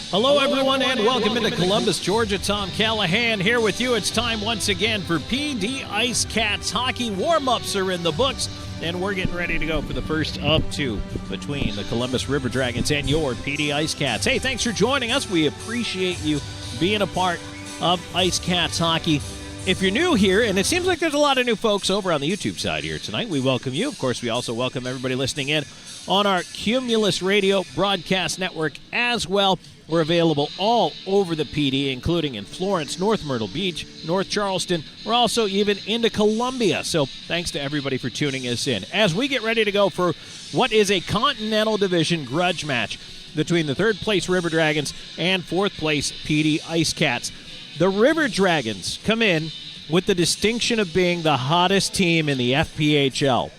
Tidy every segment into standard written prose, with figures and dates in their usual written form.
Hello, everyone, and welcome into Columbus, Georgia. Tom Callahan here with you. It's time once again for Dee IceCats hockey. Warm-ups are in the books, and we're getting ready to go for the first of two between the Columbus River Dragons and your Dee IceCats. Hey, thanks for joining us. We appreciate you being a part of IceCats hockey. If you're new here, and it seems like there's a lot of new folks over on the YouTube side here tonight, we welcome you. Of course, we also welcome everybody listening in on our Cumulus Radio broadcast network as well. We're available all over the PD, including in Florence, North Myrtle Beach, North Charleston. We're also even into Columbia. So thanks to everybody for tuning us in. As we get ready to go for what is a Continental Division grudge match between the third-place River Dragons and fourth-place PD IceCats. The River Dragons come in with the distinction of being the hottest team in the FPHL.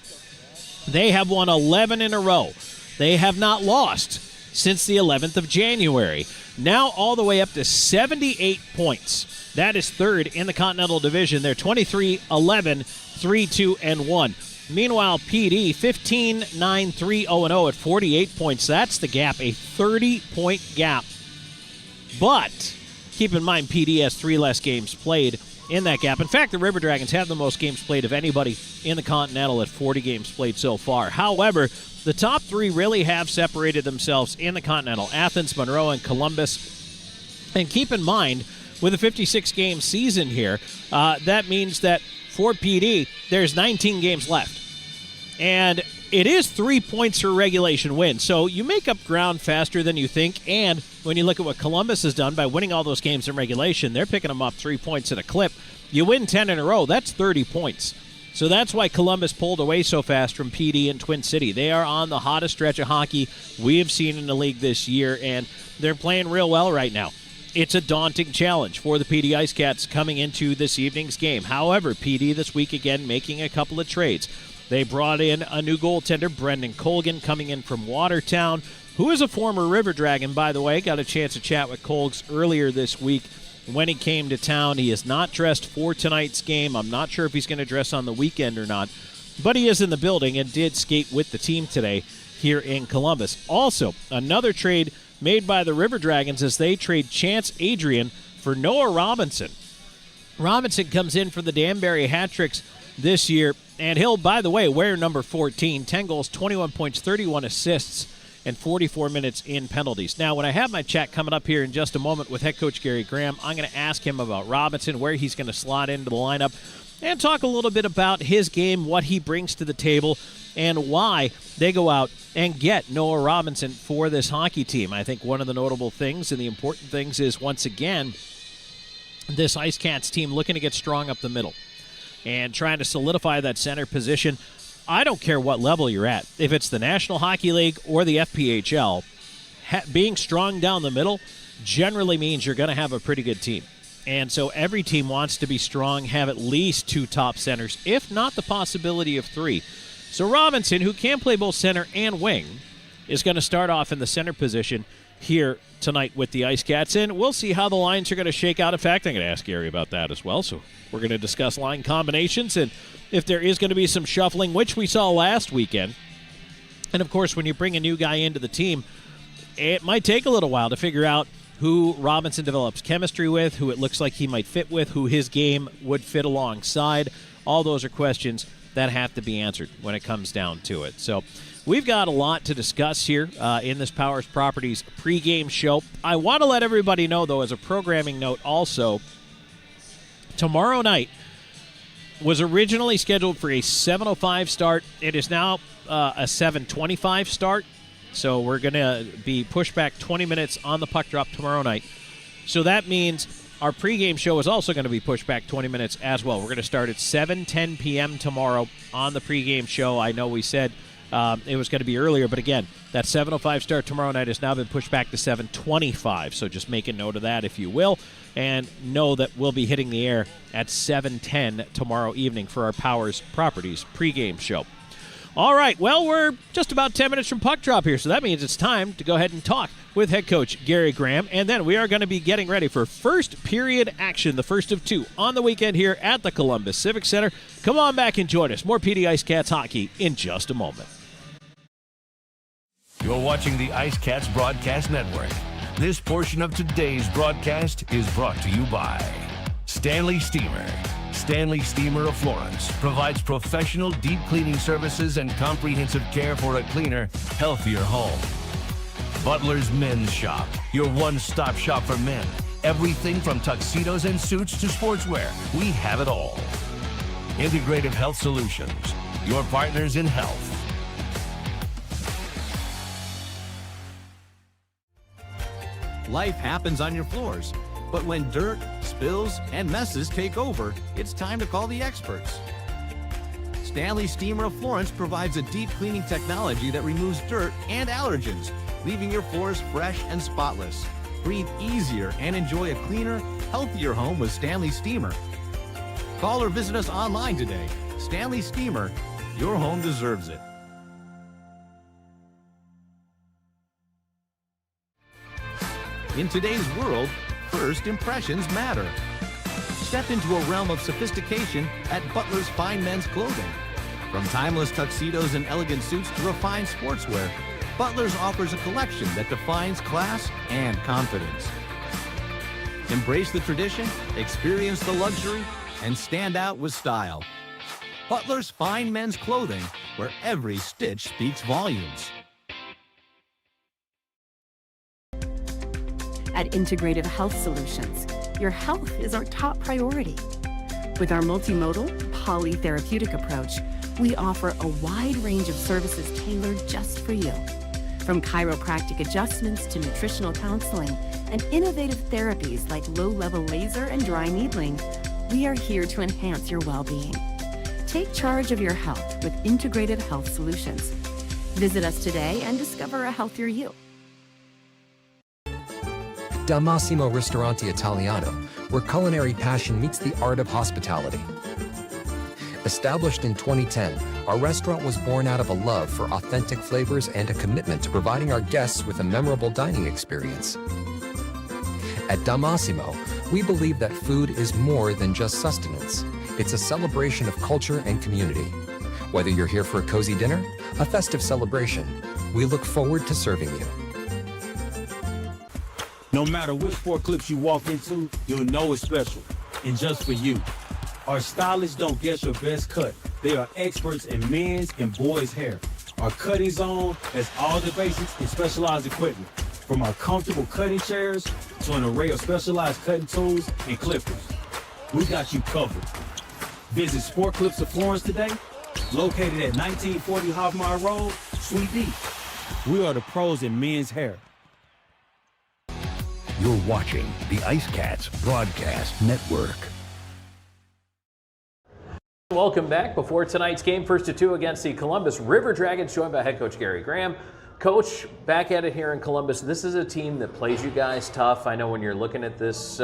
They have won 11 in a row. They have not lost since the 11th of January. Now all the way up to 78 points. That is third in the Continental Division. They're 23-11, 3-2-1. Meanwhile, PD 15-9-3-0-0 at 48 points. That's the gap, a 30-point gap. But keep in mind, PD has 3 less games played in that gap. In fact, the River Dragons have the most games played of anybody in the Continental at 40 games played so far. However, the top 3 really have separated themselves in the Continental: Athens, Monroe, and Columbus. And keep in mind, with a 56-game season here, that means that for PD, there's 19 games left. And it is 3 points for regulation win. So you make up ground faster than you think. And when you look at what Columbus has done by winning all those games in regulation, they're picking them up 3 points at a clip. You win 10 in a row, that's 30 points. So that's why Columbus pulled away so fast from PD and Twin City. They are on the hottest stretch of hockey we have seen in the league this year, and they're playing real well right now. It's a daunting challenge for the PD IceCats coming into this evening's game. However, PD this week again making a couple of trades. They brought in a new goaltender, Brendan Colgan, coming in from Watertown, who is a former River Dragon, by the way. Got a chance to chat with Colgs earlier this week when he came to town. He is not dressed for tonight's game. I'm not sure if he's going to dress on the weekend or not, but he is in the building and did skate with the team today here in Columbus. Also, another trade made by the River Dragons as they trade Chance Adrian for Noah Robinson. Robinson comes in for the Danbury hat-tricks this year, and he'll, by the way, wear number 14, 10 goals, 21 points, 31 assists, and 44 minutes in penalties. Now, when I have my chat coming up here in just a moment with head coach Gary Graham, I'm going to ask him about Robinson, where he's going to slot into the lineup, and talk a little bit about his game, what he brings to the table, and why they go out and get Noah Robinson for this hockey team. I think one of the notable things and the important things is, once again, this IceCats team looking to get strong up the middle and trying to solidify that center position. I don't care what level you're at. If it's the National Hockey League or the FPHL, being strong down the middle generally means you're going to have a pretty good team. And so every team wants to be strong, have at least 2 top centers, if not the possibility of 3. So Robinson, who can play both center and wing, is going to start off in the center position here tonight with the IceCats, and we'll see how the lines are going to shake out. In fact, I'm going to ask Gary about that as well. So we're going to discuss line combinations and if there is going to be some shuffling, which we saw last weekend. And, of course, when you bring a new guy into the team, it might take a little while to figure out who Robinson develops chemistry with, who it looks like he might fit with, who his game would fit alongside. All those are questions that have to be answered when it comes down to it. So we've got a lot to discuss here in this Powers Properties pregame show. I want to let everybody know, though, as a programming note also, tomorrow night was originally scheduled for a 7:05 start. It is now a 7:25 start. So we're going to be pushed back 20 minutes on the puck drop tomorrow night. So that means our pregame show is also going to be pushed back 20 minutes as well. We're going to start at 7:10 p.m. tomorrow on the pregame show. I know we said it was going to be earlier, but again, that 7:05 start tomorrow night has now been pushed back to 7:25. So just make a note of that, if you will, and know that we'll be hitting the air at 7:10 tomorrow evening for our Powers Properties pregame show. All right, well, we're just about 10 minutes from puck drop here, so that means it's time to go ahead and talk with head coach Gary Graham, and then we are going to be getting ready for first period action, the first of 2 on the weekend here at the Columbus Civic Center. Come on back and join us. More PD IceCats hockey in just a moment. You're watching the IceCats Broadcast Network. This portion of today's broadcast is brought to you by Stanley Steamer. Stanley Steamer of Florence provides professional deep cleaning services and comprehensive care for a cleaner, healthier home. Butler's Men's Shop, your one-stop shop for men. Everything from tuxedos and suits to sportswear, we have it all. Integrative Health Solutions, your partners in health. Life happens on your floors, but when dirt, spills, and messes take over, it's time to call the experts. Stanley Steamer of Florence provides a deep cleaning technology that removes dirt and allergens, leaving your floors fresh and spotless. Breathe easier and enjoy a cleaner, healthier home with Stanley Steamer. Call or visit us online today. Stanley Steamer, your home deserves it. In today's world, first impressions matter. Step into a realm of sophistication at Butler's Fine Men's Clothing. From timeless tuxedos and elegant suits to refined sportswear, Butler's offers a collection that defines class and confidence. Embrace the tradition, experience the luxury, and stand out with style. Butler's Fine Men's Clothing, where every stitch speaks volumes. At Integrative Health Solutions, your health is our top priority. With our multimodal, polytherapeutic approach, we offer a wide range of services tailored just for you. From chiropractic adjustments to nutritional counseling and innovative therapies like low-level laser and dry needling, we are here to enhance your well-being. Take charge of your health with Integrative Health Solutions. Visit us today and discover a healthier you. Dal Massimo Ristorante Italiano, where culinary passion meets the art of hospitality. Established in 2010, our restaurant was born out of a love for authentic flavors and a commitment to providing our guests with a memorable dining experience. At Dal Massimo, we believe that food is more than just sustenance. It's a celebration of culture and community. Whether you're here for a cozy dinner, a festive celebration, we look forward to serving you. No matter which four clips you walk into, you'll know it's special, and just for you. Our stylists don't guess your best cut. They are experts in men's and boys' hair. Our cutting zone has all the basics and specialized equipment, from our comfortable cutting chairs to an array of specialized cutting tools and clippers. We got you covered. Visit Sport Clips of Florence today, located at 1940 Hoffmeyer Road, Suite D. We are the pros in men's hair. You're watching the IceCats Broadcast Network. Welcome back. Before tonight's game, 1-2 against the Columbus River Dragons, joined by head coach Gary Graham. Coach, back at it here in Columbus. This is a team that plays you guys tough. I know when you're looking at this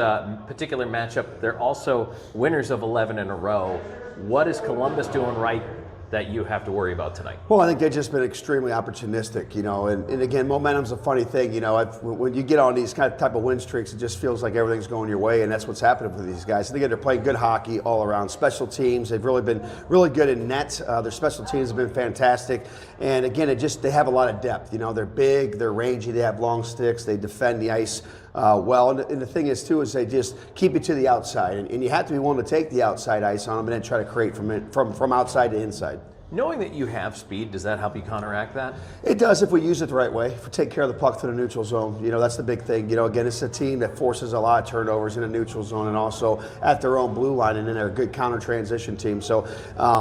particular matchup, they're also winners of 11 in a row. What is Columbus doing right that you have to worry about tonight? Well, I think they've just been extremely opportunistic, and again, momentum's a funny thing, when you get on these type of win streaks, it just feels like everything's going your way, and that's what's happening for these guys. And again, they're playing good hockey all around. Special teams, they've really been really good in net. Their special teams have been fantastic, and again, they have a lot of depth. They're big, they're rangy, they have long sticks, they defend the ice well, and the thing is too is they just keep it to the outside, and you have to be willing to take the outside ice on them and then try to create from outside to inside. Knowing that you have speed, does that help you counteract that? It does if we use it the right way. If we take care of the puck to the neutral zone, that's the big thing. Again, it's a team that forces a lot of turnovers in the neutral zone and also at their own blue line, and then they're a good counter transition team. So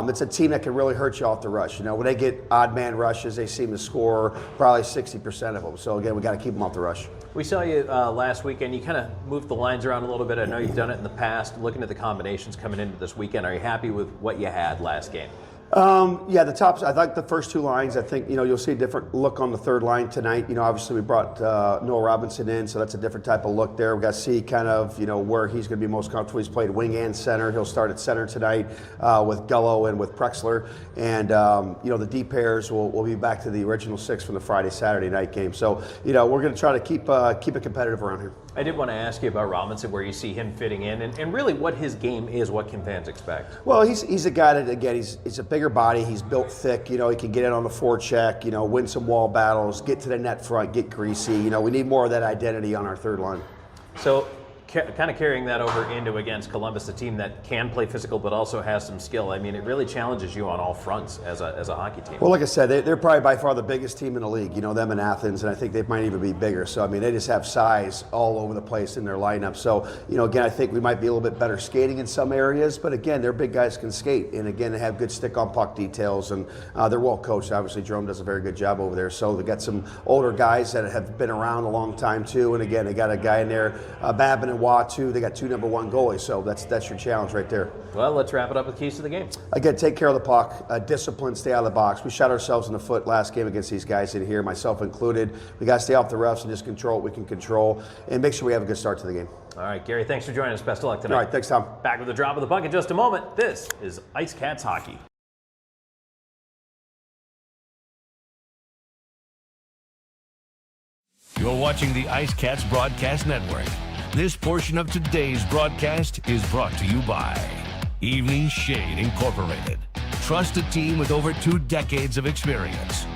it's a team that can really hurt you off the rush. When they get odd man rushes, they seem to score probably 60% of them. So again, we got to keep them off the rush. We saw you last weekend. You kind of moved the lines around a little bit. I know you've done it in the past. Looking at the combinations coming into this weekend, are you happy with what you had last game? Yeah, the tops. I like the first two lines. I think you'll see a different look on the third line tonight. Obviously we brought Noah Robinson in, so that's a different type of look there. We got to see kind of where he's going to be most comfortable. He's played wing and center. He'll start at center tonight with Gullo and with Prexler, and the D pairs will be back to the original six from the Friday-Saturday night game. So we're going to try to keep it competitive around here. I did want to ask you about Robinson, where you see him fitting in, and really what his game is. What can fans expect? Well, he's a guy that, again, he's a big bigger body. He's built thick. You know, he can get in on the forecheck, you know, win some wall battles, get to the net front, get greasy. You know, we need more of that identity on our third line. So kind of carrying that over into against Columbus, a team that can play physical but also has some skill. I mean, it really challenges you on all fronts as a hockey team. Well, like I said, they're probably by far the biggest team in the league, you know, them in Athens, and I think they might even be bigger. So, I mean, they just have size all over the place in their lineup. So, you know, again, I think we might be a little bit better skating in some areas, but again, their big guys can skate. And again, they have good stick-on-puck details, and they're well coached. Obviously, Jerome does a very good job over there. So they got some older guys that have been around a long time, too. And again, they got a guy in there, Babin and Watt, too. They got two number one goalies, so that's your challenge right there. Well, let's wrap it up with keys to the game. Again, take care of the puck, discipline, stay out of the box. We shot ourselves in the foot last game against these guys in here, myself included. We got to stay off the refs and just control what we can control and make sure we have a good start to the game. All right, Gary, thanks for joining us. Best of luck tonight. All right, thanks, Tom. Back with the drop of the puck in just a moment. This is IceCats Hockey. You're watching the IceCats Broadcast Network. This portion of today's broadcast is brought to you by Evening Shade Incorporated. Trusted team with over 2 decades of experience.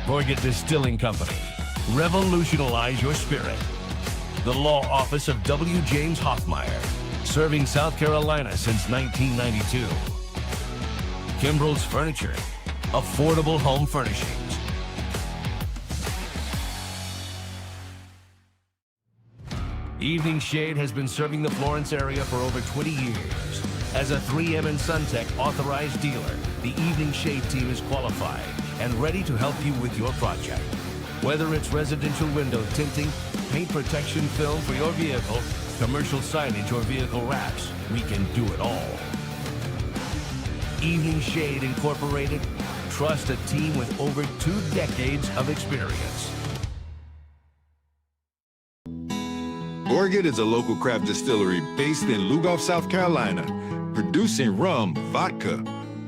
Gorget Distilling Company. Revolutionize your spirit. The Law Office of W. James Hoffmeyer. Serving South Carolina since 1992. Kimbrell's Furniture. Affordable home furnishings. Evening Shade has been serving the Florence area for over 20 years. As a 3M and SunTech authorized dealer, the Evening Shade team is qualified and ready to help you with your project. Whether it's residential window tinting, paint protection film for your vehicle, commercial signage, or vehicle wraps, we can do it all. Evening Shade Incorporated. Trust a team with over 2 decades of experience. Gorget is a local craft distillery based in Lugoff, South Carolina, producing rum, vodka,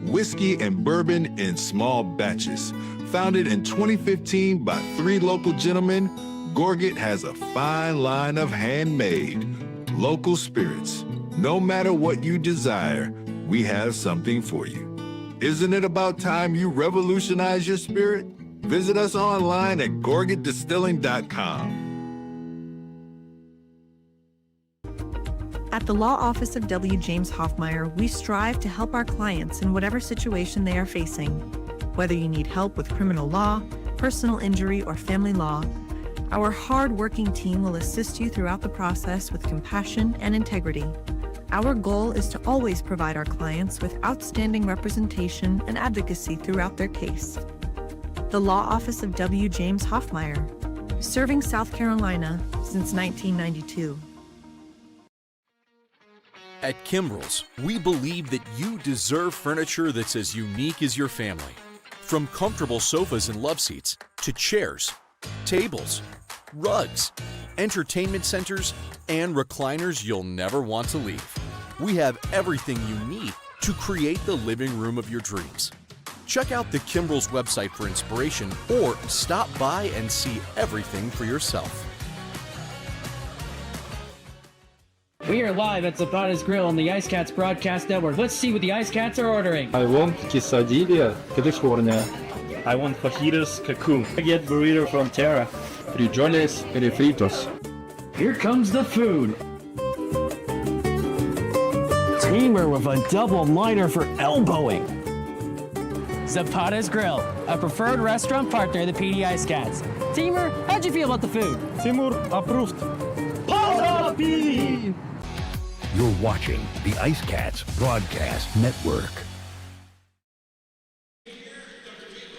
whiskey, and bourbon in small batches. Founded in 2015 by 3 local gentlemen, Gorget has a fine line of handmade, local spirits. No matter what you desire, we have something for you. Isn't it about time you revolutionize your spirit? Visit us online at gorgetdistilling.com. At the Law Office of W. James Hoffmeyer, we strive to help our clients in whatever situation they are facing. Whether you need help with criminal law, personal injury, or family law, our hard-working team will assist you throughout the process with compassion and integrity. Our goal is to always provide our clients with outstanding representation and advocacy throughout their case. The Law Office of W. James Hoffmeyer, serving South Carolina since 1992. At Kimbrell's, we believe that you deserve furniture that's as unique as your family. From comfortable sofas and love seats to chairs, tables, rugs, entertainment centers, and recliners you'll never want to leave. We have everything you need to create the living room of your dreams. Check out the Kimbrell's website for inspiration or stop by and see everything for yourself. We are live at Zapata's Grill on the IceCats Broadcast Network. Let's see what the IceCats are ordering. I want quesadilla California. I want fajitas Cancun. I get burrito from Terra. Frijoles refritos. Here comes the food. Tamer with a double liner for elbowing. Zapata's Grill, a preferred restaurant partner of the PD IceCats. Tamer, how'd you feel about the food? Timur approved. Pasa PD! You're watching the IceCats Broadcast Network.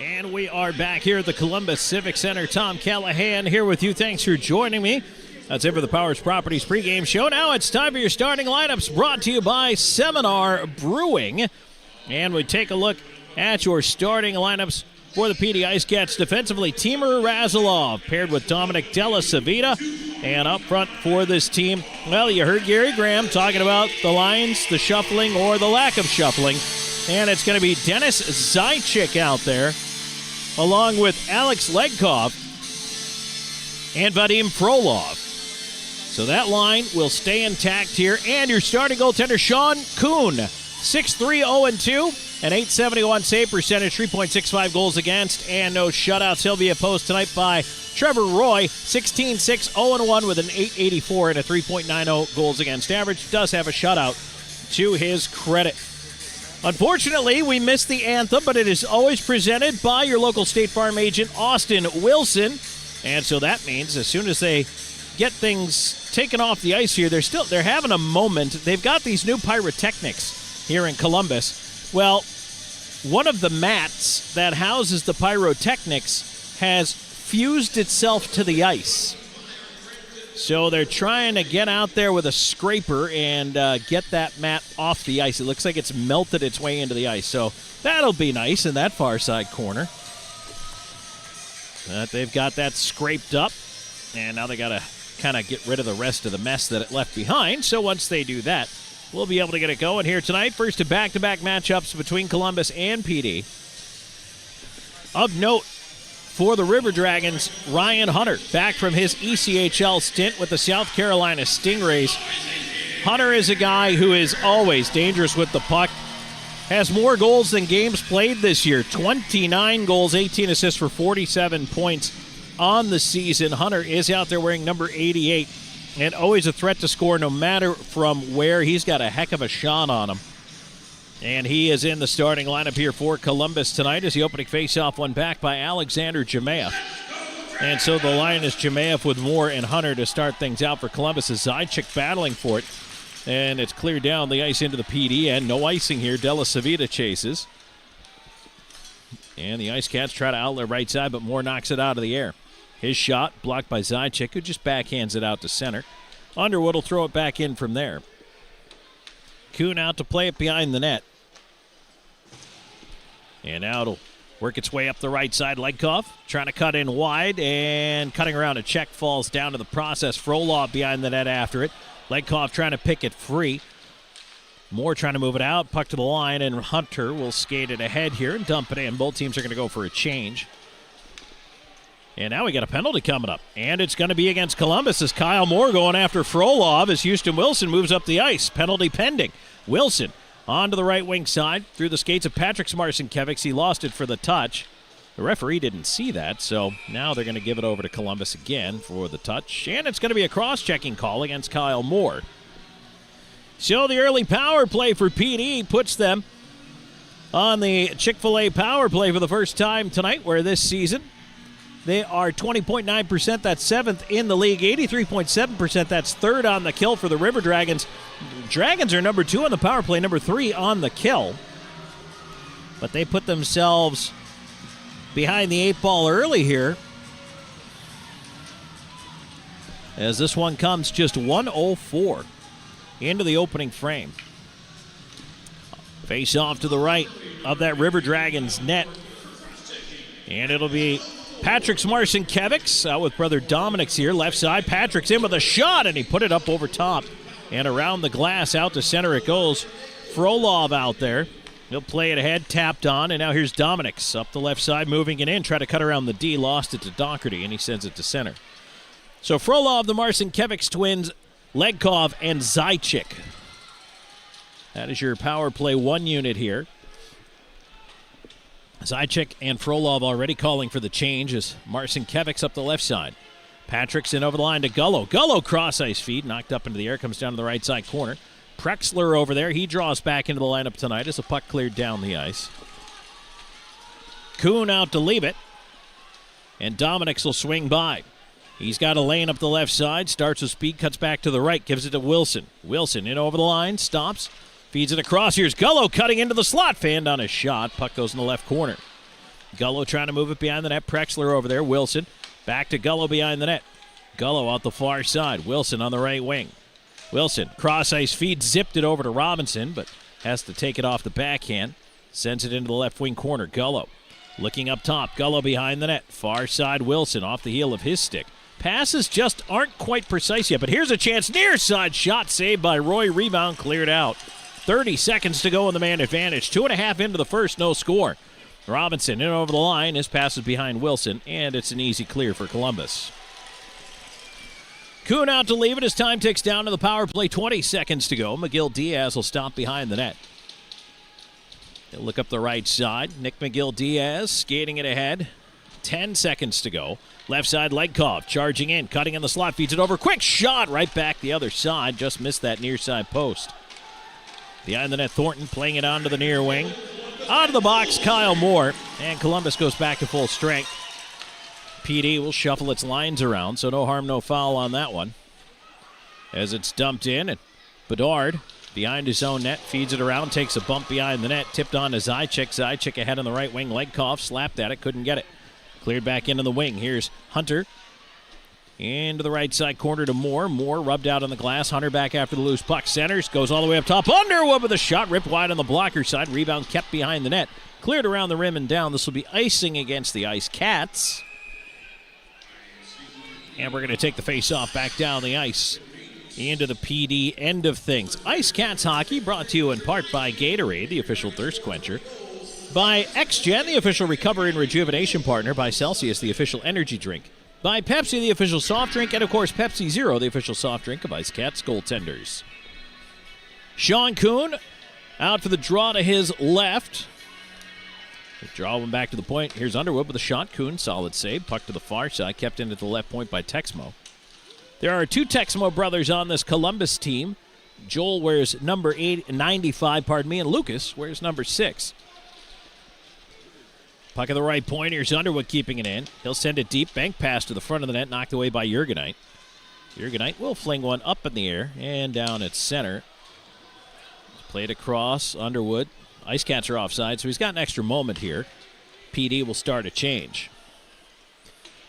And we are back here at the Columbus Civic Center. Tom Callahan here with you. Thanks for joining me. That's it for the Powers Properties pregame show. Now it's time for your starting lineups, brought to you by Seminar Brewing. And we take a look at your starting lineups for the PD IceCats. Defensively, Timur Razilov paired with Dominic Della Savita. And up front for this team, well, you heard Gary Graham talking about the lines, the shuffling, or the lack of shuffling. And it's going to be Dennis Zaitchik out there, along with Alex Legkov and Vadim Frolov. So that line will stay intact here. And your starting goaltender, Sean Kuhn, 6'3", 0-2. An .871 save percentage, 3.65 goals against, and no shutouts. He'll be opposed tonight by Trevor Roy, 16-6, 0-1 with an .884 and a 3.90 goals against average. Does have a shutout to his credit. Unfortunately, we missed the anthem, but it is always presented by your local State Farm agent, Austin Wilson. And so that means as soon as they get things taken off the ice here, they're having a moment. They've got these new pyrotechnics here in Columbus. Well, one of the mats that houses the pyrotechnics has fused itself to the ice. So they're trying to get out there with a scraper and get that mat off the ice. It looks like it's melted its way into the ice. So that'll be nice in that far side corner. They've got that scraped up, and now they got to kind of get rid of the rest of the mess that it left behind. So once they do that, we'll be able to get it going here tonight. First of back-to-back matchups between Columbus and PD. Of note for the River Dragons, Ryan Hunter, back from his ECHL stint with the South Carolina Stingrays. Hunter is a guy who is always dangerous with the puck. Has more goals than games played this year. 29 goals, 18 assists for 47 points on the season. Hunter is out there wearing number 88. And always a threat to score no matter from where. He's got a heck of a shot on him. And he is in the starting lineup here for Columbus tonight as the opening faceoff won back by Alexander Jemayev. And so the line is Jemayev with Moore and Hunter to start things out for Columbus as Zajac battling for it. And it's cleared down the ice into the PD end. No icing here. Della Savita chases. And the IceCats try to outlet right side, but Moore knocks it out of the air. His shot blocked by Zajac, who just backhands it out to center. Underwood will throw it back in from there. Kuhn out to play it behind the net. And now it'll work its way up the right side. Legkov trying to cut in wide, and cutting around a check falls down to the process. Frolov behind the net after it. Legkov trying to pick it free. Moore trying to move it out. Puck to the line, and Hunter will skate it ahead here and dump it in. Both teams are going to go for a change. And now we got a penalty coming up. And it's going to be against Columbus as Kyle Moore going after Frolov as Houston Wilson moves up the ice. Penalty pending. Wilson onto the right wing side through the skates of Patrick Marcinkiewicz. He lost it for the touch. The referee didn't see that, so now they're going to give it over to Columbus again for the touch. And it's going to be a cross-checking call against Kyle Moore. So the early power play for PD puts them on the Chick-fil-A power play for the first time tonight, where this season they are 20.9%, that's 7th in the league. 83.7%, that's 3rd on the kill for the River Dragons. Dragons are number 2 on the power play, number 3 on the kill. But they put themselves behind the 8 ball early here, as this one comes just 1:04 into the opening frame. Face off to the right of that River Dragons net. And it'll be Patrick Marcinkiewicz out with brother Dominic's here. Left side, Patrick's in with a shot, and he put it up over top. And around the glass, out to center it goes. Frolov out there. He'll play it ahead, tapped on, and now here's Dominic's up the left side, moving it in. Try to cut around the D, lost it to Doherty, and he sends it to center. So Frolov, the Marcinkiewicz twins, Legkov, and Zajac. That is your power play 1 unit here. Zajac and Frolov already calling for the change as Marcinkiewicz up the left side. Patrick's in over the line to Gullo. Gullo cross-ice feed, knocked up into the air, comes down to the right side corner. Prexler over there, he draws back into the lineup tonight as the puck cleared down the ice. Kuhn out to leave it, and Dominic's will swing by. He's got a lane up the left side, starts with speed, cuts back to the right, gives it to Wilson. Wilson in over the line, stops, feeds it across. Here's Gullo cutting into the slot, fanned on his shot. Puck goes in the left corner. Gullo trying to move it behind the net. Prexler over there. Wilson back to Gullo behind the net. Gullo out the far side. Wilson on the right wing. Wilson, cross-ice feed, zipped it over to Robinson, but has to take it off the backhand. Sends it into the left wing corner. Gullo looking up top. Gullo behind the net. Far side, Wilson off the heel of his stick. Passes just aren't quite precise yet, but here's a chance. Near side shot saved by Roy. Rebound cleared out. 30 seconds to go in the man advantage. 2.5 into the first, no score. Robinson in over the line. His pass is behind Wilson, and it's an easy clear for Columbus. Kuhn out to leave it as time ticks down to the power play. 20 seconds to go. McGill Diaz will stop behind the net. They'll look up the right side. Nick McGill-Diaz skating it ahead. 10 seconds to go. Left side, Legkov charging in, cutting in the slot, feeds it over. Quick shot right back the other side. Just missed that near side post. Behind the net, Thornton playing it onto the near wing. Out of the box, Kyle Moore. And Columbus goes back to full strength. PD will shuffle its lines around, so no harm, no foul on that one. As it's dumped in, and Bedard behind his own net, feeds it around, takes a bump behind the net, tipped on to Zajac. Zajac ahead on the right wing. Legkov slapped at it, couldn't get it. Cleared back into the wing. Here's Hunter. Into the right side corner to Moore. Moore rubbed out on the glass. Hunter back after the loose puck. Centers, goes all the way up top. Underwood with a shot, ripped wide on the blocker side. Rebound kept behind the net. Cleared around the rim and down. This will be icing against the IceCats. And we're going to take the face-off back down the ice into the PD end of things. IceCats hockey brought to you in part by Gatorade, the official thirst quencher. By XGen, the official recovery and rejuvenation partner. By Celsius, the official energy drink. By Pepsi, the official soft drink. And, of course, Pepsi Zero, the official soft drink of IceCats goaltenders. Sean Kuhn out for the draw to his left. Draw one back to the point. Here's Underwood with a shot. Kuhn, solid save. Puck to the far side. Kept in at the left point by Texmo. There are two Texmo brothers on this Columbus team. Joel wears number 95, and Lucas wears number 6. Puck at the right point. Here's Underwood keeping it in. He'll send it deep. Bank pass to the front of the net. Knocked away by Jurgenite. Jurgenite will fling one up in the air and down at center. Played across. Underwood. IceCats are offside, so he's got an extra moment here. PD will start a change.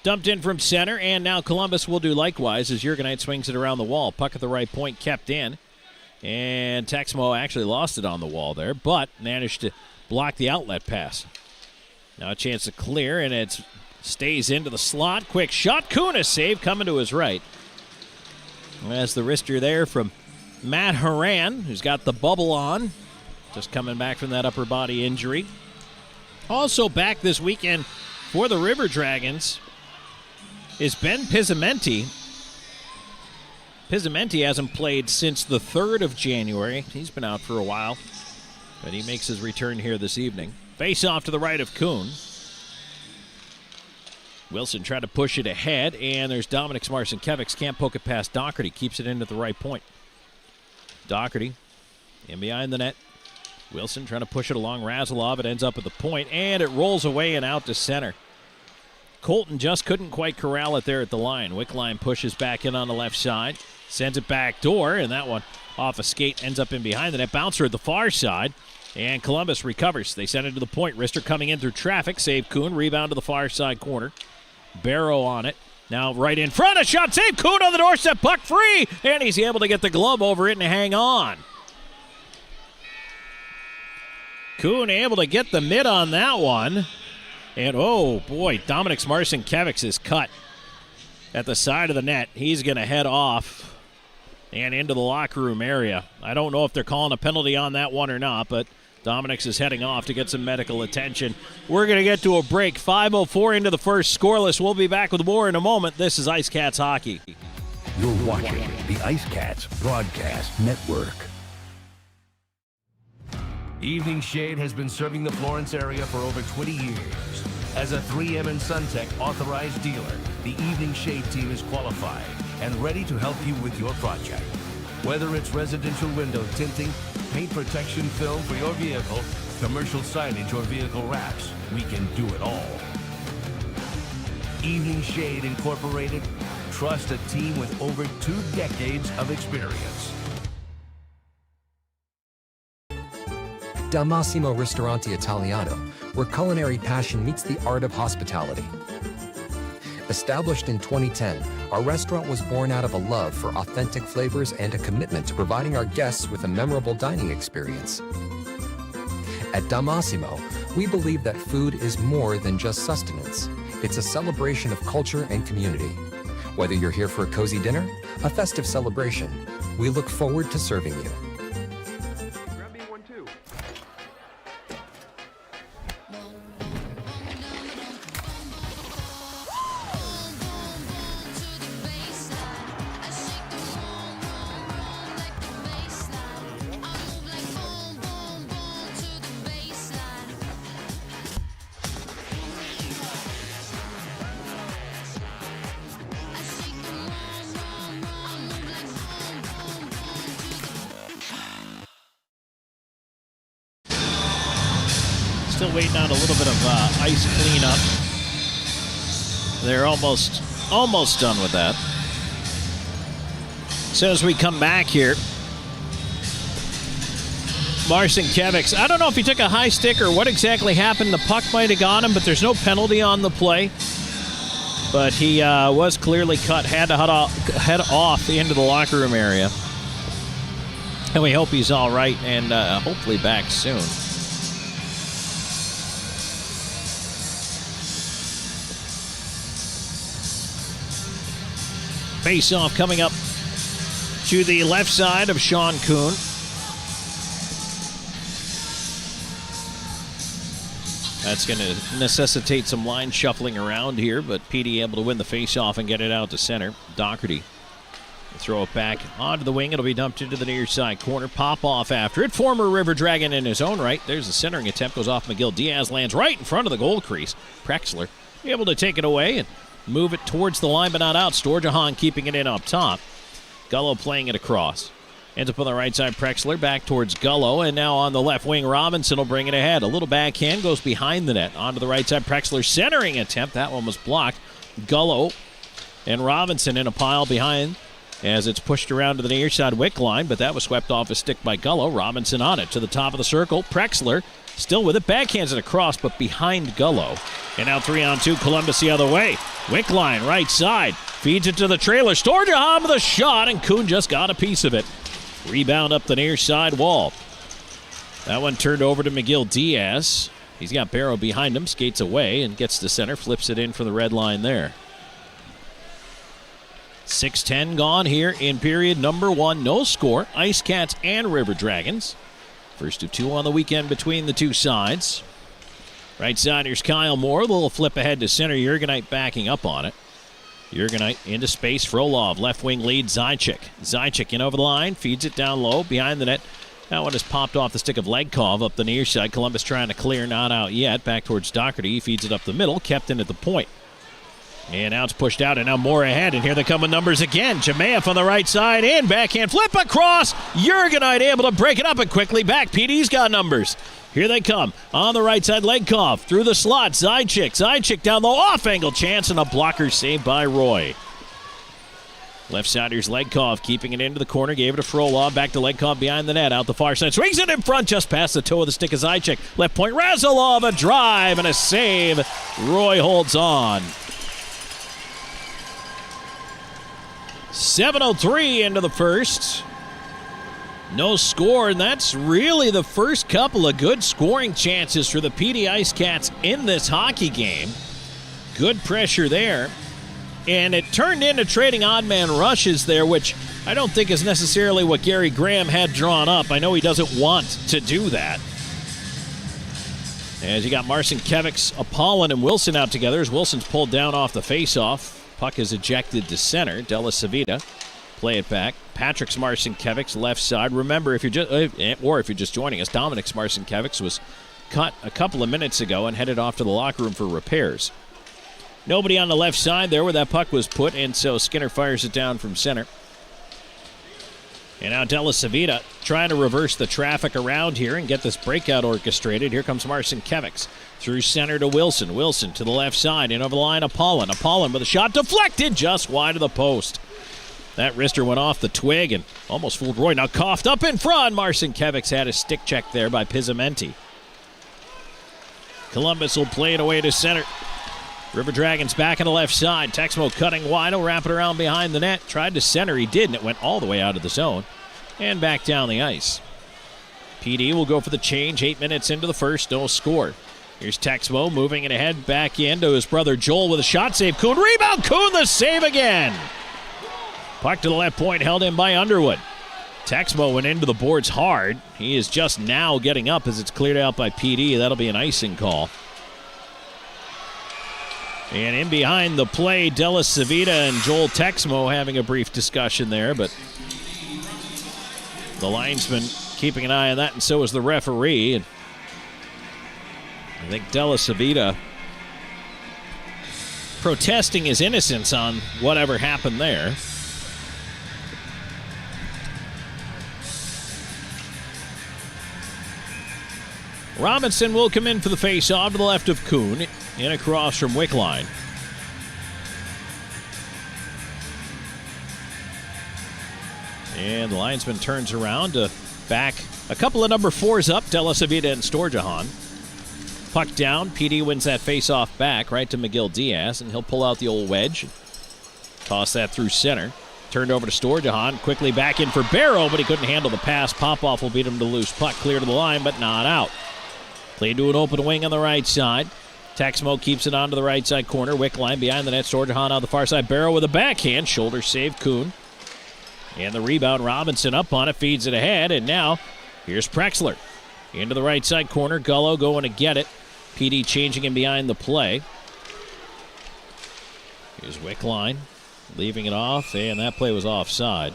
Dumped in from center, and now Columbus will do likewise as Jurgenite swings it around the wall. Puck at the right point kept in. And Texmo actually lost it on the wall there, but managed to block the outlet pass. Now a chance to clear, and it stays into the slot. Quick shot. Kunis save coming to his right. As the wrister there from Matt Horan, who's got the bubble on. Just coming back from that upper body injury. Also back this weekend for the River Dragons is Ben Pizzamenti. Pizzamenti hasn't played since the 3rd of January. He's been out for a while, but he makes his return here this evening. Face off to the right of Kuhn. Wilson tried to push it ahead, and there's Dominic Marcinkiewicz. Can't poke it past Doherty. Keeps it in at the right point. Doherty in behind the net. Wilson trying to push it along Razilov. It ends up at the point, and it rolls away and out to center. Colton just couldn't quite corral it there at the line. Wickline pushes back in on the left side. Sends it back door, and that one off a skate ends up in behind the net. Bouncer at the far side. And Columbus recovers. They send it to the point. Rister coming in through traffic. Save Kuhn. Rebound to the far side corner. Barrow on it. Now right in front. A shot. Save Kuhn on the doorstep. Puck free. And he's able to get the glove over it and hang on. Kuhn able to get the mid on that one. And oh boy, Dominic Marcinkiewicz is cut at the side of the net. He's going to head off and into the locker room area. I don't know if they're calling a penalty on that one or not, but Dominic's is heading off to get some medical attention. We're going to get to a break. 5:04 into the first, scoreless. We'll be back with more in a moment. This is IceCats Hockey. You're watching the IceCats Broadcast Network. Evening Shade has been serving the Florence area for over 20 years. As a 3M and SunTech authorized dealer, the Evening Shade team is qualified and ready to help you with your project. Whether it's residential window tinting, paint protection film for your vehicle, commercial signage, or vehicle wraps, we can do it all. Evening Shade Incorporated. Trust a team with over 2 decades of experience. Dal Massimo Ristoranti Italiano, where culinary passion meets the art of hospitality. Established in 2010, our restaurant was born out of a love for authentic flavors and a commitment to providing our guests with a memorable dining experience. At Dal Massimo, we believe that food is more than just sustenance. It's a celebration of culture and community. Whether you're here for a cozy dinner, a festive celebration, we look forward to serving you. Still waiting on a little bit of ice cleanup. They're almost done with that. So as we come back here, Marcinkiewicz, I don't know if he took a high stick or what exactly happened. The puck might have got him, but there's no penalty on the play. But he was clearly cut, had to head off into the locker room area. And we hope he's all right and hopefully back soon. Face-off coming up to the left side of Sean Kuhn. That's going to necessitate some line shuffling around here, but PD able to win the face-off and get it out to center. Doherty throw it back onto the wing. It'll be dumped into the near side corner. Pop-off after it. Former River Dragon in his own right. There's the centering attempt. Goes off McGill. Diaz lands right in front of the goal crease. Prexler able to take it away and move it towards the line, but not out. Storjahan keeping it in up top. Gullo playing it across. Ends up on the right side, Prexler back towards Gullo, and now on the left wing, Robinson will bring it ahead. A little backhand goes behind the net. Onto the right side, Prexler centering attempt. That one was blocked. Gullo and Robinson in a pile behind as it's pushed around to the near side Wick line, but that was swept off his stick by Gullo. Robinson on it to the top of the circle. Prexler still with it, backhands it across, but behind Gullo. And now 3-on-2, Columbus the other way. Wick line, right side, feeds it to the trailer. Storjahan with a shot, and Kuhn just got a piece of it. Rebound up the near side wall. That one turned over to McGill Diaz. He's got Barrow behind him, skates away and gets to center, flips it in for the red line there. 6:10 gone here in period number 1. No score. IceCats and River Dragons. First of 2 on the weekend between the two sides. Right side, here's Kyle Moore. A little flip ahead to center. Jurgenite backing up on it. Jurgenite into space. Frolov, left wing lead, Zajac. Zajac in over the line, feeds it down low, behind the net. That one has popped off the stick of Legkov up the near side. Columbus trying to clear, not out yet. Back towards Doherty, he feeds it up the middle, kept in at the point. And now it's pushed out, and now Moore ahead, and here they come with numbers again. Jamaev on the right side, and backhand flip across. Jurgenite able to break it up and quickly back. PD's got numbers. Here they come. On the right side, Legkov through the slot. Zajac down low, off-angle chance, and a blocker saved by Roy. Left side, here's Legkov keeping it into the corner. Gave it to Frolov. Back to Legkov behind the net. Out the far side. Swings it in front just past the toe of the stick of Zajac. Left point, Razilov, a drive and a save. Roy holds on. 7:03 into the first. No score, and that's really the first couple of good scoring chances for the PD IceCats in this hockey game. Good pressure there. And it turned into trading odd man rushes there, which I don't think is necessarily what Gary Graham had drawn up. I know he doesn't want to do that. As you got Marcinkiewicz, Apollon, and Wilson out together as Wilson's pulled down off the faceoff. Puck is ejected to center. Della Savita play it back. Patrick's Marcinkiewicz left side. Remember, if you're just joining us, Dominic's Marcinkiewicz was cut a couple of minutes ago and headed off to the locker room for repairs. Nobody on the left side there where that puck was put, and so Skinner fires it down from center. And now Della Savita trying to reverse the traffic around here and get this breakout orchestrated. Here comes Marcinkiewicz through center to Wilson. Wilson to the left side, in over the line, Apollon. Apollon with a shot deflected just wide of the post. That wrister went off the twig and almost fooled Roy. Now coughed up in front. Marcinkiewicz had a stick check there by Pizzamenti. Columbus will play it away to center. River Dragons back on the left side. Texmo cutting wide. He'll wrap it around behind the net. Tried to center. He did, and it went all the way out of the zone. And back down the ice. PD will go for the change. 8 minutes into the first. No score. Here's Texmo moving it ahead. Back into his brother Joel with a shot save. Kuhn rebound. Kuhn the save again. Puck to the left point, held in by Underwood. Texmo went into the boards hard. He is just now getting up as it's cleared out by PD. That'll be an icing call. And in behind the play, Della Savita and Joel Texmo having a brief discussion there, but the linesman keeping an eye on that, and so is the referee. And I think Della Savita protesting his innocence on whatever happened there. Robinson will come in for the face-off to the left of Kuhn, in across from Wickline. And the linesman turns around to back a couple of number 4s up, Delasavita and Storjahan. Puck down, PD wins that face-off back right to Miguel Diaz, and he'll pull out the old wedge. Toss that through center. Turned over to Storjahan, quickly back in for Barrow, but he couldn't handle the pass. Popoff will beat him to loose puck, clear to the line, but not out. Played to an open wing on the right side. Taxmo keeps it onto the right side corner. Wickline behind the net. Storjahan on the far side. Barrow with a backhand. Shoulder save, Kuhn. And the rebound, Robinson up on it, feeds it ahead, and now here's Prexler. Into the right side corner. Gullo going to get it. PD changing him behind the play. Here's Wickline. Leaving it off, and that play was offside.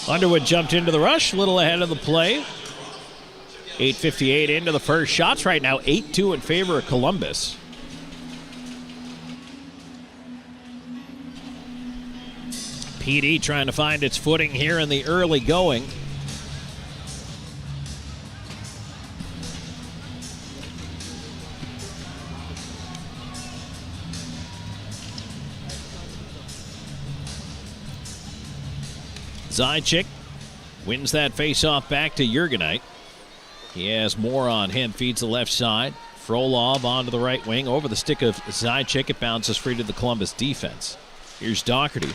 Underwood jumped into the rush, a little ahead of the play. 8:58 into the first. Shots right now, 8-2 in favor of Columbus. PD trying to find its footing here in the early going. Zajac wins that face-off back to Jurgenite. He has more on him, feeds the left side. Frolov onto the right wing, over the stick of Zajac. It bounces free to the Columbus defense. Here's Doherty.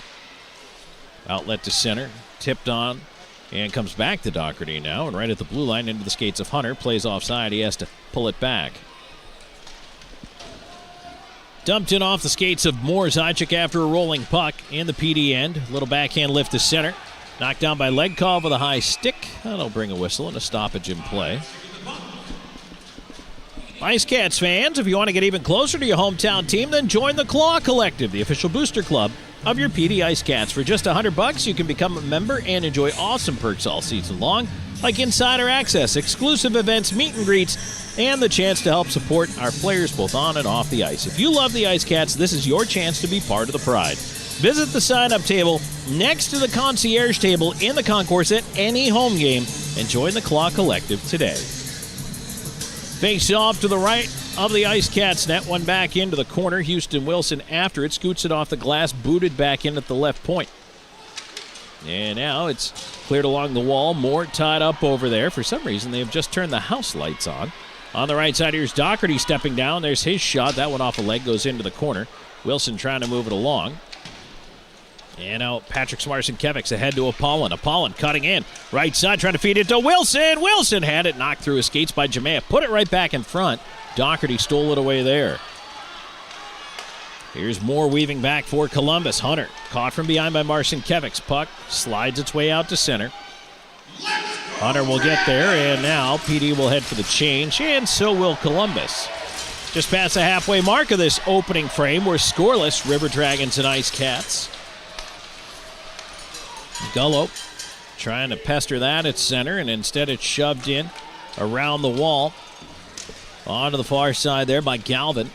Outlet to center, tipped on, and comes back to Doherty now, and right at the blue line into the skates of Hunter. Plays offside, he has to pull it back. Dumped in off the skates of Moore. Zajac after a rolling puck in the PD end. Little backhand lift to center. Knocked down by Legkov with a high stick. That'll bring a whistle and a stoppage in play. IceCats fans, if you want to get even closer to your hometown team, then join the Claw Collective, the official booster club of your PD IceCats. For just $100, you can become a member and enjoy awesome perks all season long, like insider access, exclusive events, meet and greets, and the chance to help support our players both on and off the ice. If you love the IceCats, this is your chance to be part of the pride. Visit the sign-up table next to the concierge table in the concourse at any home game and join the Claw Collective today. Face off to the right of the IceCats net. One back into the corner. Houston Wilson after it. Scoots it off the glass. Booted back in at the left point. And now it's cleared along the wall. Moore tied up over there. For some reason, they have just turned the house lights on. On the right side, here's Doherty stepping down. There's his shot. That one off a leg goes into the corner. Wilson trying to move it along. And now Patrick Smarson-Kevics ahead to Apollon. Apollon cutting in. Right side trying to feed it to Wilson. Wilson had it knocked through his skates by Jamea. Put it right back in front. Doherty stole it away there. Here's Moore weaving back for Columbus. Hunter caught from behind by Marcinkiewicz. Puck slides its way out to center. Hunter will get there, and now PD will head for the change, and so will Columbus. Just past the halfway mark of this opening frame, we're scoreless. River Dragons and IceCats. Gullo trying to pester that at center, and instead it's shoved in around the wall. Onto the far side there by Galvin.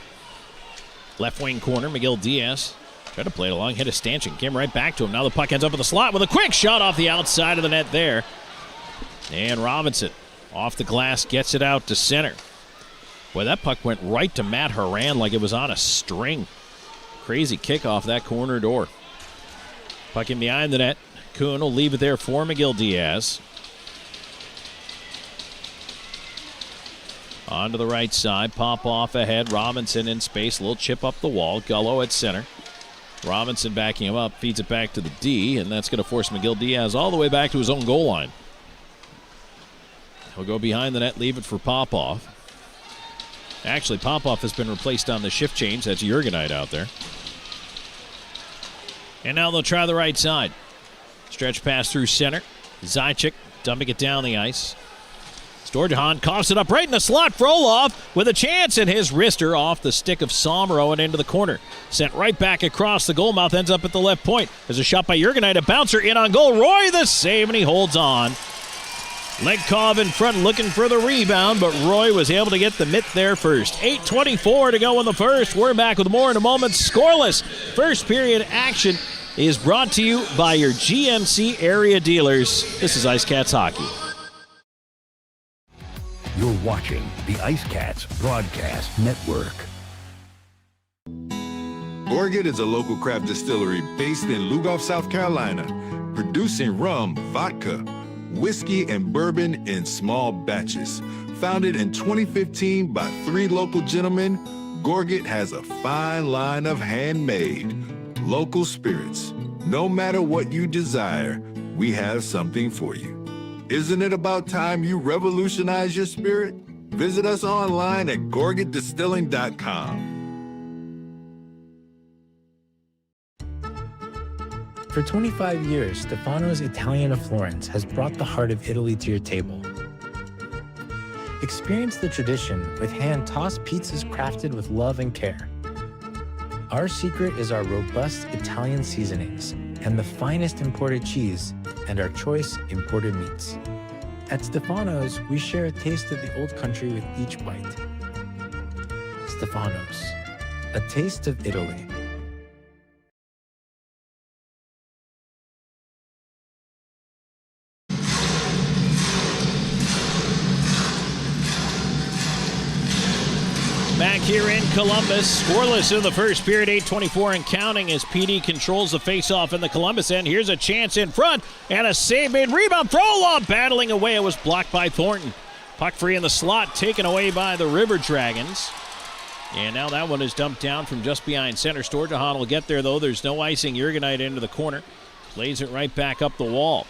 Left wing corner, Miguel Diaz. Tried to play it along, hit a stanchion, came right back to him. Now the puck ends up in the slot with a quick shot off the outside of the net there. And Robinson off the glass gets it out to center. Boy, that puck went right to Matt Horan like it was on a string. Crazy kick off that corner door. Puck in behind the net. Kuhn will leave it there for Miguel Diaz. On to the right side. Pop off ahead. Robinson in space. A little chip up the wall. Gullo at center. Robinson backing him up. Feeds it back to the D. And that's going to force Miguel Diaz all the way back to his own goal line. He'll go behind the net. Leave it for Popoff. Actually, Popoff has been replaced on the shift change. That's Jurgenite out there. And now they'll try the right side. Stretch pass through center. Zajac dumping it down the ice. Storjahan coughs it up right in the slot. Frolov with a chance, and his wrister off the stick of Somero and into the corner. Sent right back across the goal mouth, ends up at the left point. There's a shot by Jurgenite, a bouncer in on goal. Roy the save, and he holds on. Legkov in front looking for the rebound, but Roy was able to get the mitt there first. 8:24 to go in the first. We're back with more in a moment. Scoreless. First period action is brought to you by your GMC area dealers. This is IceCats Hockey. You're watching the IceCats Broadcast Network. Gorget is a local craft distillery based in Lugoff, South Carolina, producing rum, vodka, whiskey, and bourbon in small batches. Founded in 2015 by 3 local gentlemen, Gorget has a fine line of handmade, local spirits. No matter what you desire, we have something for you. Isn't it about time you revolutionize your spirit? Visit us online at gorgetdistilling.com. For 25 years, Stefano's Italian of Florence has brought the heart of Italy to your table. Experience the tradition with hand-tossed pizzas crafted with love and care. Our secret is our robust Italian seasonings and the finest imported cheese and our choice imported meats. At Stefano's, we share a taste of the old country with each bite. Stefano's, a taste of Italy. Back here in Columbus, scoreless in the first period, 8:24 and counting as PD controls the faceoff in the Columbus end. Here's a chance in front, and a save made. Rebound, Frolov battling away. It was blocked by Thornton. Puck free in the slot, taken away by the River Dragons. And now that one is dumped down from just behind center. Storjahan will get there, though. There's no icing. Jurgenite into the corner. Plays it right back up the wall.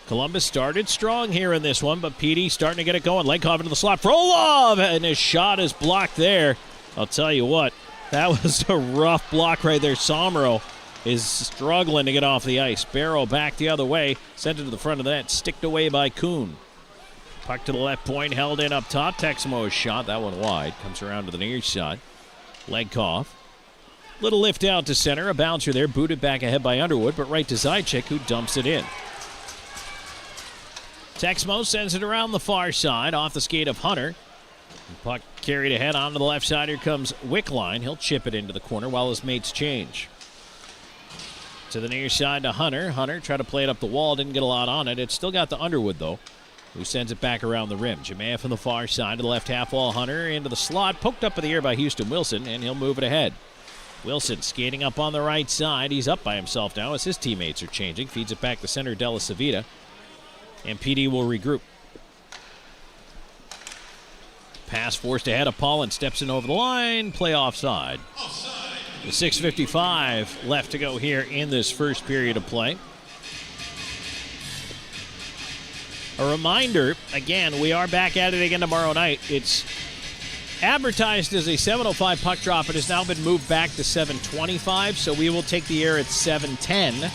Columbus started strong here in this one, but PD starting to get it going. Lenkov into the slot. Frolov! And his shot is blocked there. I'll tell you what, that was a rough block right there. Somro is struggling to get off the ice. Barrow back the other way. Sent it to the front of the net. Sticked away by Kuhn. Puck to the left point. Held in up top. Texmo's shot. That one wide. Comes around to the near side. Lenkov. Little lift out to center. A bouncer there. Booted back ahead by Underwood, but right to Zajac, who dumps it in. Texmo sends it around the far side, off the skate of Hunter. Puck carried ahead onto the left side. Here comes Wickline. He'll chip it into the corner while his mates change. To the near side to Hunter. Hunter tried to play it up the wall, didn't get a lot on it. It's still got the Underwood, though, who sends it back around the rim. Jemayev from the far side to the left half wall. Hunter into the slot, poked up in the air by Houston Wilson, and he'll move it ahead. Wilson skating up on the right side. He's up by himself now as his teammates are changing. Feeds it back to center, Della Savita. And PD will regroup. Pass forced ahead of Paulin. Steps in over the line. Play offside. With 6:55 left to go here in this first period of play. A reminder, again, we are back at it again tomorrow night. It's advertised as a 7:05 puck drop. It has now been moved back to 7:25, so we will take the air at 7:10.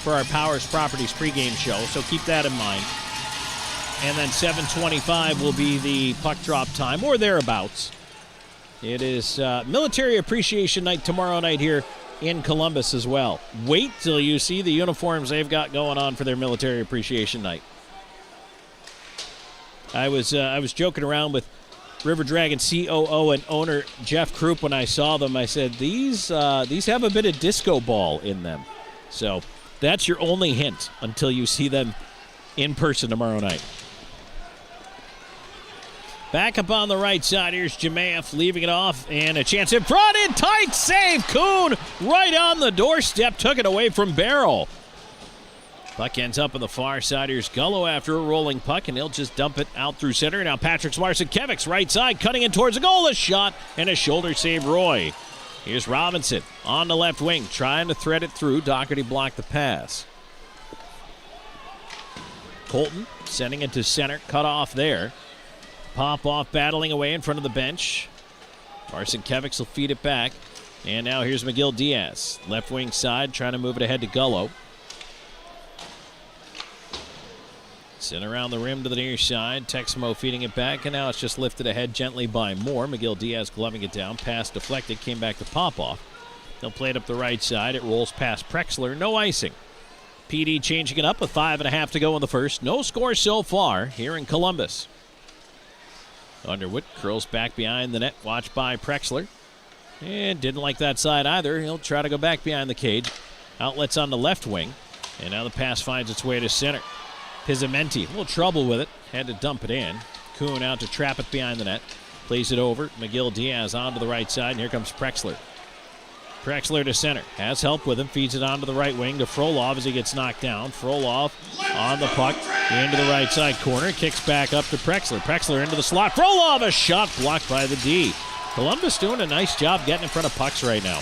For our Powers Properties pregame show, so keep that in mind. And then 7:25 will be the puck drop time, or thereabouts. It is Military Appreciation Night tomorrow night here in Columbus as well. Wait till you see the uniforms they've got going on for their Military Appreciation Night. I was joking around with River Dragon COO and owner Jeff Krupp when I saw them. I said, these have a bit of disco ball in them. So that's your only hint until you see them in person tomorrow night. Back up on the right side, here's Jemayev leaving it off, and a chance in front, in tight save. Kuhn right on the doorstep, took it away from Barrel. Puck ends up on the far side. Here's Gullo after a rolling puck, and he'll just dump it out through center. Now Patrick Smarcinkevics right side, cutting in towards the goal. A shot and a shoulder save, Roy. Here's Robinson on the left wing, trying to thread it through. Doherty blocked the pass. Colton sending it to center, cut off there. Pop-off battling away in front of the bench. Smarcinkevics will feed it back. And now here's McGill Diaz. Left wing side, trying to move it ahead to Gullo. Sent around the rim to the near side. Texmo feeding it back, and now it's just lifted ahead gently by Moore. McGill Diaz gloving it down. Pass deflected, came back to Popoff. They'll play it up the right side. It rolls past Prexler. No icing. PD changing it up with 5.5 to go in the first. No score so far here in Columbus. Underwood curls back behind the net, watched by Prexler. And didn't like that side either. He'll try to go back behind the cage. Outlets on the left wing. And now the pass finds its way to center. Pizzamenti, a little trouble with it. Had to dump it in. Kuhn out to trap it behind the net. Plays it over. McGill Diaz onto the right side, and here comes Prexler. Prexler to center. Has help with him. Feeds it onto the right wing to Frolov as he gets knocked down. Frolov on the puck into the right side corner. Kicks back up to Prexler. Prexler into the slot. Frolov, a shot blocked by the D. Columbus doing a nice job getting in front of pucks right now.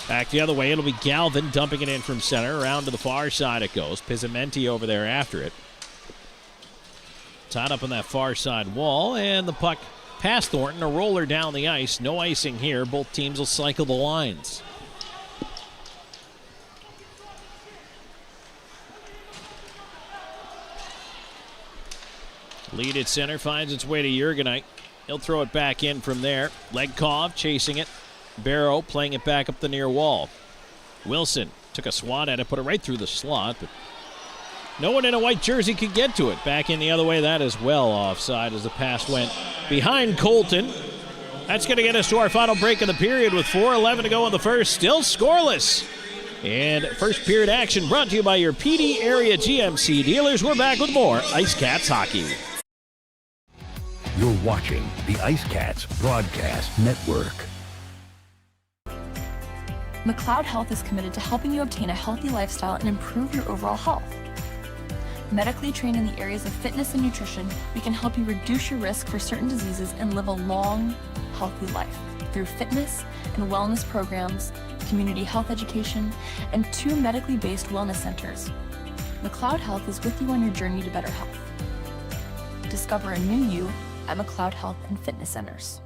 Back the other way, it'll be Galvin dumping it in from center. Around to the far side it goes. Pizzamenti over there after it. Tied up on that far side wall, and the puck past Thornton. A roller down the ice. No icing here. Both teams will cycle the lines. Lead at center finds its way to Jurgenite. He'll throw it back in from there. Legkov chasing it. Barrow playing it back up the near wall. Wilson took a swat at it, put it right through the slot, but no one in a white jersey could get to it. Back in the other way, that is well offside as the pass went behind Colton. That's going to get us to our final break of the period with 4:11 to go in the first. Still scoreless. And first period action brought to you by your PD area GMC dealers. We're back with more IceCats hockey. You're watching the IceCats Broadcast Network. McLeod Health is committed to helping you obtain a healthy lifestyle and improve your overall health. Medically trained in the areas of fitness and nutrition, we can help you reduce your risk for certain diseases and live a long, healthy life through fitness and wellness programs, community health education, and 2 medically based wellness centers. McLeod Health is with you on your journey to better health. Discover a new you at McLeod Health and Fitness Centers.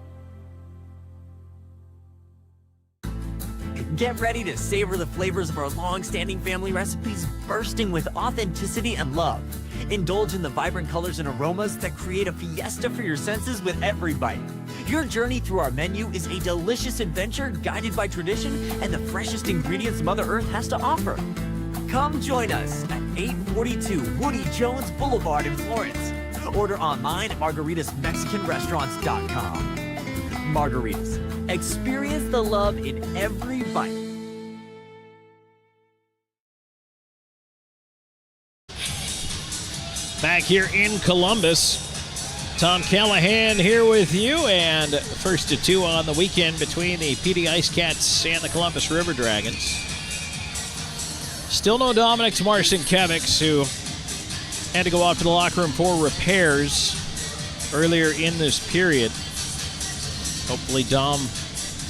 Get ready to savor the flavors of our long-standing family recipes bursting with authenticity and love. Indulge in the vibrant colors and aromas that create a fiesta for your senses with every bite. Your journey through our menu is a delicious adventure guided by tradition and the freshest ingredients Mother Earth has to offer. Come join us at 842 Woody Jones Boulevard in Florence. Order online at margaritasmexicanrestaurants.com. Margaritas. Experience the love in every bite. Back here in Columbus, Tom Callahan here with you, and first to 2 on the weekend between the PD IceCats and the Columbus River Dragons. Still no Dominic Marcinkiewicz, who had to go off to the locker room for repairs earlier in this period. Hopefully Dom,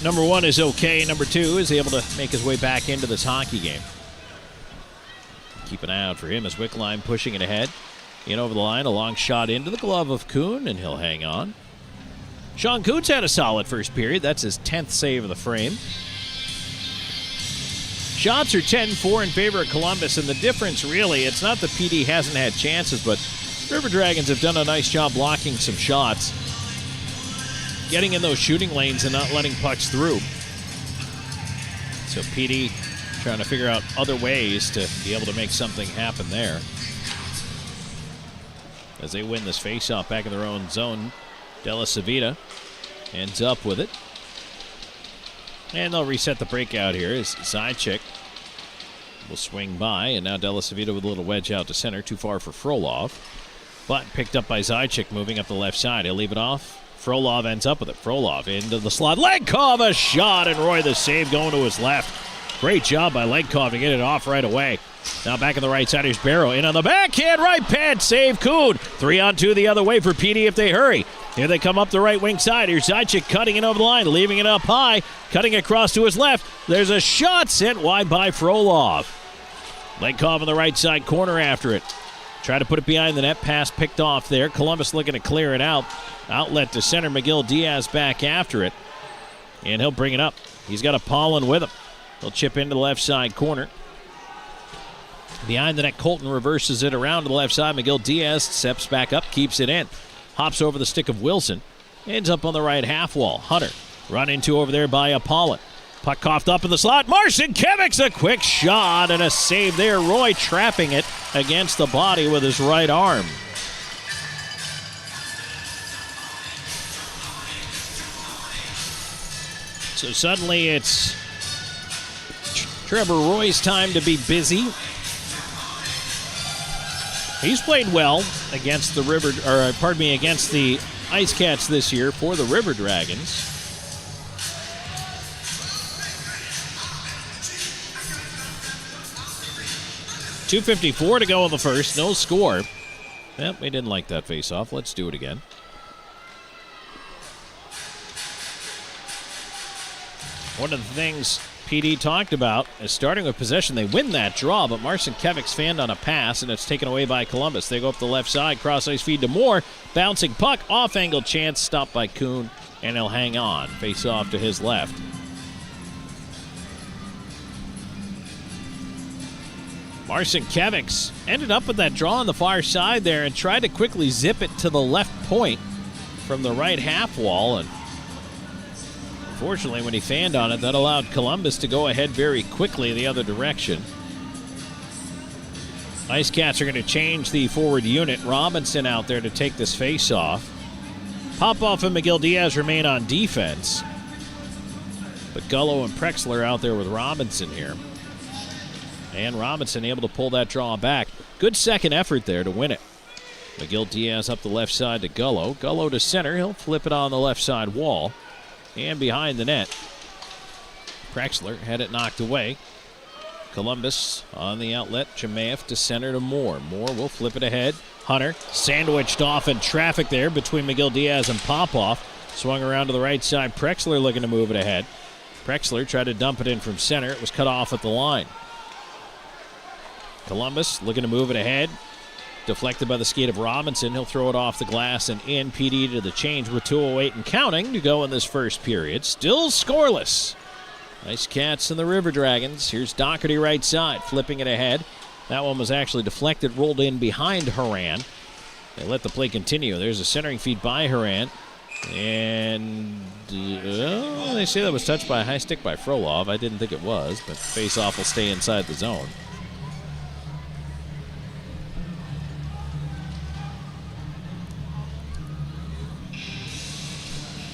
number 1, is okay. Number 2 is able to make his way back into this hockey game. Keep an eye out for him as Wickline pushing it ahead. In over the line, a long shot into the glove of Kuhn, and he'll hang on. Sean Kuhn's had a solid first period. That's his 10th save of the frame. Shots are 10-4 in favor of Columbus, and the difference really, it's not that PD hasn't had chances, but River Dragons have done a nice job blocking some shots, getting in those shooting lanes and not letting pucks through. So PD trying to figure out other ways to be able to make something happen there. As they win this faceoff back in their own zone, Della Savita ends up with it. And they'll reset the breakout here as Zajac will swing by, and now Della Savita with a little wedge out to center, too far for Frolov. But picked up by Zajac, moving up the left side. He'll leave it off. Frolov ends up with it. Frolov into the slot. Legkov, a shot, and Roy the save going to his left. Great job by Legkov to get it off right away. Now back on the right side, here's Barrow in on the backhand, right pad, save Kuhn. 3-on-2 the other way for PD if they hurry. Here they come up the right wing side. Here's Zajac cutting it over the line, leaving it up high, cutting across to his left. There's a shot sent wide by Frolov. Legkov on the right side corner after it. Try to put it behind the net, pass picked off there. Columbus looking to clear it out. Outlet to center, McGill Diaz back after it. And he'll bring it up. He's got a Pollen with him. He'll chip into the left side corner. Behind the net, Colton reverses it around to the left side. McGill Diaz steps back up, keeps it in. Hops over the stick of Wilson. Ends up on the right half wall. Hunter run into over there by Pollen. Puck coughed up in the slot. Marcinkiewicz, a quick shot and a save there. Roy trapping it against the body with his right arm. So suddenly it's Trevor Roy's time to be busy. He's played well against the against the IceCats this year for the River Dragons. .254 to go in the first, no score. Well, we didn't like that face-off. Let's do it again. One of the things PD talked about is starting with possession. They win that draw, but Marcinkiewicz fanned on a pass, and it's taken away by Columbus. They go up the left side, cross-ice feed to Moore. Bouncing puck, off-angle chance, stopped by Kuhn, and he'll hang on. Face-off to his left. Marcinkiewicz ended up with that draw on the far side there and tried to quickly zip it to the left point from the right half wall, and unfortunately, when he fanned on it, that allowed Columbus to go ahead very quickly the other direction. IceCats are going to change the forward unit. Robinson out there to take this face-off. Popoff and McGill Diaz remain on defense, but Gullo and Prexler out there with Robinson here. And Robinson able to pull that draw back. Good second effort there to win it. McGill Diaz up the left side to Gullo. Gullo to center. He'll flip it on the left side wall. And behind the net, Prexler had it knocked away. Columbus on the outlet. Chimaev to center to Moore. Moore will flip it ahead. Hunter sandwiched off in traffic there between McGill Diaz and Popoff. Swung around to the right side. Prexler looking to move it ahead. Prexler tried to dump it in from center. It was cut off at the line. Columbus looking to move it ahead. Deflected by the skate of Robinson. He'll throw it off the glass and in. PD to the change with 2:08 and counting to go in this first period. Still scoreless. IceCats and the River Dragons. Here's Doherty right side, flipping it ahead. That one was actually deflected, rolled in behind Haran. They let the play continue. There's a centering feed by Haran. And they say that was touched by a high stick by Frolov. I didn't think it was, but face-off will stay inside the zone.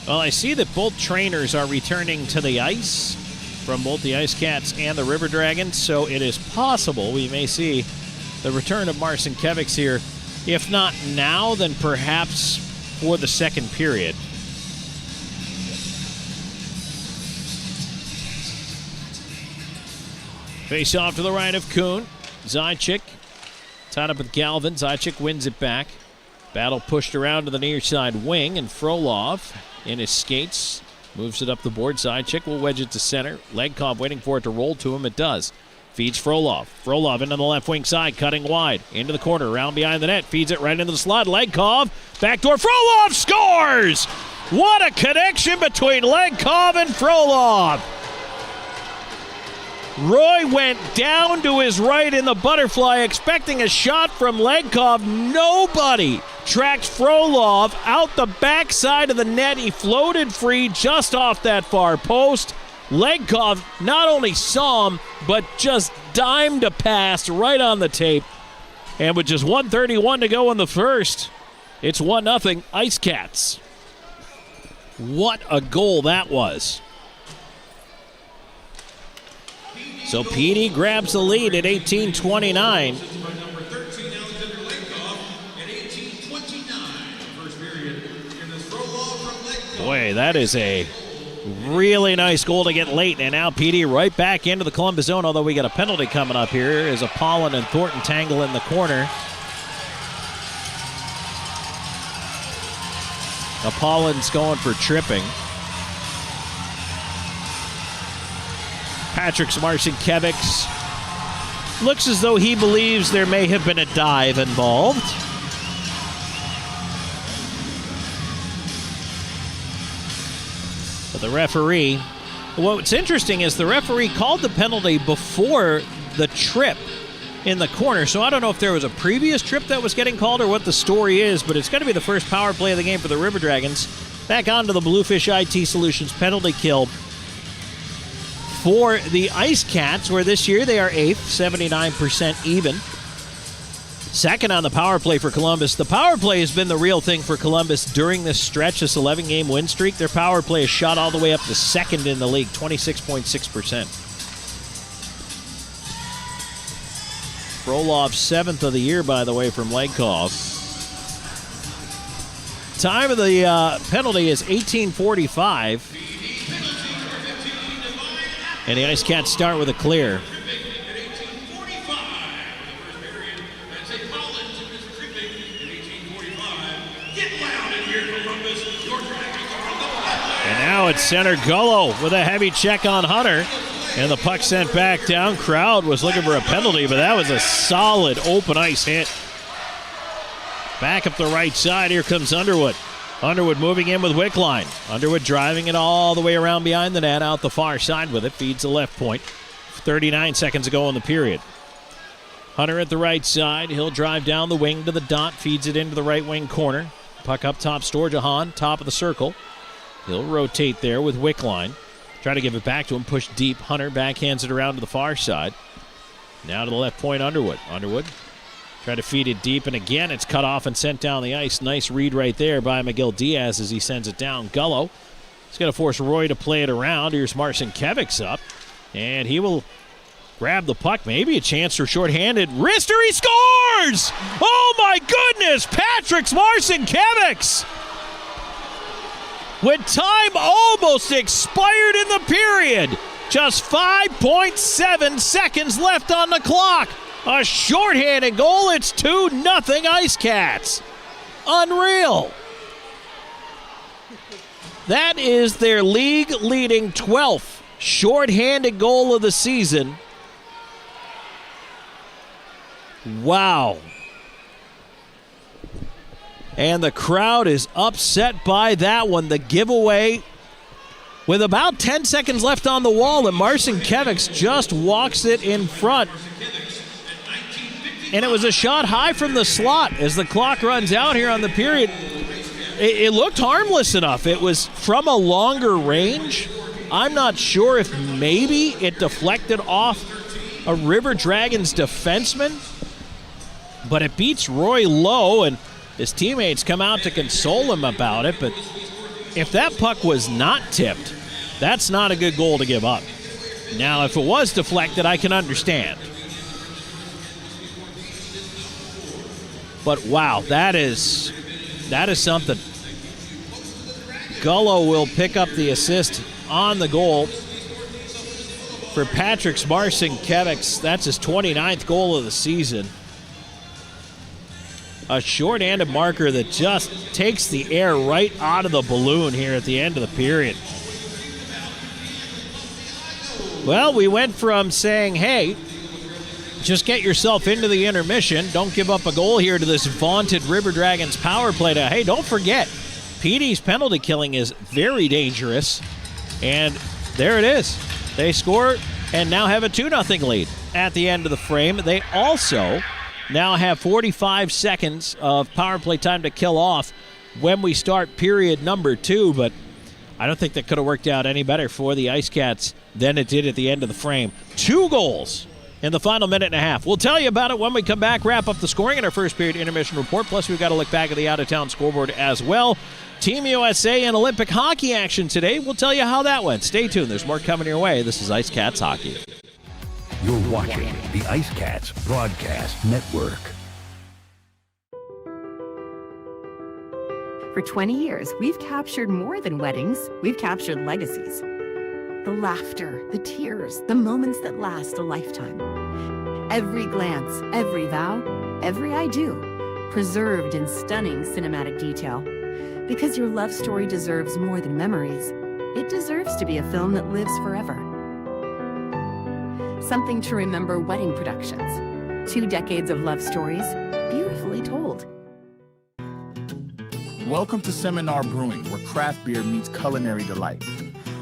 Well, I see that both trainers are returning to the ice from both the IceCats and the River Dragons, so it is possible we may see the return of Marcinkiewicz here. If not now, then perhaps for the second period. Face off to the right of Kuhn. Zajac tied up with Galvin. Zajac wins it back. Battle pushed around to the near side wing, and Frolov in his skates moves it up the board. Zajac will wedge it to center. Legkov waiting for it to roll to him. It does. Feeds Frolov. Frolov into the left wing side, cutting wide. Into the corner, around behind the net. Feeds it right into the slot. Legkov, backdoor. Frolov scores! What a connection between Legkov and Frolov! Roy went down to his right in the butterfly, expecting a shot from Legkov. Nobody tracked Frolov out the backside of the net. He floated free just off that far post. Legkov not only saw him, but just dimed a pass right on the tape. And with just 1:31 to go in the first, it's 1-0 IceCats. What a goal that was. So PD grabs the lead at 18:29. Boy, that is a really nice goal to get late. And now PD right back into the Columbus zone, although we got a penalty coming up here as Apollon and Thornton tangle in the corner. Apollon's going for tripping. Patrick Marcinkiewicz looks as though he believes there may have been a dive involved. But the referee, what's interesting is the referee called the penalty before the trip in the corner. So I don't know if there was a previous trip that was getting called or what the story is, but it's going to be the first power play of the game for the River Dragons. Back onto the Bluefish IT Solutions penalty kill for the IceCats, where this year they are 8th, 79% even. Second on the power play for Columbus. The power play has been the real thing for Columbus during this stretch, this 11-game win streak. Their power play has shot all the way up to second in the league, 26.6%. Frolov 7th of the year, by the way, from Legkov. Time of the penalty is 18:45. And the IceCats start with a clear. And now it's center Gullo with a heavy check on Hunter. And the puck sent back down. Crowd was looking for a penalty, but that was a solid open ice hit. Back up the right side. Here comes Underwood. Underwood moving in with Wickline. Underwood driving it all the way around behind the net, out the far side with it. Feeds the left point. 39 seconds ago in the period. Hunter at the right side. He'll drive down the wing to the dot. Feeds it into the right wing corner. Puck up top. Storjahan, top of the circle. He'll rotate there with Wickline. Try to give it back to him. Push deep. Hunter backhands it around to the far side. Now to the left point, Underwood. Underwood try to feed it deep, and again it's cut off and sent down the ice. Nice read right there by Miguel Diaz as he sends it down. Gullo is going to force Roy to play it around. Here's Marcinkiewicz up, and he will grab the puck. Maybe a chance for shorthanded. Wrister, he scores! Oh my goodness! Patrick's Marcinkiewicz! With time almost expired in the period. Just 5.7 seconds left on the clock. A shorthanded goal. It's 2-0 IceCats. Unreal. That is their league-leading 12th shorthanded goal of the season. Wow. And the crowd is upset by that one. The giveaway with about 10 seconds left on the wall, and Marcinkiewicz just walks it in front. And it was a shot high from the slot as the clock runs out here on the period. It looked harmless enough. It was from a longer range. I'm not sure if maybe it deflected off a River Dragons defenseman, but it beats Roy Lowe, and his teammates come out to console him about it. But if that puck was not tipped, that's not a good goal to give up. Now, if it was deflected, I can understand. But wow, that is something. Gullo will pick up the assist on the goal for Patrick's Marcinkiewicz. That's his 29th goal of the season. A short-handed marker that just takes the air right out of the balloon here at the end of the period. Well, we went from saying, hey, just get yourself into the intermission, don't give up a goal here, to this vaunted River Dragons power play to, hey, don't forget, PD's penalty killing is very dangerous. And there it is. They score and now have a 2-0 lead at the end of the frame. They also now have 45 seconds of power play time to kill off when we start period number 2, but I don't think that could have worked out any better for the IceCats than it did at the end of the frame. 2 goals in the final minute and a half. We'll tell you about it when we come back, wrap up the scoring in our first period intermission report. Plus, we've got to look back at the out-of-town scoreboard as well. Team USA and Olympic hockey action today. We'll tell you how that went. Stay tuned. There's more coming your way. This is IceCats Hockey. You're watching the IceCats Broadcast Network. For 20 years, we've captured more than weddings. We've captured legacies. The laughter, the tears, the moments that last a lifetime. Every glance, every vow, every I do, preserved in stunning cinematic detail. Because your love story deserves more than memories. It deserves to be a film that lives forever. Something to remember wedding productions. 2 decades of love stories, beautifully told. Welcome to Seminar Brewing, where craft beer meets culinary delight.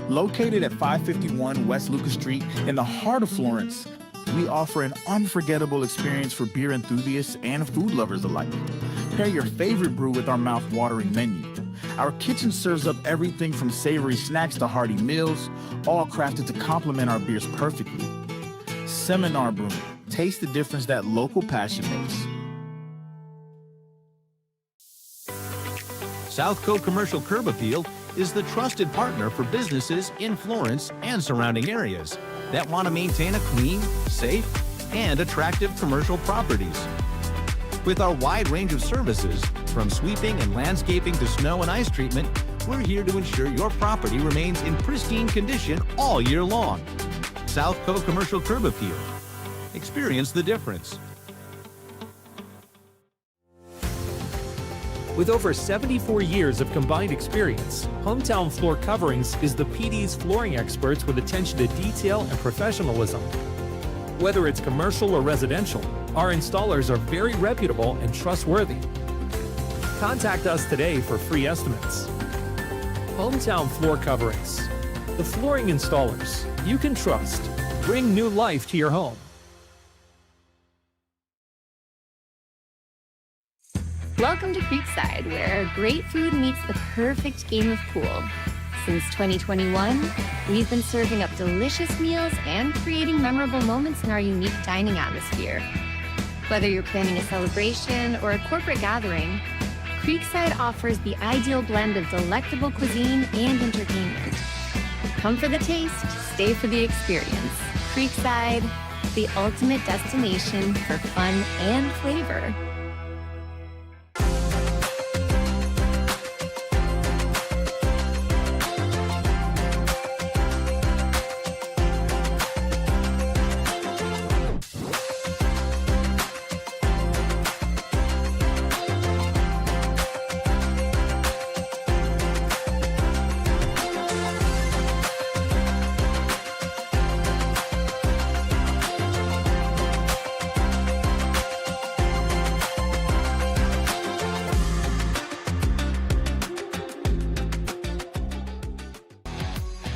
Located at 551 West Lucas Street in the heart of Florence, we offer an unforgettable experience for beer enthusiasts and food lovers alike. Pair your favorite brew with our mouth-watering menu. Our kitchen serves up everything from savory snacks to hearty meals, all crafted to complement our beers perfectly. Seminar Brewing. Taste the difference that local passion makes. Southco Commercial Curb Appeal is the trusted partner for businesses in Florence and surrounding areas that want to maintain a clean, safe, and attractive commercial properties. With our wide range of services, from sweeping and landscaping to snow and ice treatment, we're here to ensure your property remains in pristine condition all year long. South Coast Commercial Curb Appeal. Experience the difference. With over 74 years of combined experience, Hometown Floor Coverings is the PD's flooring experts with attention to detail and professionalism. Whether it's commercial or residential, our installers are very reputable and trustworthy. Contact us today for free estimates. Hometown Floor Coverings, the flooring installers you can trust. Bring new life to your home. Welcome to Creekside, where great food meets the perfect game of pool. Since 2021, we've been serving up delicious meals and creating memorable moments in our unique dining atmosphere. Whether you're planning a celebration or a corporate gathering, Creekside offers the ideal blend of delectable cuisine and entertainment. Come for the taste, stay for the experience. Creekside, the ultimate destination for fun and flavor.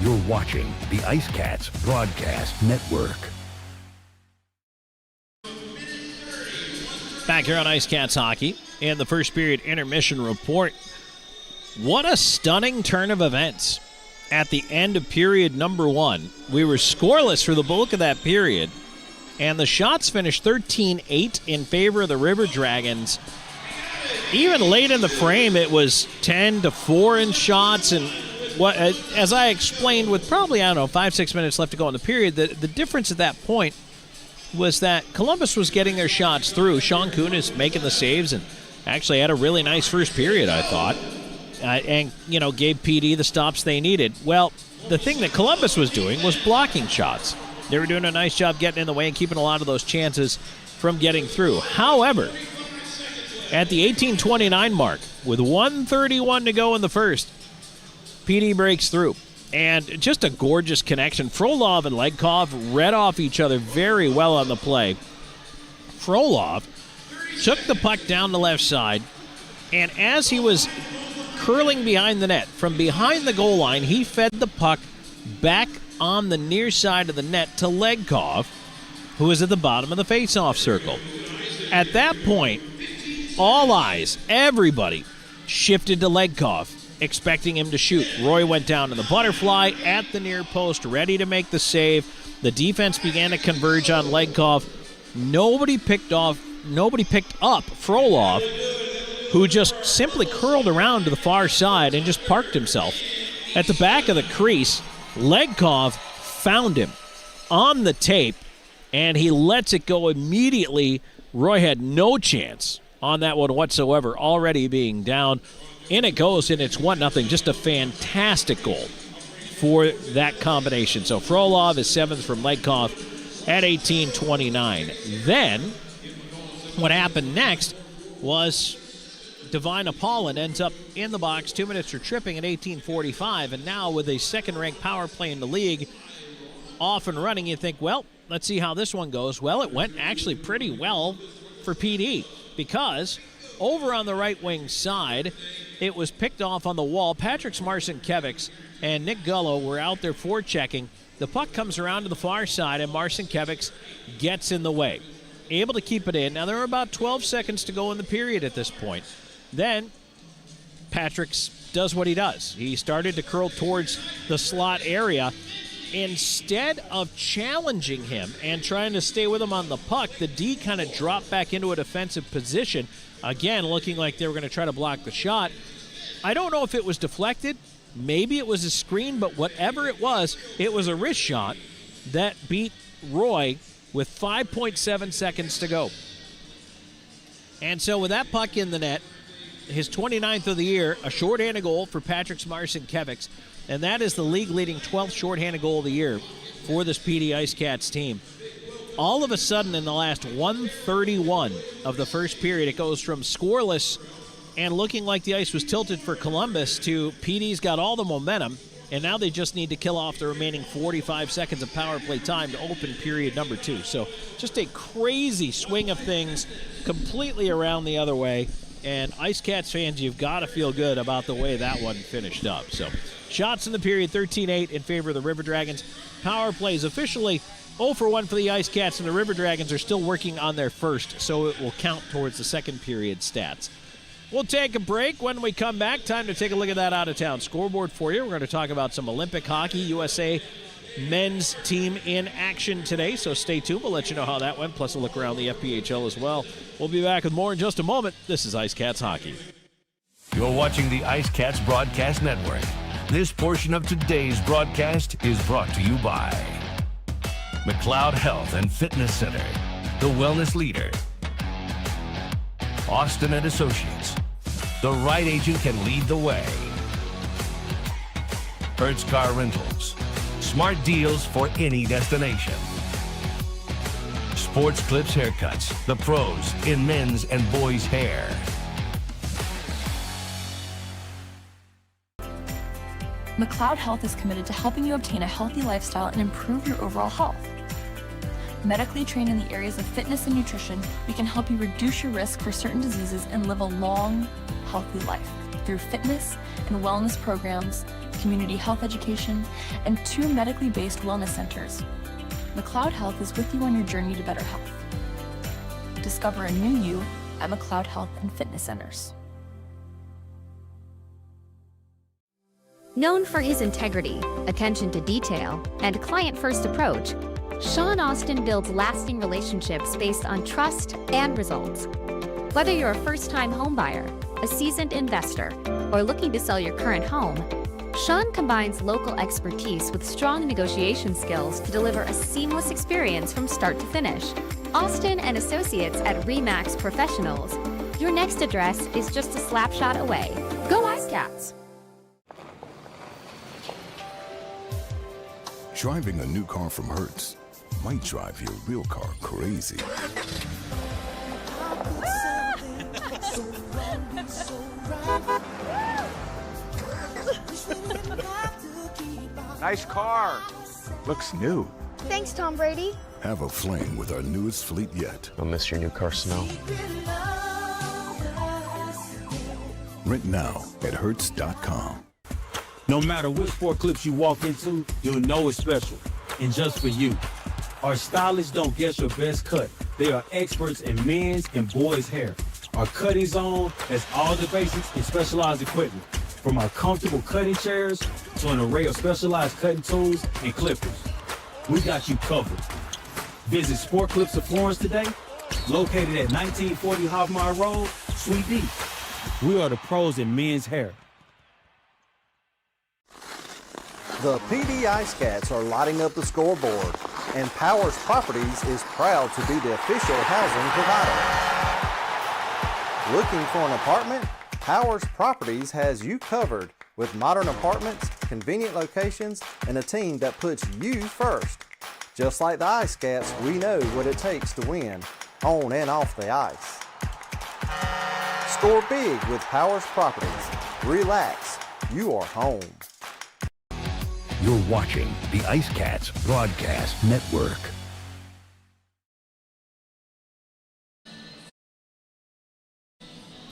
You're watching the IceCats Broadcast Network. Back here on IceCats Hockey in the first period intermission report. What a stunning turn of events at the end of period number 1. We were scoreless for the bulk of that period, and the shots finished 13-8 in favor of the River Dragons. Even late in the frame, it was 10-4 in shots, and what, as I explained, with probably, 5-6 minutes left to go in the period, the difference at that point was that Columbus was getting their shots through. Sean Kunis making the saves and actually had a really nice first period, I thought, and gave PD the stops they needed. Well, the thing that Columbus was doing was blocking shots. They were doing a nice job getting in the way and keeping a lot of those chances from getting through. However, at the 18:29 mark, with 1:31 to go in the first, PD breaks through, and just a gorgeous connection. Frolov and Legkov read off each other very well on the play. Frolov took the puck down the left side, and as he was curling behind the net, from behind the goal line, he fed the puck back on the near side of the net to Legkov, who was at the bottom of the face-off circle. At that point, all eyes, everybody, shifted to Legkov, expecting him to shoot. Roy went down to the butterfly at the near post, ready to make the save. The defense began to converge on Legkov. Nobody picked up Frolov, who just simply curled around to the far side and just parked himself. At the back of the crease, Legkov found him on the tape, and he lets it go immediately. Roy had no chance on that one whatsoever, already being down. In it goes, and it's 1-0. Just a fantastic goal for that combination. So Frolov is 7th from Legkov at 18:29. Then what happened next was Divine Apollon ends up in the box, 2 minutes for tripping at 18:45. And now with a second-ranked power play in the league off and running, you think, well, let's see how this one goes. Well, it went actually pretty well for PD, because over on the right wing side, it was picked off on the wall. Patrick Marcinkiewicz and Nick Gullo were out there forechecking. The puck comes around to the far side, and Marcinkiewicz gets in the way. Able to keep it in. Now, there are about 12 seconds to go in the period at this point. Then, Patrick does what he does. He started to curl towards the slot area. Instead of challenging him and trying to stay with him on the puck, the D kind of dropped back into a defensive position, again, looking like they were going to try to block the shot. I don't know if it was deflected. Maybe it was a screen, but whatever it was a wrist shot that beat Roy with 5.7 seconds to go. And so with that puck in the net, his 29th of the year, a shorthanded goal for Patrick Marcinkiewicz, and that is the league-leading 12th shorthanded goal of the year for this PD IceCats team. All of a sudden, in the last 1:31 of the first period, it goes from scoreless and looking like the ice was tilted for Columbus to PD's got all the momentum, and now they just need to kill off the remaining 45 seconds of power play time to open period number 2. So just a crazy swing of things completely around the other way. And IceCats fans, you've got to feel good about the way that one finished up. So shots in the period, 13-8 in favor of the River Dragons. Power plays officially 0 for 1 for the IceCats, and the River Dragons are still working on their first, so it will count towards the second period stats. We'll take a break. When we come back, time to take a look at that out-of-town scoreboard for you. We're going to talk about some Olympic hockey. USA men's team in action today, so stay tuned. We'll let you know how that went, plus a look around the FPHL as well. We'll be back with more in just a moment. This is IceCats Hockey. You're watching the IceCats Broadcast Network. This portion of today's broadcast is brought to you by McLeod Health and Fitness Center, the wellness leader. Austin and Associates. The right agent can lead the way. Hertz Car Rentals. Smart deals for any destination. Sports Clips Haircuts, the pros in men's and boys' hair. McLeod Health is committed to helping you obtain a healthy lifestyle and improve your overall health. Medically trained in the areas of fitness and nutrition, we can help you reduce your risk for certain diseases and live a long, healthy life through fitness and wellness programs, community health education, and 2 medically based wellness centers. McLeod Health is with you on your journey to better health. Discover a new you at McLeod Health and Fitness Centers. Known for his integrity, attention to detail, and client-first approach, Sean Austin builds lasting relationships based on trust and results. Whether you're a first-time homebuyer, a seasoned investor, or looking to sell your current home, Sean combines local expertise with strong negotiation skills to deliver a seamless experience from start to finish. Austin and Associates at RE/MAX Professionals. Your next address is just a slap shot away. Go IceCats! Driving a new car from Hertz might drive your real car crazy. Nice car. Looks new. Thanks, Tom Brady. Have a fling with our newest fleet yet. I'll miss your new car smell. Rent now at Hertz.com. No matter which sport clips you walk into, you'll know it's special. And just for you. Our stylists don't guess your best cut. They are experts in men's and boys' hair. Our cutting zone has all the basics in specialized equipment. From our comfortable cutting chairs to an array of specialized cutting tools and clippers. We got you covered. Visit Sport Clips of Florence today, located at 1940 Hoffmeyer Road, Suite D. We are the pros in men's hair. The PD IceCats are lighting up the scoreboard, and Powers Properties is proud to be the official housing provider. Looking for an apartment? Powers Properties has you covered with modern apartments, convenient locations, and a team that puts you first. Just like the IceCats, we know what it takes to win, on and off the ice. Score big with Powers Properties. Relax, you are home. You're watching the IceCats Broadcast Network.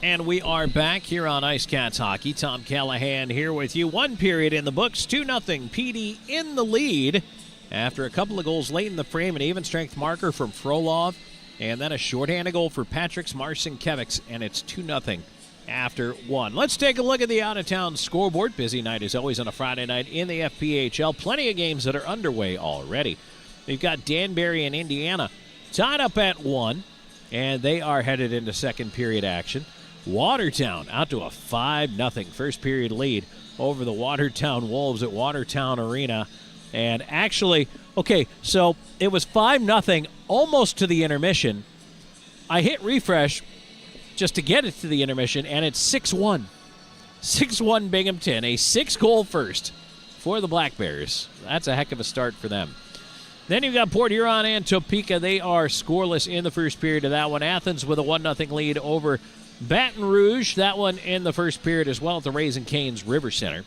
And we are back here on IceCats Hockey. Tom Callahan here with you. 1 period in the books, 2-0. PD in the lead after a couple of goals late in the frame, an even strength marker from Frolov, and then a shorthanded goal for Patrick Marcinkiewicz, and it's 2-0 after 1. Let's take a look at the out-of-town scoreboard. Busy night as always on a Friday night in the FPHL. Plenty of games that are underway already. We've got Danbury and Indiana tied up at 1, and they are headed into second period action. Watertown out to a 5-0 first period lead over the Watertown Wolves at Watertown Arena. And actually, Okay, so it was 5-0 almost to the intermission. I hit refresh just to get it to the intermission, and it's 6-1. 6-1 Binghamton, a 6-goal first for the Black Bears. That's a heck of a start for them. Then you've got Port Huron and Topeka. They are scoreless in the first period of that one. Athens with a 1-0 lead over Baton Rouge. That one in the first period as well at the Raising Cane's River Center.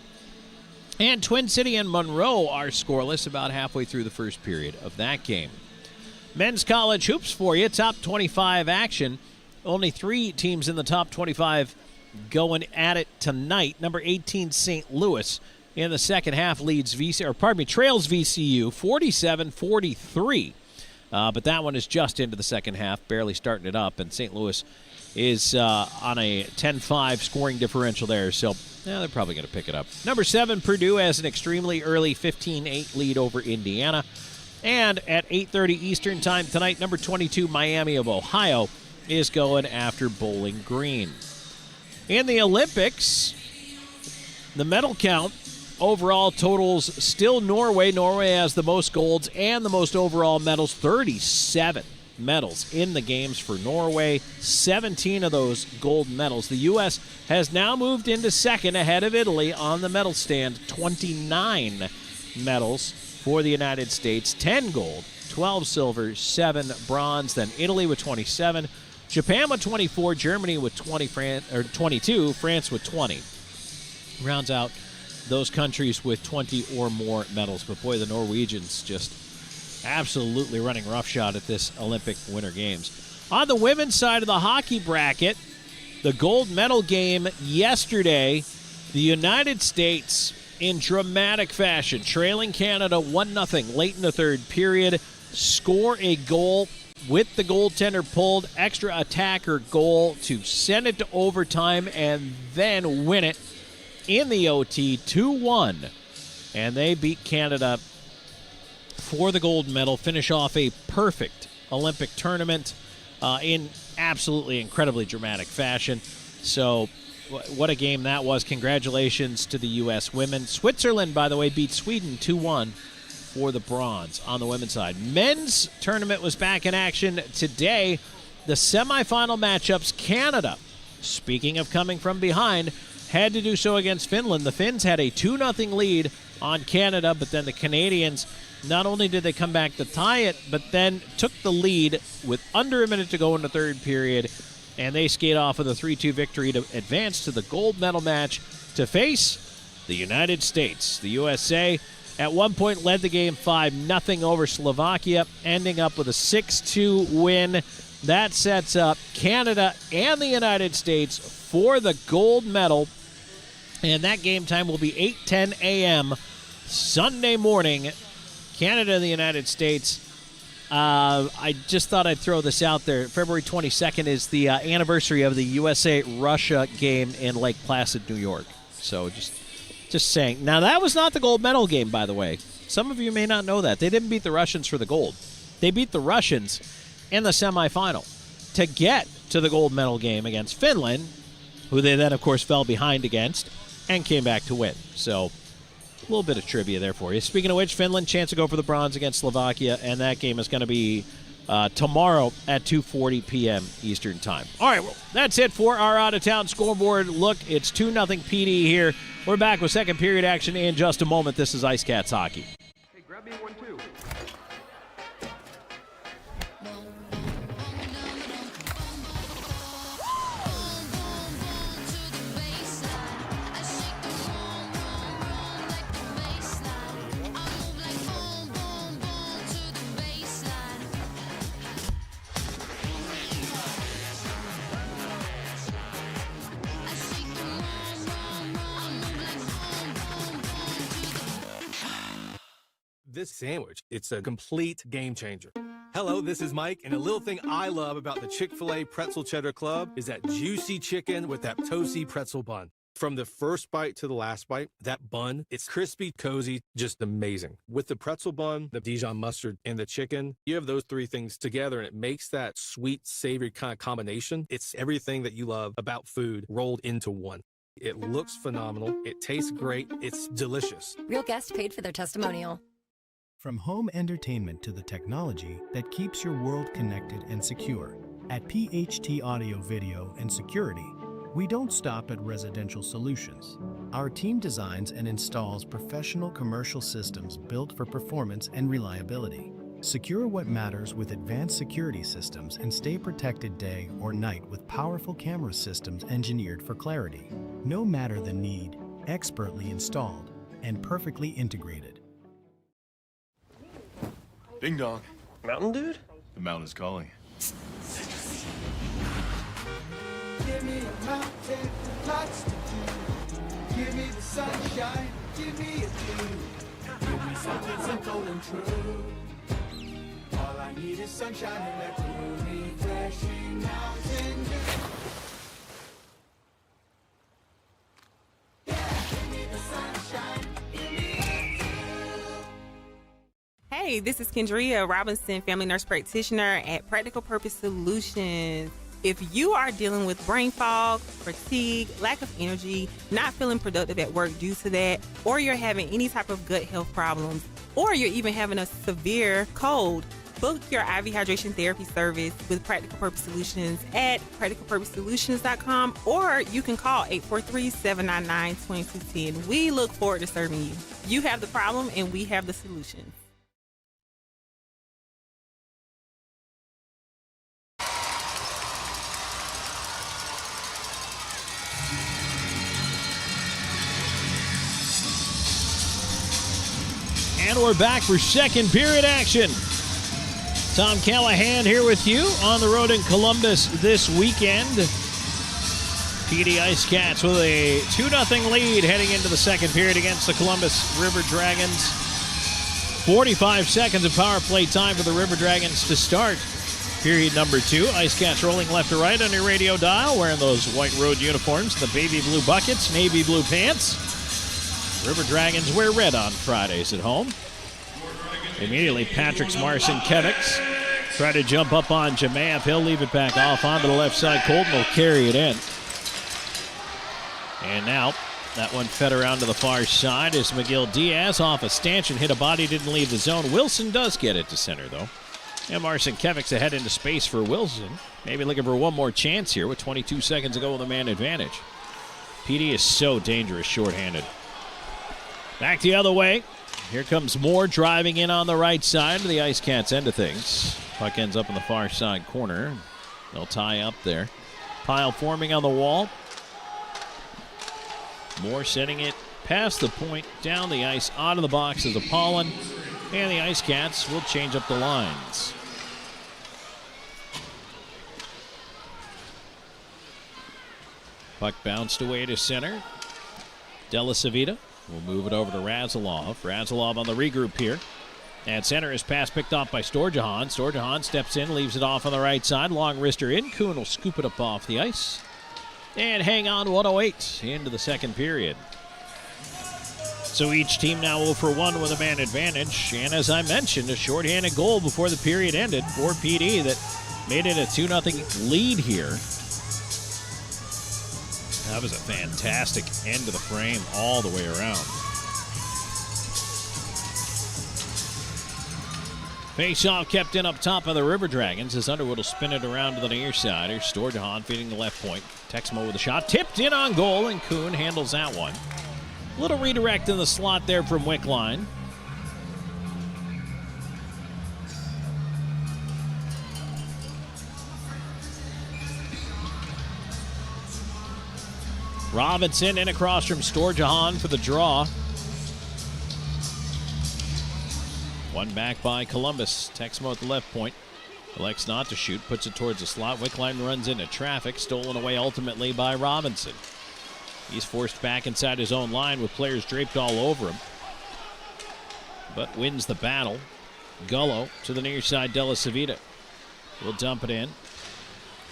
And Twin City and Monroe are scoreless about halfway through the first period of that game. Men's college hoops for you. Top 25 action. Only 3 teams in the top 25 going at it tonight. Number 18, St. Louis, in the second half trails VCU 47-43. But that one is just into the second half, barely starting it up, and St. Louis is on a 10-5 scoring differential there, so they're probably going to pick it up. Number 7, Purdue has an extremely early 15-8 lead over Indiana. And at 8:30 Eastern time tonight, number 22, Miami of Ohio, is going after Bowling Green. In the Olympics, the medal count overall totals still Norway. Norway has the most golds and the most overall medals, 37 medals in the games for Norway, 17 of those gold medals. The U.S. has now moved into second ahead of Italy on the medal stand, 29 medals for the United States, 10 gold, 12 silver, 7 bronze, then Italy with 27, Japan with 24, Germany with 22, France with 20. Rounds out those countries with 20 or more medals. But boy, the Norwegians just absolutely running roughshod at this Olympic Winter Games. On the women's side of the hockey bracket, the gold medal game yesterday, the United States in dramatic fashion, trailing Canada 1-0 late in the third period, score a goal with the goaltender pulled, extra attacker goal to send it to overtime and then win it in the OT 2-1. And they beat Canada for the gold medal, finish off a perfect Olympic tournament in absolutely incredibly dramatic fashion. So what a game that was. Congratulations to the U.S. women. Switzerland, by the way, beat Sweden 2-1 for the bronze on the women's side. Men's tournament was back in action today. The semifinal matchups, Canada, speaking of coming from behind, had to do so against Finland. The Finns had a 2-0 lead on Canada, but then the Canadians, not only did they come back to tie it, but then took the lead with under a minute to go in the third period, and they skate off with a 3-2 victory to advance to the gold medal match to face the United States. The USA at one point led the game 5-0 over Slovakia, ending up with a 6-2 win. That sets up Canada and the United States for the gold medal, and that game time will be 8:10 a.m. Sunday morning. Canada and the United States. I just thought I'd throw this out there. February 22nd is the anniversary of the USA-Russia game in Lake Placid, New York. So just saying. Now, that was not the gold medal game, by the way. Some of you may not know that. They didn't beat the Russians for the gold. They beat the Russians in the semifinal to get to the gold medal game against Finland, who they then, of course, fell behind against and came back to win. So a little bit of trivia there for you. Speaking of which, Finland, chance to go for the bronze against Slovakia, and that game is going to be tomorrow at 2:40 p.m. Eastern Time. All right, well, that's it for our out-of-town scoreboard look. It's 2-0 PD here. We're back with second period action in just a moment. This is IceCats Hockey. Hey, grab me 1-2. This sandwich, it's a complete game changer. Hello, this is Mike, and a little thing I love about the Chick-fil-A Pretzel Cheddar Club is that juicy chicken with that toasty pretzel bun. From the first bite to the last bite, that bun, it's crispy, cozy, just amazing. With the pretzel bun, the Dijon mustard, and the chicken, you have those three things together, and it makes that sweet, savory kind of combination. It's everything that you love about food rolled into one. It looks phenomenal. It tastes great. It's delicious. Real guest paid for their testimonial. From home entertainment to the technology that keeps your world connected and secure, at PHT Audio Video and Security, we don't stop at residential solutions. Our team designs and installs professional commercial systems built for performance and reliability. Secure what matters with advanced security systems and stay protected day or night with powerful camera systems engineered for clarity. No matter the need, expertly installed and perfectly integrated. Ding dong. Mountain Dude? The mountain is calling. Give me a mountain, lots to do. Give me the sunshine, give me a view. Give me something simple and true. All I need is sunshine and that cool, refreshing mountain dew. Yeah, give me the sunshine, give me a dew. Hey, this is Kendria Robinson, family nurse practitioner at Practical Purpose Solutions. If you are dealing with brain fog, fatigue, lack of energy, not feeling productive at work due to that, or you're having any type of gut health problems, or you're even having a severe cold, book your IV hydration therapy service with Practical Purpose Solutions at practicalpurposesolutions.com, or you can call 843-799-2210. We look forward to serving you. You have the problem and we have the solution. And we're back for second period action. Tom Callahan here with you on the road in Columbus this weekend. PD IceCats with a 2-0 lead heading into the second period against the Columbus River Dragons. 45 seconds of power play time for the River Dragons to start period number 2. IceCats rolling left to right on your radio dial, wearing those white road uniforms, the baby blue buckets, navy blue pants. River Dragons wear red on Fridays at home. Immediately, Patrick's Marcin Kevics try to jump up on Jamaev. He'll leave it back off onto the left side. Colton will carry it in. And now, that one fed around to the far side as Miguel Diaz off a stanchion, hit a body, didn't leave the zone. Wilson does get it to center, though. And Marcin Kevics ahead into space for Wilson. Maybe looking for one more chance here with 22 seconds to go with a man advantage. PD is so dangerous shorthanded. Back the other way. Here comes Moore driving in on the right side of the IceCats end of things. Puck ends up in the far side corner. They'll tie up there. Pile forming on the wall. Moore sending it past the point, down the ice, out of the box of the Pollen. And the IceCats will change up the lines. Puck bounced away to center. Della Savita will move it over to Razilov. Razilov on the regroup here. At center, his pass picked off by Storjahan. Storjahan steps in, leaves it off on the right side. Long wrister in. Kuhn will scoop it up off the ice. And hang on 1:08 into the second period. So each team now 0 for 1 with a man advantage. And as I mentioned, a shorthanded goal before the period ended for PD that made it a 2-0 lead here. That was a fantastic end to the frame all the way around. Face-off kept in up top of the River Dragons as Underwood will spin it around to the near side. Here's Storjahan feeding the left point. Texmo with a shot. Tipped in on goal, and Kuhn handles that one. Little redirect in the slot there from Wickline. Robinson in across from Storjahan for the draw. One back by Columbus. Texmo at the left point. Elects not to shoot, puts it towards the slot. Wickline runs into traffic, stolen away ultimately by Robinson. He's forced back inside his own line with players draped all over him, but wins the battle. Gullo to the near side, Della Savita will dump it in.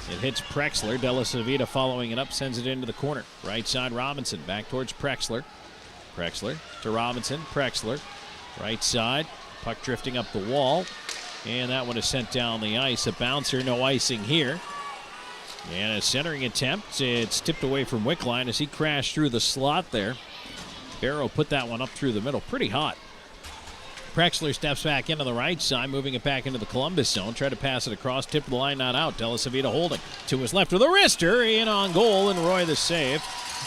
It hits Prexler. Della Savita following it up, sends it into the corner. Right side, Robinson back towards Prexler. Prexler to Robinson. Prexler, right side. Puck drifting up the wall. And that one is sent down the ice. A bouncer, no icing here. And a centering attempt. It's tipped away from Wickline as he crashed through the slot there. Barrow put that one up through the middle. Pretty hot. Prexler steps back into the right side, moving it back into the Columbus zone. Try to pass it across, tip of the line, not out. Delisavita holding to his left with a wrister, in on goal, and Roy the save.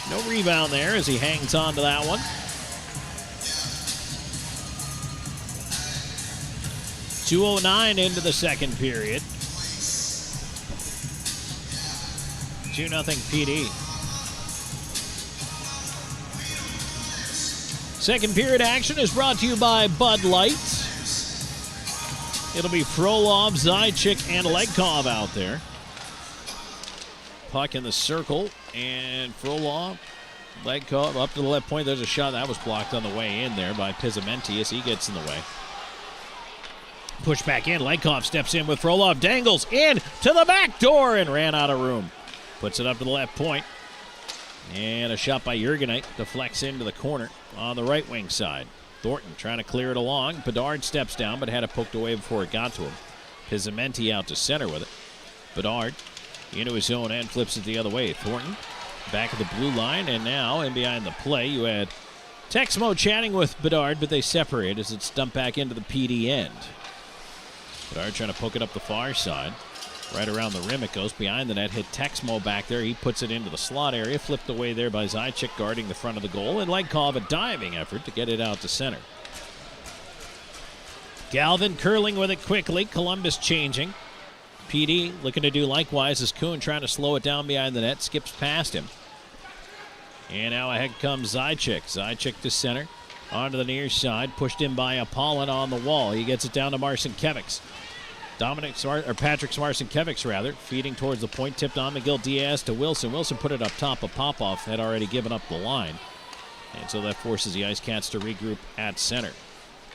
No rebound there as he hangs on to that one. 2:09 into the second period. 2-0 PD. Second period action is brought to you by Bud Light. It'll be Frolov, Zajic, and Legkov out there. Puck in the circle, and Frolov, Legkov up to the left point. There's a shot that was blocked on the way in there by Pizzamenti as he gets in the way. Push back in. Legkov steps in with Frolov, dangles in to the back door and ran out of room. Puts it up to the left point. And a shot by Jurgenite deflects into the corner on the right wing side. Thornton trying to clear it along. Bedard steps down but had it poked away before it got to him. Pizzamenti out to center with it. Bedard into his own end, flips it the other way. Thornton back of the blue line, and now in behind the play you had Texmo chatting with Bedard, but they separate as it's dumped back into the PD end. Bedard trying to poke it up the far side. Right around the rim it goes, behind the net, hit Texmo back there. He puts it into the slot area, flipped away there by Zajic guarding the front of the goal, and Legkov a diving effort to get it out to center. Galvin curling with it quickly, Columbus changing. PD looking to do likewise as Kuhn trying to slow it down behind the net, skips past him. And now ahead comes Zajic. Zajic to center, onto the near side, pushed in by Apollon on the wall. He gets it down to Marcinkiewicz. Patrick Marcinkiewicz, feeding towards the point, tipped on Miguel Diaz to Wilson. Wilson put it up top, but Popov had already given up the line. And so that forces the IceCats to regroup at center.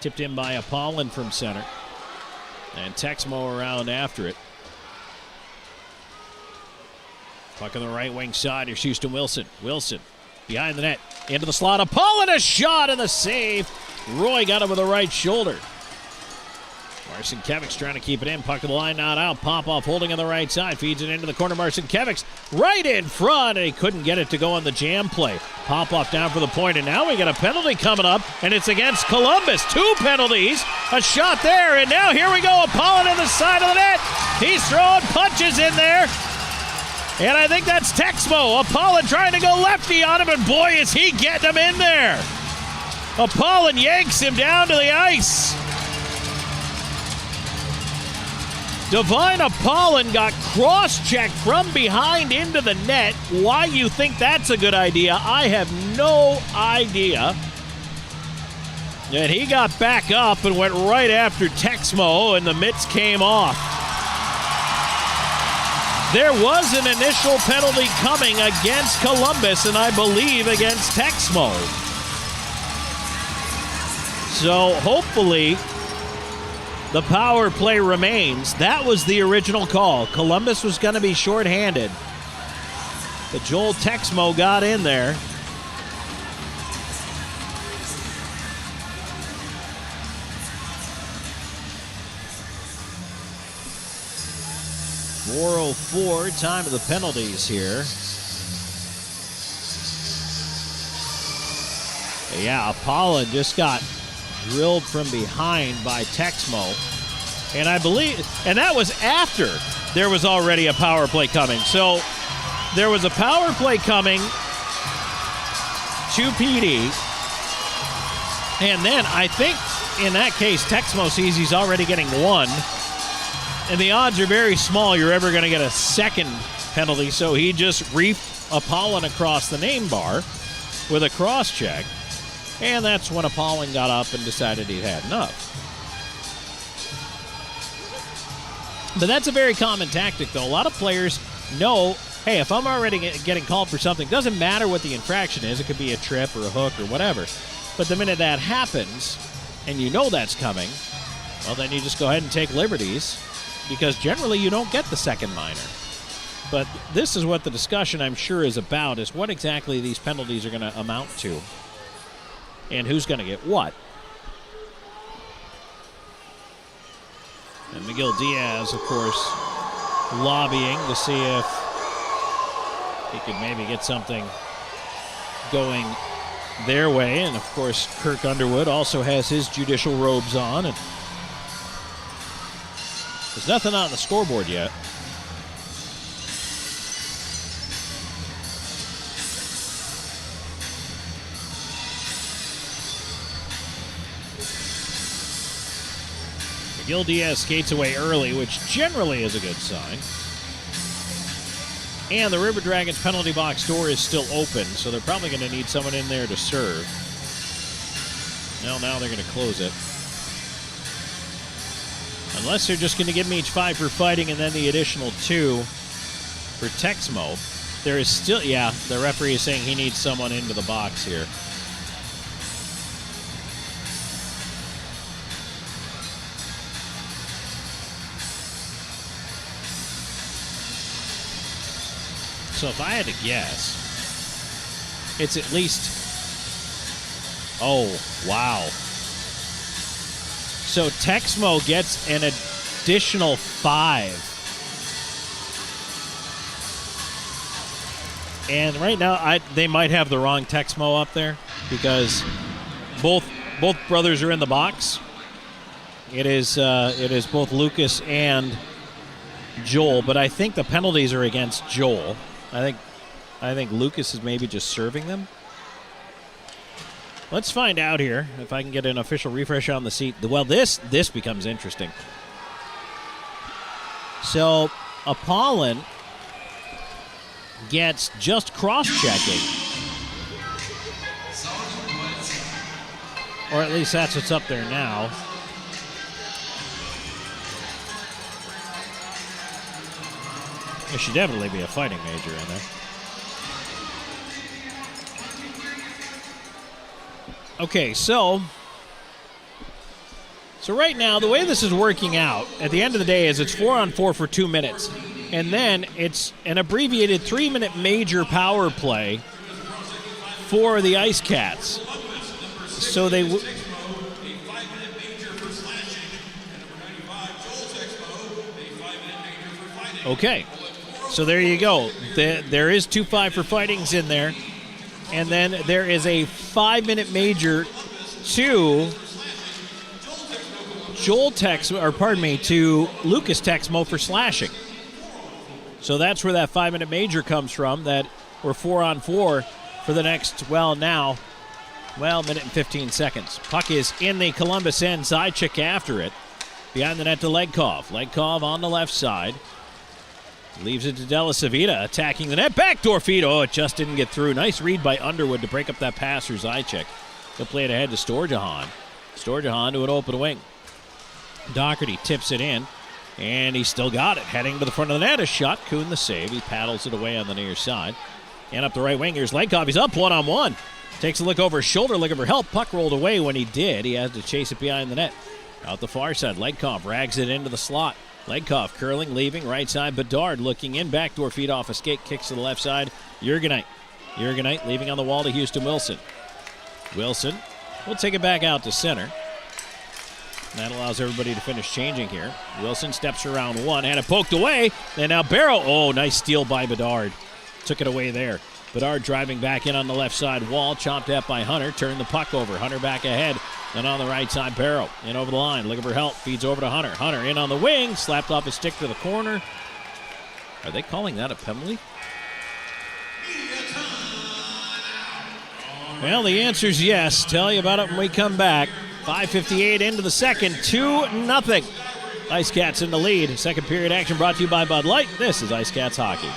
Tipped in by Apollon from center. And Texmo around after it. Puck on the right wing side. Here's Houston Wilson. Wilson behind the net. Into the slot. Apollon, a shot and the save. Roy got him with the right shoulder. Marcinkiewicz trying to keep it in. Puck to the line, not out. Popov holding on the right side. Feeds it into the corner. Marcinkiewicz right in front, and he couldn't get it to go on the jam play. Popov down for the point, and now we got a penalty coming up, and it's against Columbus. 2 penalties. A shot there, and now here we go. Apollon in the side of the net. He's throwing punches in there. And I think that's Texmo. Apollon trying to go lefty on him, and boy, is he getting him in there. Apollon yanks him down to the ice. Divine Apollon got cross-checked from behind into the net. Why you think that's a good idea, I have no idea. And he got back up and went right after Texmo, and the mitts came off. There was an initial penalty coming against Columbus, and I believe against Texmo. So hopefully the power play remains. That was the original call. Columbus was going to be shorthanded. But Joel Texmo got in there. .404, time of the penalties here. Yeah, Apollon just got drilled from behind by Texmo. And I believe, and that was after there was already a power play coming. So there was a power play coming to PD. And then I think in that case, Texmo sees he's already getting one. And the odds are very small you're ever going to get a second penalty. So he just reefed Apollon across the name bar with a cross check. And that's when Apollon got up and decided he'd had enough. But that's a very common tactic, though. A lot of players know, hey, if I'm already getting called for something, doesn't matter what the infraction is. It could be a trip or a hook or whatever. But the minute that happens, and you know that's coming, well, then you just go ahead and take liberties, because generally you don't get the second minor. But this is what the discussion, I'm sure, is about, is what exactly these penalties are going to amount to. And who's going to get what? And Miguel Diaz, of course, lobbying to see if he could maybe get something going their way. And, of course, Kirk Underwood also has his judicial robes on. And there's nothing on the scoreboard yet. Gil Diaz skates away early, which generally is a good sign. And the River Dragons penalty box door is still open, so they're probably going to need someone in there to serve. Well, now they're going to close it. Unless they're just going to give them each 5 for fighting and then the additional 2 for Texmo. There is still, yeah, the referee is saying he needs someone into the box here. So if I had to guess, it's at least, oh, wow. So Texmo gets an additional 5. And right now, they might have the wrong Texmo up there because both brothers are in the box. It is both Lucas and Joel, but I think the penalties are against Joel. I think Lucas is maybe just serving them. Let's find out here if I can get an official refresh on the seat. Well, this becomes interesting. So Apollon gets just cross-checking. Or at least that's what's up there now. There should definitely be a fighting major in there. Okay, so right now, the way this is working out, at the end of the day, is it's 4-on-4 for 2 minutes. And then it's an abbreviated 3-minute major power play for the IceCats. So they... Okay. So there you go. There is 2 5 for fightings in there. And then there is a 5-minute major to to Lucas Texmo for slashing. So that's where that 5-minute major comes from, that we're 4-on-4 for the next, minute and 15 seconds. Puck is in the Columbus end. Zajac after it. Behind the net to Legkov. Legkov on the left side. Leaves it to Della Savita, attacking the net. Backdoor feed. Oh, it just didn't get through. Nice read by Underwood to break up that pass for Zajac. He'll play it ahead to Storjahan. Storjahan to an open wing. Doherty tips it in, and he's still got it. Heading to the front of the net. A shot. Kuhn the save. He paddles it away on the near side. And up the right wing, here's Legkov. He's up 1-on-1. Takes a look over his shoulder, looking for help. Puck rolled away. When he did, he has to chase it behind the net. Out the far side, Legkov rags it into the slot. Legkov curling, leaving, right side. Bedard looking in, backdoor feed off a skate, kicks to the left side. Jurgenite leaving on the wall to Houston Wilson. Wilson will take it back out to center. That allows everybody to finish changing here. Wilson steps around one, had it poked away, and now Barrow. Oh, nice steal by Bedard. Took it away there. Bedard driving back in on the left side wall, chopped at by Hunter, turned the puck over. Hunter back ahead. And on the right side, Barrow in over the line, looking for help, feeds over to Hunter. Hunter in on the wing, slapped off his stick to the corner. Are they calling that a penalty? Well, the answer's yes. Tell you about it when we come back. 5:58 into the second, 2-0. IceCats in the lead. Second period action brought to you by Bud Light. This is IceCats Hockey.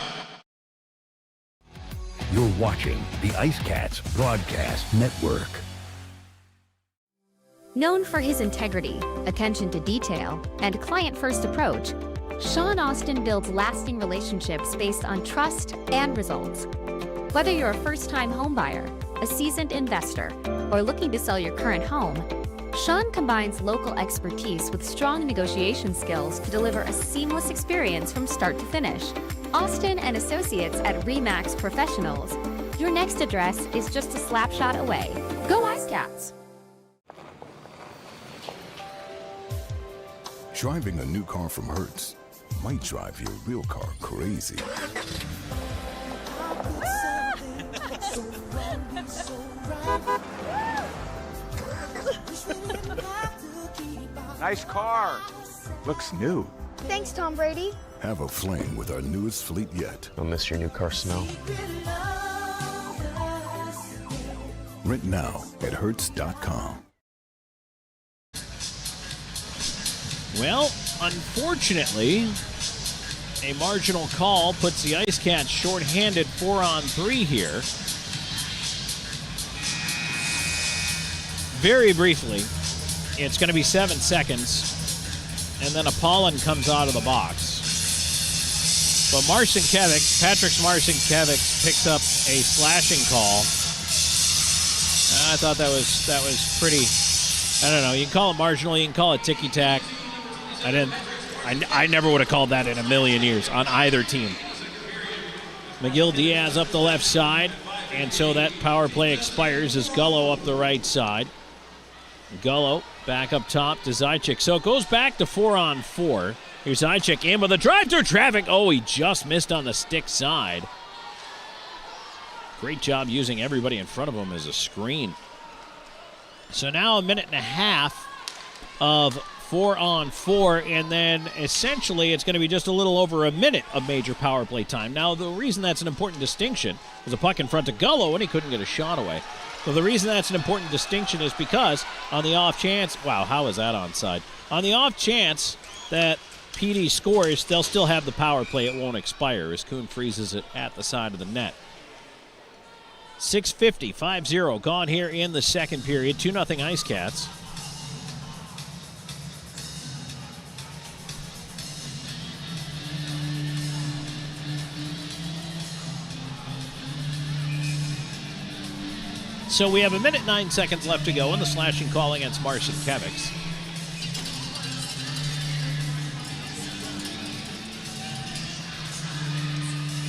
You're watching the IceCats Broadcast Network. Known for his integrity, attention to detail, and client-first approach, Sean Austin builds lasting relationships based on trust and results. Whether you're a first-time homebuyer, a seasoned investor, or looking to sell your current home, Sean combines local expertise with strong negotiation skills to deliver a seamless experience from start to finish. Austin and Associates at RE/MAX Professionals. Your next address is just a slap shot away. Go IceCats! Driving a new car from Hertz might drive your real car crazy. Nice car. Looks new. Thanks, Tom Brady. Have a fling with our newest fleet yet. I'll miss your new car smell. Rent now at Hertz.com. Well, unfortunately, a marginal call puts the IceCats shorthanded 4-on-3 here. Very briefly, it's going to be 7 seconds, and then a pollen comes out of the box. But Patrick Marcinkiewicz picks up a slashing call. I thought that was pretty. I don't know. You can call it marginal. You can call it ticky-tack. I never would have called that in a million years on either team. McGill Diaz up the left side, and so that power play expires as Gullo up the right side. Gullo back up top to Zajic. So it goes back to 4-on-4. Here's Zajic in with a drive through traffic. Oh, he just missed on the stick side. Great job using everybody in front of him as a screen. So now 1.5 minutes of 4-on-4, and then essentially it's going to be just a little over a minute of major power play time. Now, the reason that's an important distinction was a puck in front of Gullo, and he couldn't get a shot away. So the reason that's an important distinction is because on the off chance, wow, how is that onside? On the off chance that PD scores, they'll still have the power play. It won't expire as Kuhn freezes it at the side of the net. 6:50, 5-0 gone here in the second period. 2-0 IceCats. So we have 1 minute 9 seconds left to go in the slashing call against Marcinkiewicz.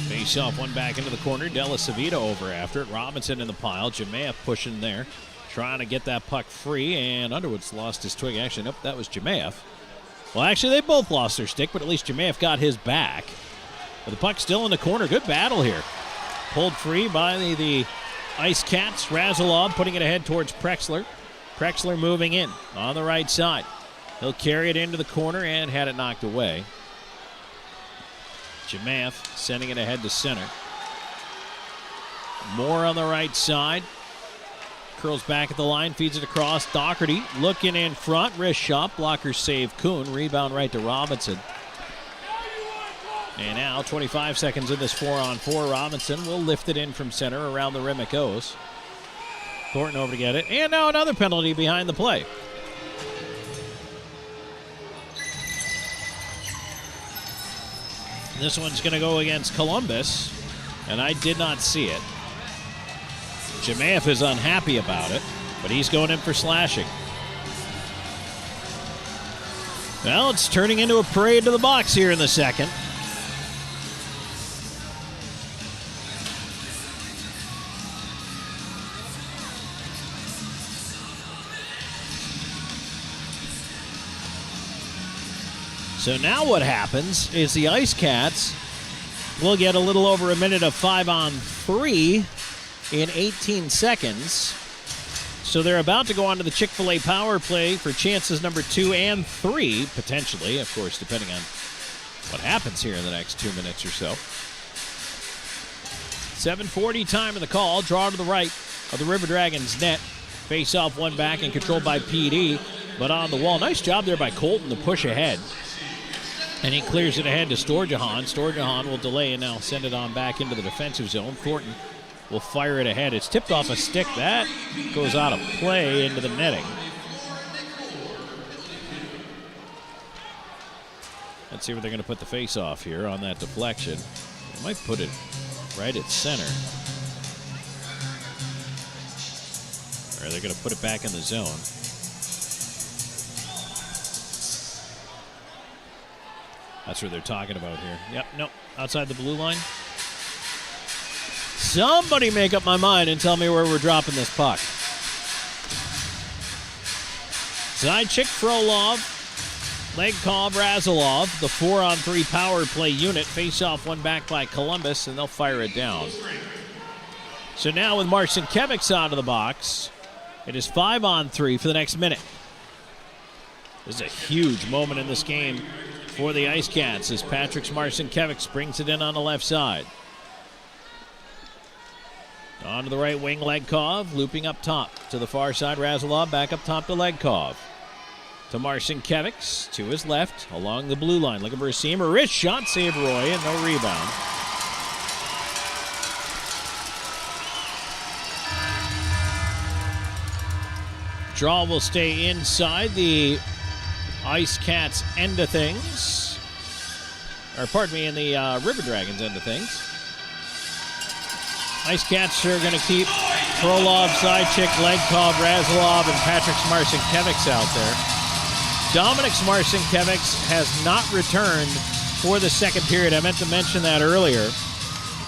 Face off, one back into the corner. Della Savita over after it. Robinson in the pile. Jemayev pushing there, trying to get that puck free, and Underwood's lost his twig. Actually, nope, that was Jemayev. Well, actually, they both lost their stick, but at least Jemayev got his back. But the puck's still in the corner. Good battle here. Pulled free by the IceCats. Razulov putting it ahead towards Prexler. Prexler moving in on the right side. He'll carry it into the corner and had it knocked away. Jemayev sending it ahead to center. Moore on the right side. Curls back at the line, feeds it across. Doherty looking in front. Wrist shot. Blocker save Kuhn. Rebound right to Robinson. And now 25 seconds in this 4-on-4. Robinson will lift it in from center. Around the rim it goes. Thornton over to get it. And now another penalty behind the play. This one's going to go against Columbus, and I did not see it. Jemayev is unhappy about it, but he's going in for slashing. Well, it's turning into a parade to the box here in the second. So now what happens is the IceCats will get a little over a minute of 5-on-3 in 18 seconds. So they're about to go on to the Chick-fil-A power play for chances number 2 and 3, potentially, of course, depending on what happens here in the next 2 minutes or so. 7:40 time in the call. Draw to the right of the River Dragons net. Face off, one back and controlled by PD, but on the wall. Nice job there by Colton to push ahead. And he clears it ahead to Storjahan. Storjahan will delay and now send it on back into the defensive zone. Thornton will fire it ahead. It's tipped off a stick. That goes out of play into the netting. Let's see where they're going to put the face-off here on that deflection. They might put it right at center. Or they're going to put it back in the zone. That's what they're talking about here. Yep, nope, outside the blue line. Somebody make up my mind and tell me where we're dropping this puck. Zajic, Frolov, Legkov, Razulov, the 4-on-3 power play unit. Face off, one back by Columbus, and they'll fire it down. So now with Marcinkiewicz out of the box, it is 5-on-3 for the next minute. This is a huge moment in this game for the IceCats as Patrick Marcinkiewicz brings it in on the left side. On to the right wing, Legkov, looping up top. To the far side, Razulov back up top to Legkov. To Marcinkiewicz, to his left, along the blue line. Looking for a seam, a wrist shot, save Roy, and no rebound. Draw will stay inside the IceCats end of things. Or pardon me, in the River Dragons end of things. IceCats are going to keep Frolov, Sidechick, Legkov, Razulov, and Patrick Marcinkiewicz out there. Dominic Marcinkiewicz has not returned for the second period. I meant to mention that earlier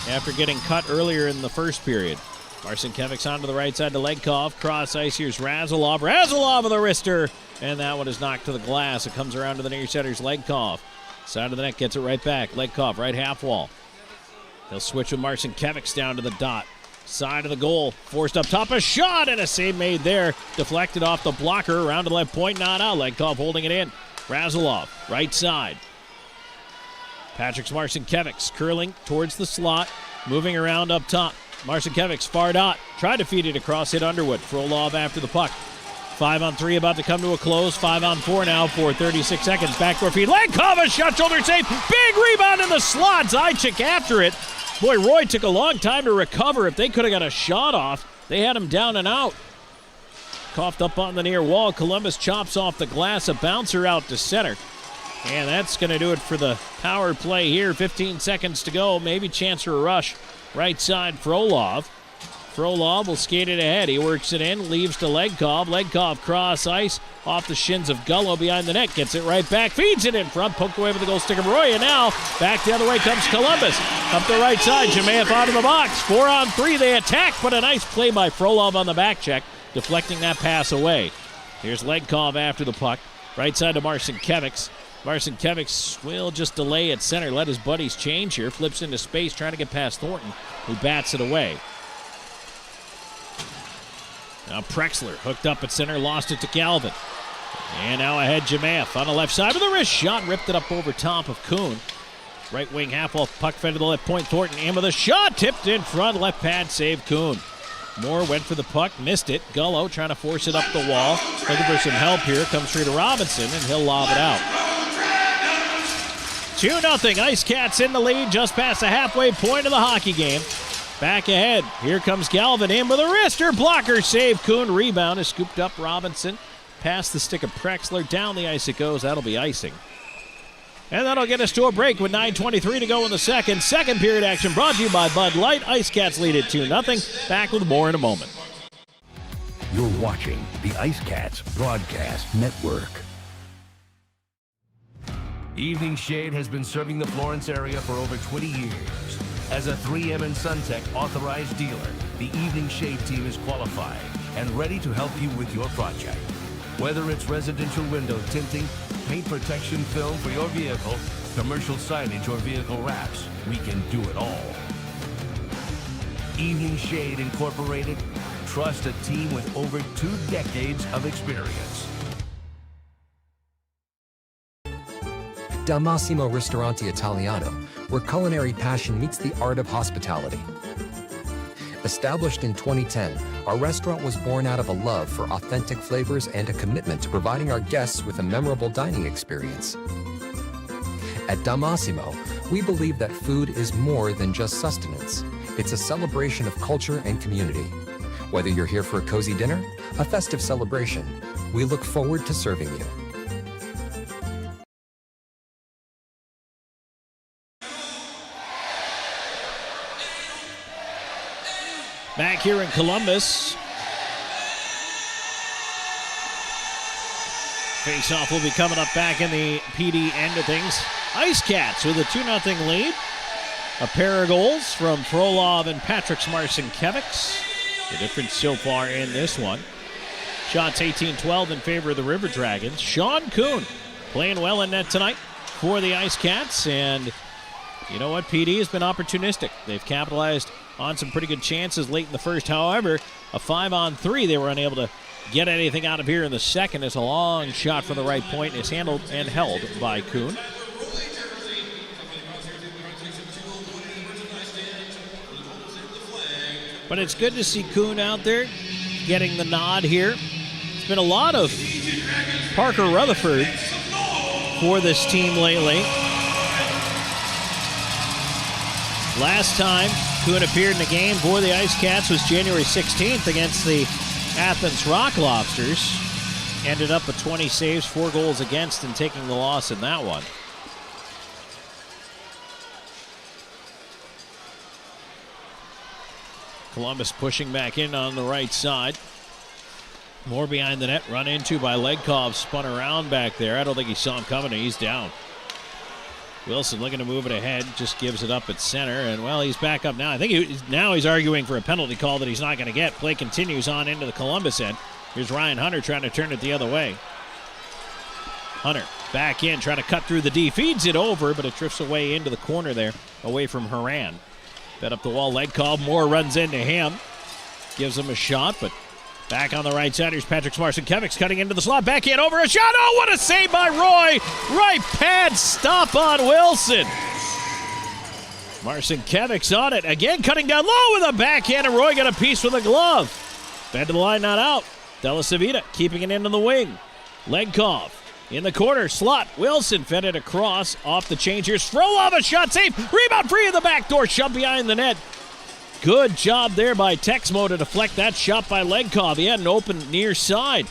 after getting cut earlier in the first period. Marcinkiewicz onto the right side to Legkov. Cross ice, here's Razulov. Razulov with a wrister, and that one is knocked to the glass. It comes around to the near center's Legkov. Side of the net gets it right back. Legkov, right half wall. They'll switch with Marcinkiewicz down to the dot. Side of the goal, forced up top, a shot, and a save made there. Deflected off the blocker, around to left point, not out. Legkov holding it in. Razulov, right side. Patrick Marcinkiewicz curling towards the slot, moving around up top. Marcinkiewicz, far dot, tried to feed it across, hit Underwood. Frolov after the puck. 5-on-3 about to come to a close. 5-on-4 now for 36 seconds. Backdoor feed. Legkov, a shot, shoulder save. Big rebound in the slot. Zajac after it. Boy, Roy took a long time to recover. If they could have got a shot off, they had him down and out. Coughed up on the near wall. Columbus chops off the glass. A bouncer out to center. And that's going to do it for the power play here. 15 seconds to go. Maybe chance for a rush. Right side, Frolov. Frolov will skate it ahead. He works it in, leaves to Legkov. Legkov cross ice off the shins of Gullo behind the net. Gets it right back, feeds it in front, poked away with the goal stick of Roy. And now back the other way comes Columbus. Up the right side, Jemayev out of the box. 4-on-3, they attack, but a nice play by Frolov on the back check, deflecting that pass away. Here's Legkov after the puck. Right side to Marcinkiewicz. Marcinkiewicz will just delay at center, let his buddies change here. Flips into space, trying to get past Thornton, who bats it away. Now Prexler hooked up at center, lost it to Galvin. And now ahead Jemayev on the left side with a wrist shot, ripped it up over top of Kuhn. Right wing half wall, puck fed to the left point, Thornton in with a shot, tipped in front, left pad save Kuhn. Moore went for the puck, missed it. Gullo trying to force it up the wall. Looking for some help here, comes through to Robinson, and he'll lob it out. 2-0, IceCats in the lead just past the halfway point of the hockey game. Back ahead, here comes Galvin in with a wrister, blocker save, Kuhn, rebound is scooped up, Robinson, past the stick of Prexler, down the ice it goes, that'll be icing. And that'll get us to a break with 9:23 to go in the second. Second period action brought to you by Bud Light. IceCats lead it 2-0, back with more in a moment. You're watching the IceCats Broadcast Network. Evening Shade has been serving the Florence area for over 20 years. As a 3M and SunTech authorized dealer, the Evening Shade team is qualified and ready to help you with your project. Whether it's residential window tinting, paint protection film for your vehicle, commercial signage, or vehicle wraps, we can do it all. Evening Shade Incorporated. Trust a team with over 2 decades of experience. Dal Massimo Ristorante Italiano, where culinary passion meets the art of hospitality. Established in 2010, our restaurant was born out of a love for authentic flavors and a commitment to providing our guests with a memorable dining experience. At Dal Massimo, we believe that food is more than just sustenance. It's a celebration of culture and community. Whether you're here for a cozy dinner, a festive celebration, we look forward to serving you. Back here in Columbus. Face-off will be coming up back in the PD end of things. IceCats with a 2-0 lead. A pair of goals from Frolov and Patrick Marcinkiewicz. The difference so far in this one. Shots 18-12 in favor of the River Dragons. Sean Kuhn playing well in net tonight for the IceCats. And you know what? PD has been opportunistic. They've capitalized on some pretty good chances late in the first. However, a 5-on-3, they were unable to get anything out of here in the second as a long shot from the right point is handled and held by Kuhn. But it's good to see Kuhn out there getting the nod here. It's been a lot of Parker Rutherford for this team lately. Last time Kuhn appeared in the game for the IceCats was January 16th against the Athens Rock Lobsters. Ended up with 20 saves, 4 goals against, and taking the loss in that one. Columbus pushing back in on the right side. More behind the net, run into by Legkov, spun around back there. I don't think he saw him coming, and he's down. Wilson looking to move it ahead, just gives it up at center, and well, he's back up now. I think he's arguing for a penalty call that he's not going to get. Play continues on into the Columbus end. Here's Ryan Hunter trying to turn it the other way. Hunter back in, trying to cut through the D. Feeds it over, but it drifts away into the corner there, away from Haran. Fed up the wall, Legkov. Moore runs into him. Gives him a shot, but back on the right side. Here's Patrick Marcinkiewicz cutting into the slot. Back in, over a shot. Oh, what a save by Roy. Right pad stop on Wilson. Marcinkiewicz on it. Again, cutting down low with a backhand, and Roy got a piece with a glove. Fed to the line, not out. Della Savita keeping it into the wing. Legkov in the corner, slot. Wilson fed it across, off the change. Here's Frolov, a shot save. Rebound free in the back door, shoved behind the net. Good job there by Texmo to deflect that shot by Legkov. He had an open near side.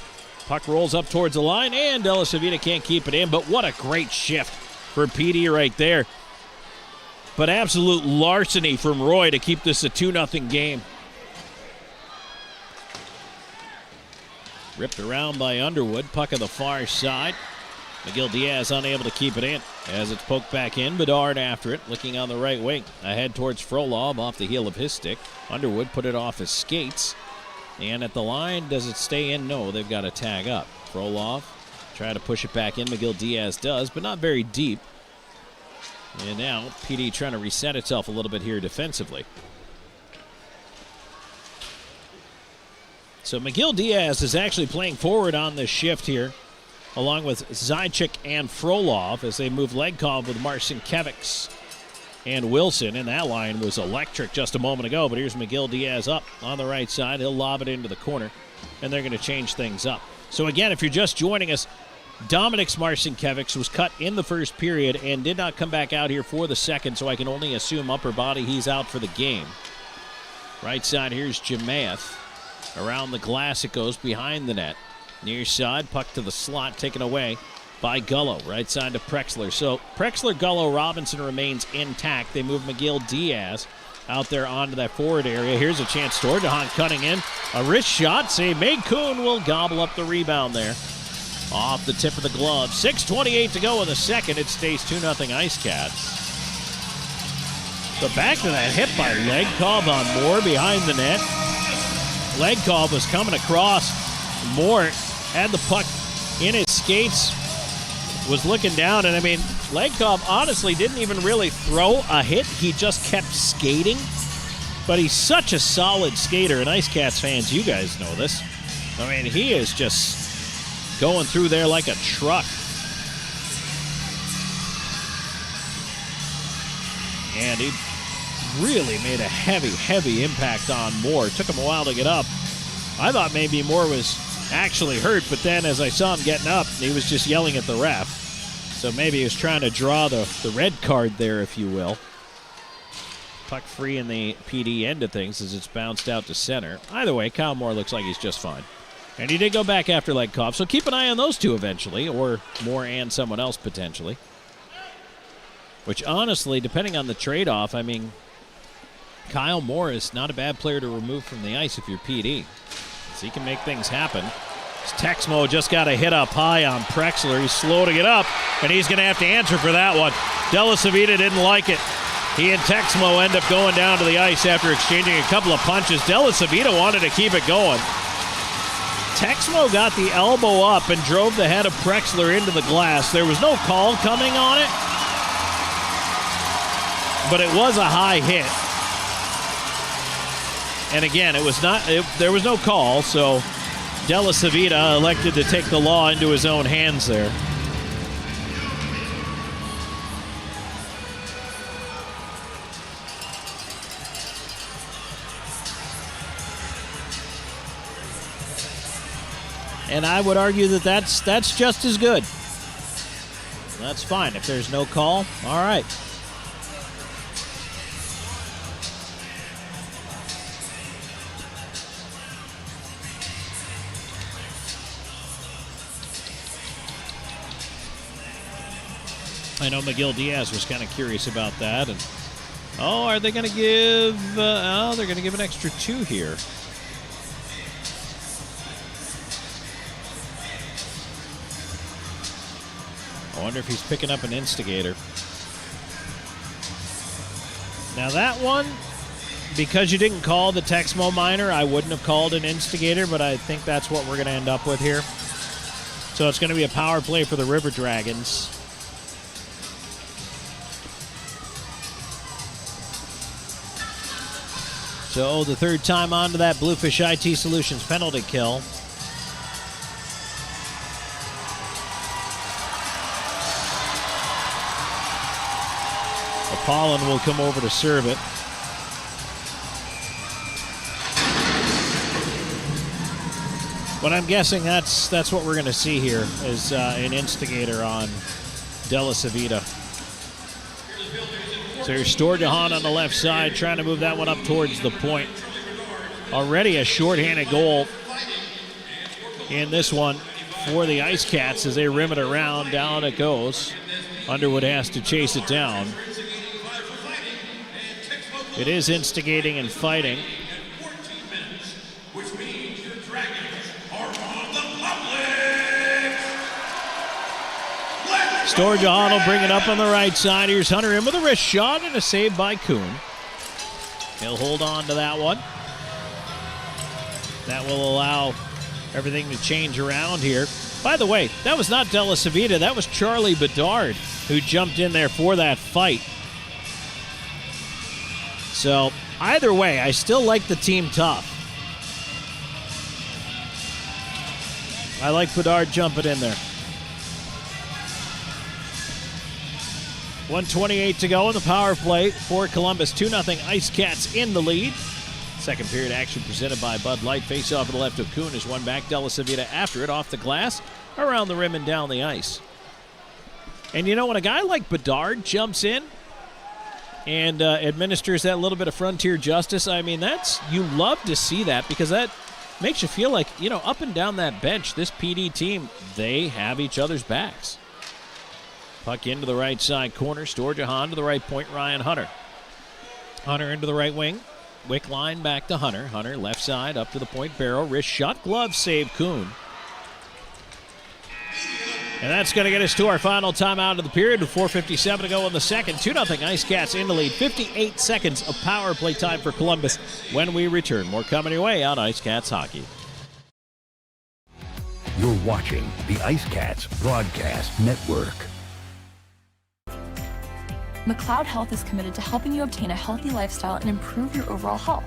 Puck rolls up towards the line, and Della Savita can't keep it in, but what a great shift for PD right there. But absolute larceny from Roy to keep this a 2-0 game. Ripped around by Underwood. Puck on the far side. Miguel Diaz unable to keep it in as it's poked back in. Bedard after it, looking on the right wing. Ahead towards Frolov off the heel of his stick. Underwood put it off his skates. And at the line, does it stay in? No, they've got to tag up. Frolov try to push it back in. Miguel Diaz does, but not very deep. And now PD trying to reset itself a little bit here defensively. So Miguel Diaz is actually playing forward on this shift here, along with Zajac and Frolov as they move Legkov with Marcinkiewicz and Wilson. And that line was electric just a moment ago, but here's Miguel Diaz up on the right side. He'll lob it into the corner, and they're going to change things up. So again, if you're just joining us, Dominic Marcinkiewicz was cut in the first period and did not come back out here for the second, so I can only assume upper body he's out for the game. Right side, here's Jemaeth. Around the glass it goes, behind the net. Near side, puck to the slot, taken away by Gullo. Right side to Prexler. So Prexler, Gullo, Robinson remains intact. They move Miguel Diaz out there onto that forward area. Here's a chance. Stordahan cutting in. A wrist shot. Save made. Kuhn will gobble up the rebound there. Off the tip of the glove. 6:28 to go in the second. It stays 2-0 IceCats. But back to that hit by Legkov on Moore behind the net. Legkov was coming across. Moore had the puck in his skates, was looking down, and I mean, Legkov honestly didn't even really throw a hit. He just kept skating. But he's such a solid skater, and IceCats fans, you guys know this. I mean, he is just going through there like a truck. And he really made a heavy impact on Moore. It took him a while to get up. I thought maybe Moore was actually hurt, but then as I saw him getting up, he was just yelling at the ref. So maybe he was trying to draw the red card there, if you will. Puck free in the PD end of things as it's bounced out to center. Either way, Kyle Moore looks like he's just fine. And he did go back after Legkov, so keep an eye on those two eventually, or Moore and someone else potentially. Which honestly, depending on the trade-off, I mean, Kyle Moore is not a bad player to remove from the ice if you're PD. So he can make things happen. Texmo just got a hit up high on Prexler. He's slow to get up, and he's going to have to answer for that one. Della Savita didn't like it. He and Texmo end up going down to the ice after exchanging a couple of punches. Della Savita wanted to keep it going. Texmo got the elbow up and drove the head of Prexler into the glass. There was no call coming on it. but it was a high hit. And again, there was no call, so Della Savita elected to take the law into his own hands there. And I would argue that that's just as good. That's fine. If there's no call, all right. I know Miguel Diaz was kind of curious about that. And are they going to give... they're going to give an extra 2 here. I wonder if he's picking up an instigator. Now that one, because you didn't call the Texmo minor, I wouldn't have called an instigator, but I think that's what we're going to end up with here. So it's going to be a power play for the River Dragons. So the third time onto that Bluefish IT Solutions penalty kill. Apollon will come over to serve it. But I'm guessing that's what we're going to see here is an instigator on Della Savita. So here's Storjahan on the left side, trying to move that one up towards the point. Already a shorthanded goal in this one for the IceCats as they rim it around. Down it goes. Underwood has to chase it down. It is instigating and fighting. Storjahan will bring it up on the right side. Here's Hunter in with a wrist shot and a save by Kuhn. He'll hold on to that one. That will allow everything to change around here. By the way, that was not Della Savita. That was Charlie Bedard who jumped in there for that fight. So either way, I still like the team tough. I like Bedard jumping in there. 1:28 to go in the power play for Columbus. 2-0 IceCats in the lead. Second period action presented by Bud Light. Face off to the left of Kuhn is one back. Della Savita after it, off the glass, around the rim and down the ice. And you know, when a guy like Bedard jumps in and administers that little bit of frontier justice, I mean, you love to see that, because that makes you feel like, you know, up and down that bench, this PD team, they have each other's backs. Puck into the right side corner. Storjahan to the right point. Ryan Hunter. Hunter into the right wing. Wick line back to Hunter. Hunter left side up to the point barrel. Wrist shot. Glove save Kuhn. And that's going to get us to our final timeout of the period with 4:57 to go in the second. 2-0 IceCats in the lead. 58 seconds of power play time for Columbus when we return. More coming your way on IceCats Hockey. You're watching the IceCats Broadcast Network. McLeod Health is committed to helping you obtain a healthy lifestyle and improve your overall health.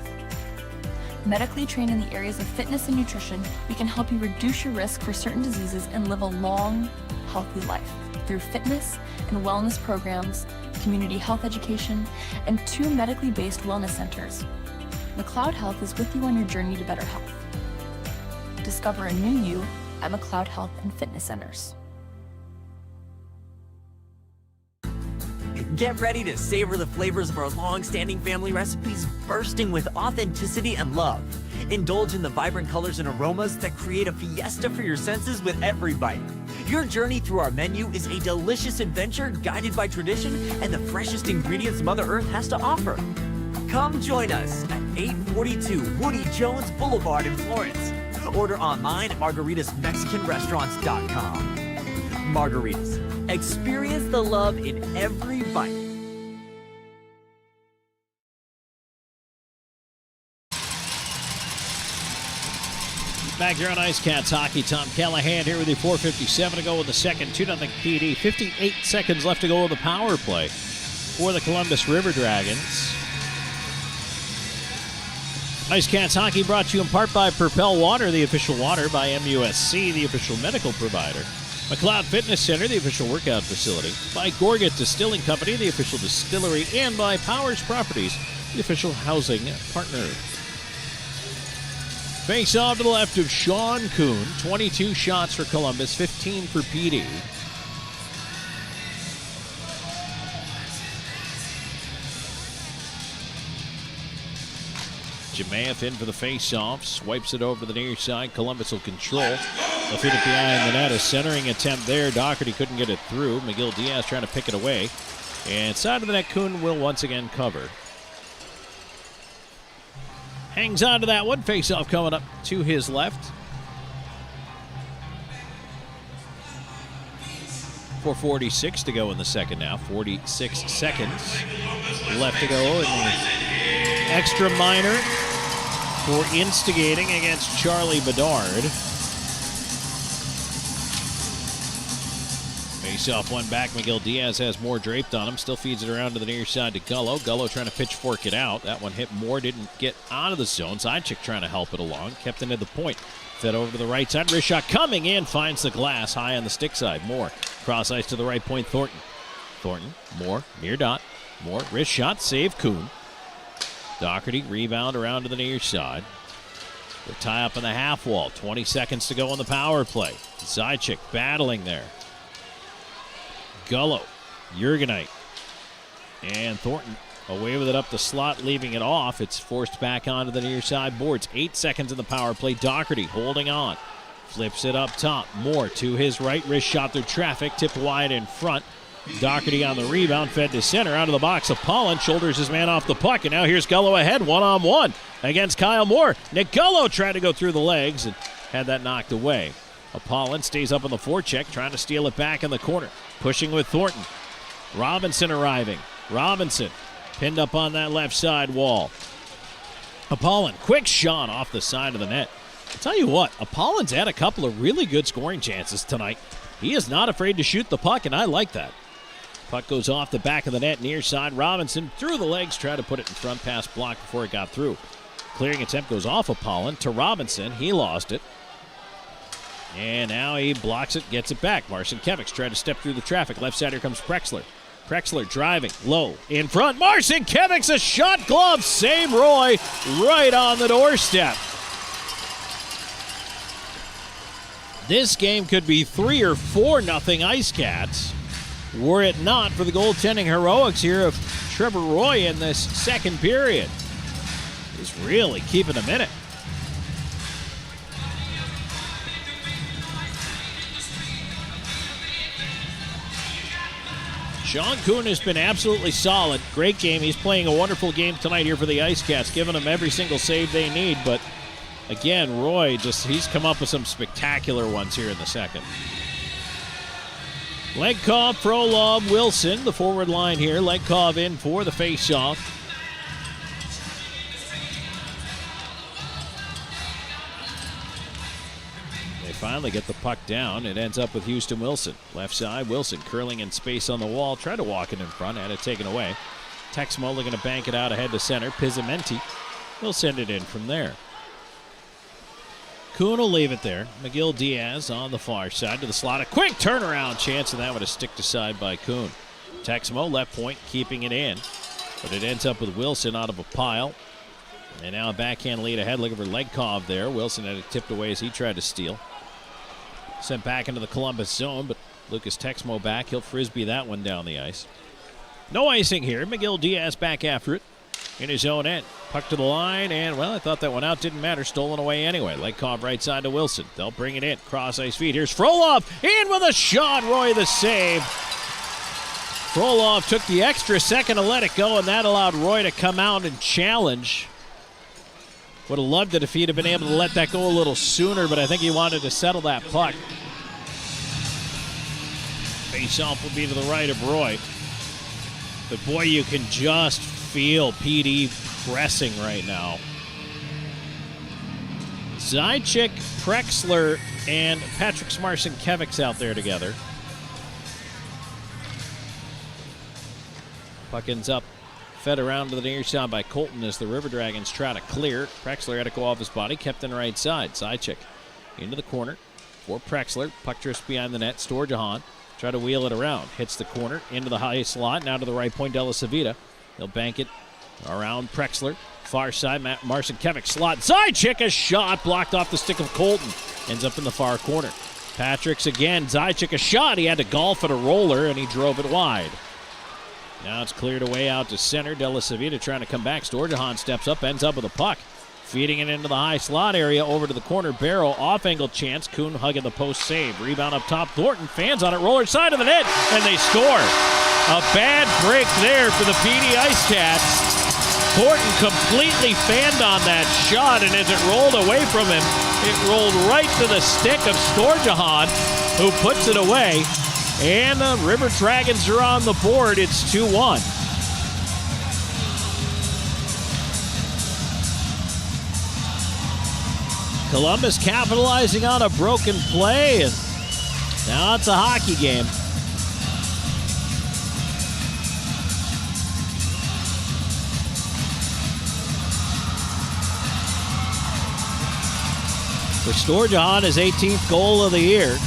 Medically trained in the areas of fitness and nutrition, we can help you reduce your risk for certain diseases and live a long, healthy life through fitness and wellness programs, community health education, and 2 medically based wellness centers. McLeod Health is with you on your journey to better health. Discover a new you at McLeod Health and Fitness Centers. Get ready to savor the flavors of our long-standing family recipes, bursting with authenticity and love. Indulge in the vibrant colors and aromas that create a fiesta for your senses with every bite. Your journey through our menu is a delicious adventure guided by tradition and the freshest ingredients Mother Earth has to offer. Come join us at 842 Woody Jones Boulevard in Florence. Order online at margaritasmexicanrestaurants.com. Margaritas. Experience the love in every bite. Back here on IceCats Hockey, Tom Callahan here with you. 4:57 to go in the second. 2-0 PD. 58 seconds left to go in the power play for the Columbus River Dragons. IceCats hockey brought to you in part by Propel Water, the official water, by MUSC, the official medical provider, McLeod Fitness Center, the official workout facility, by Gorgat Distilling Company, the official distillery, and by Powers Properties, the official housing partner. Face off to the left of Sean Kuhn, 22 shots for Columbus, 15 for PD. Jemayev in for the face-off, swipes it over to the near side. Columbus will control. They'll feed it behind the net. A centering attempt there. Doherty couldn't get it through. McGill Diaz trying to pick it away. And side of the net, Kuhn will once again cover. Hangs on to that one. Face-off coming up to his left. 4:46 to go in the second now. 46 seconds left to go in the extra minor for instigating against Charlie Bedard. Face-off one back. McGill Diaz has Moore draped on him. Still feeds it around to the near side to Gullo. Gullo trying to pitchfork it out. That one hit Moore. Didn't get out of the zone. Sidechick trying to help it along. Kept it at the point. Fed over to the right side. Wrist shot coming in. Finds the glass high on the stick side. Moore. Cross ice to the right point. Thornton. Moore. Near dot. Moore. Wrist shot. Save Kuhn. Doherty, rebound around to the near side. They tie up in the half wall. 20 seconds to go on the power play. Zajic battling there. Gullo, Jurgenite, and Thornton away with it up the slot, leaving it off. It's forced back onto the near side boards. 8 seconds in the power play. Doherty holding on. Flips it up top. Moore to his right. Wrist shot through traffic. Tipped wide in front. Doherty on the rebound, fed to center, out of the box. Apollon shoulders his man off the puck, and now here's Gullo ahead, one-on-one against Kyle Moore. Nick Gullo tried to go through the legs and had that knocked away. Apollon stays up on the forecheck, trying to steal it back in the corner. Pushing with Thornton. Robinson arriving. Robinson pinned up on that left side wall. Apollon, quick shot off the side of the net. I'll tell you what, Apollon's had a couple of really good scoring chances tonight. He is not afraid to shoot the puck, and I like that. Puck goes off the back of the net, near side. Robinson through the legs, tried to put it in front, pass blocked before it got through. Clearing attempt goes off Apollon to Robinson. He lost it. And now he blocks it, gets it back. Marcin Kevics tried to step through the traffic. Left side, here comes Prexler. Prexler driving low in front. Marcin Kevics, a shot glove. Save Roy right on the doorstep. This game could be 3 or 4-0 IceCats. Were it not for the goaltending heroics here of Trevor Roy in this second period. He's really keeping them in it. Sean Kuhn has been absolutely solid. Great game. He's playing a wonderful game tonight here for the IceCats, giving them every single save they need. But again, Roy, he's come up with some spectacular ones here in the second. Legkov, Frolov, Wilson, the forward line here. Legkov in for the face-off. They finally get the puck down. It ends up with Houston Wilson. Left side, Wilson curling in space on the wall. Tried to walk it in front, had it taken away. Texmo looking to bank it out ahead to center. Pizzamenti will send it in from there. Kuhn will leave it there. McGill Diaz on the far side to the slot. A quick turnaround chance, and that would have sticked aside by Kuhn. Texmo left point, keeping it in. But it ends up with Wilson out of a pile. And now a backhand lead ahead, looking for Legkov there. Wilson had it tipped away as he tried to steal. Sent back into the Columbus zone, but Lucas Texmo back. He'll frisbee that one down the ice. No icing here. McGill Diaz back after it in his own end. Puck to the line, and, well, I thought that one out. Didn't matter. Stolen away anyway. Legkov right side to Wilson. They'll bring it in. Cross ice feed. Here's Frolov. In with a shot. Roy the save. Frolov took the extra second to let it go, and that allowed Roy to come out and challenge. Would have loved it if he'd have been able to let that go a little sooner, but I think he wanted to settle that puck. Face-off will be to the right of Roy. But, boy, you can just feel PD pressing right now. Zajic, Prexler, and Patrick Marcinkevics out there together. Puck ends up fed around to the near side by Colton as the River Dragons try to clear. Prexler had to go off his body, kept in the right side. Zajac into the corner for Prexler. Puck drifts behind the net. Storjahan try to wheel it around. Hits the corner into the high slot. Now to the right point, Della Savita. He'll bank it around Prexler. Far side, Marcinkiewicz slot. Zajac, a shot blocked off the stick of Colton. Ends up in the far corner. Patrick's again. Zajac a shot. He had to golf at a roller, and he drove it wide. Now it's cleared away out to center. Della Savita trying to come back. Storjahan steps up, ends up with a puck. Feeding it into the high slot area over to the corner barrel. Off-angle chance. Kuhn hugging the post save. Rebound up top. Thornton fans on it. Roller side of the net, and they score. A bad break there for the PD IceCats. Thornton completely fanned on that shot, and as it rolled away from him, it rolled right to the stick of Storjahan, who puts it away. And the River Dragons are on the board. It's 2-1. Columbus capitalizing on a broken play, and now it's a hockey game. For Storjahan, his 18th goal of the year.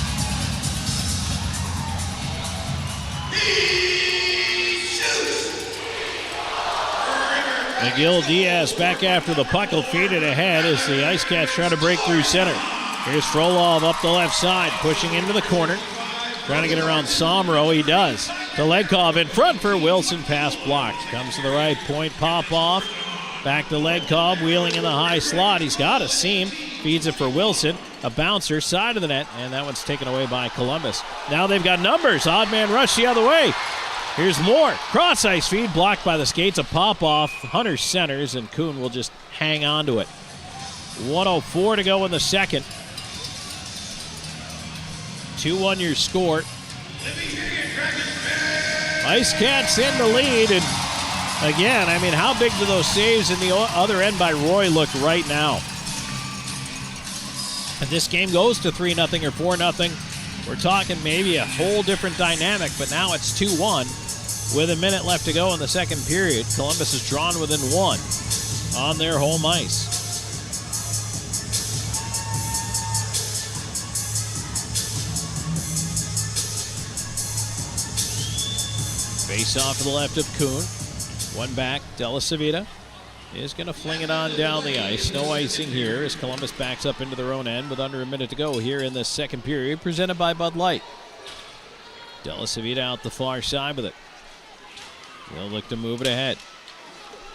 Miguel Diaz back after the puck. Will feed it ahead as the IceCats try to break through center. Here's Frolov up the left side, pushing into the corner. Trying to get around Somro. He does. To Ledkov in front for Wilson. Pass blocked. Comes to the right point. Pop off. Back to Ledkov. Wheeling in the high slot. He's got a seam. Feeds it for Wilson. A bouncer. Side of the net. And that one's taken away by Columbus. Now they've got numbers. Odd man rush the other way. Here's more. Cross ice feed blocked by the skates. A pop off. Hunter centers, and Kuhn will just hang on to it. 1:04 to go in the second. 2-1 your score. IceCats in the lead, and again, I mean, how big do those saves in the other end by Roy look right now? If this game goes to 3-0 or 4-0, we're talking maybe a whole different dynamic, but now it's 2-1 with a minute left to go in the second period. Columbus is drawn within one on their home ice. Face off to the left of Kuhn. One back, Della Savita is going to fling it on down the ice. No icing here as Columbus backs up into their own end with under a minute to go here in this second period, presented by Bud Light. Della Savita out the far side with it. They'll look to move it ahead.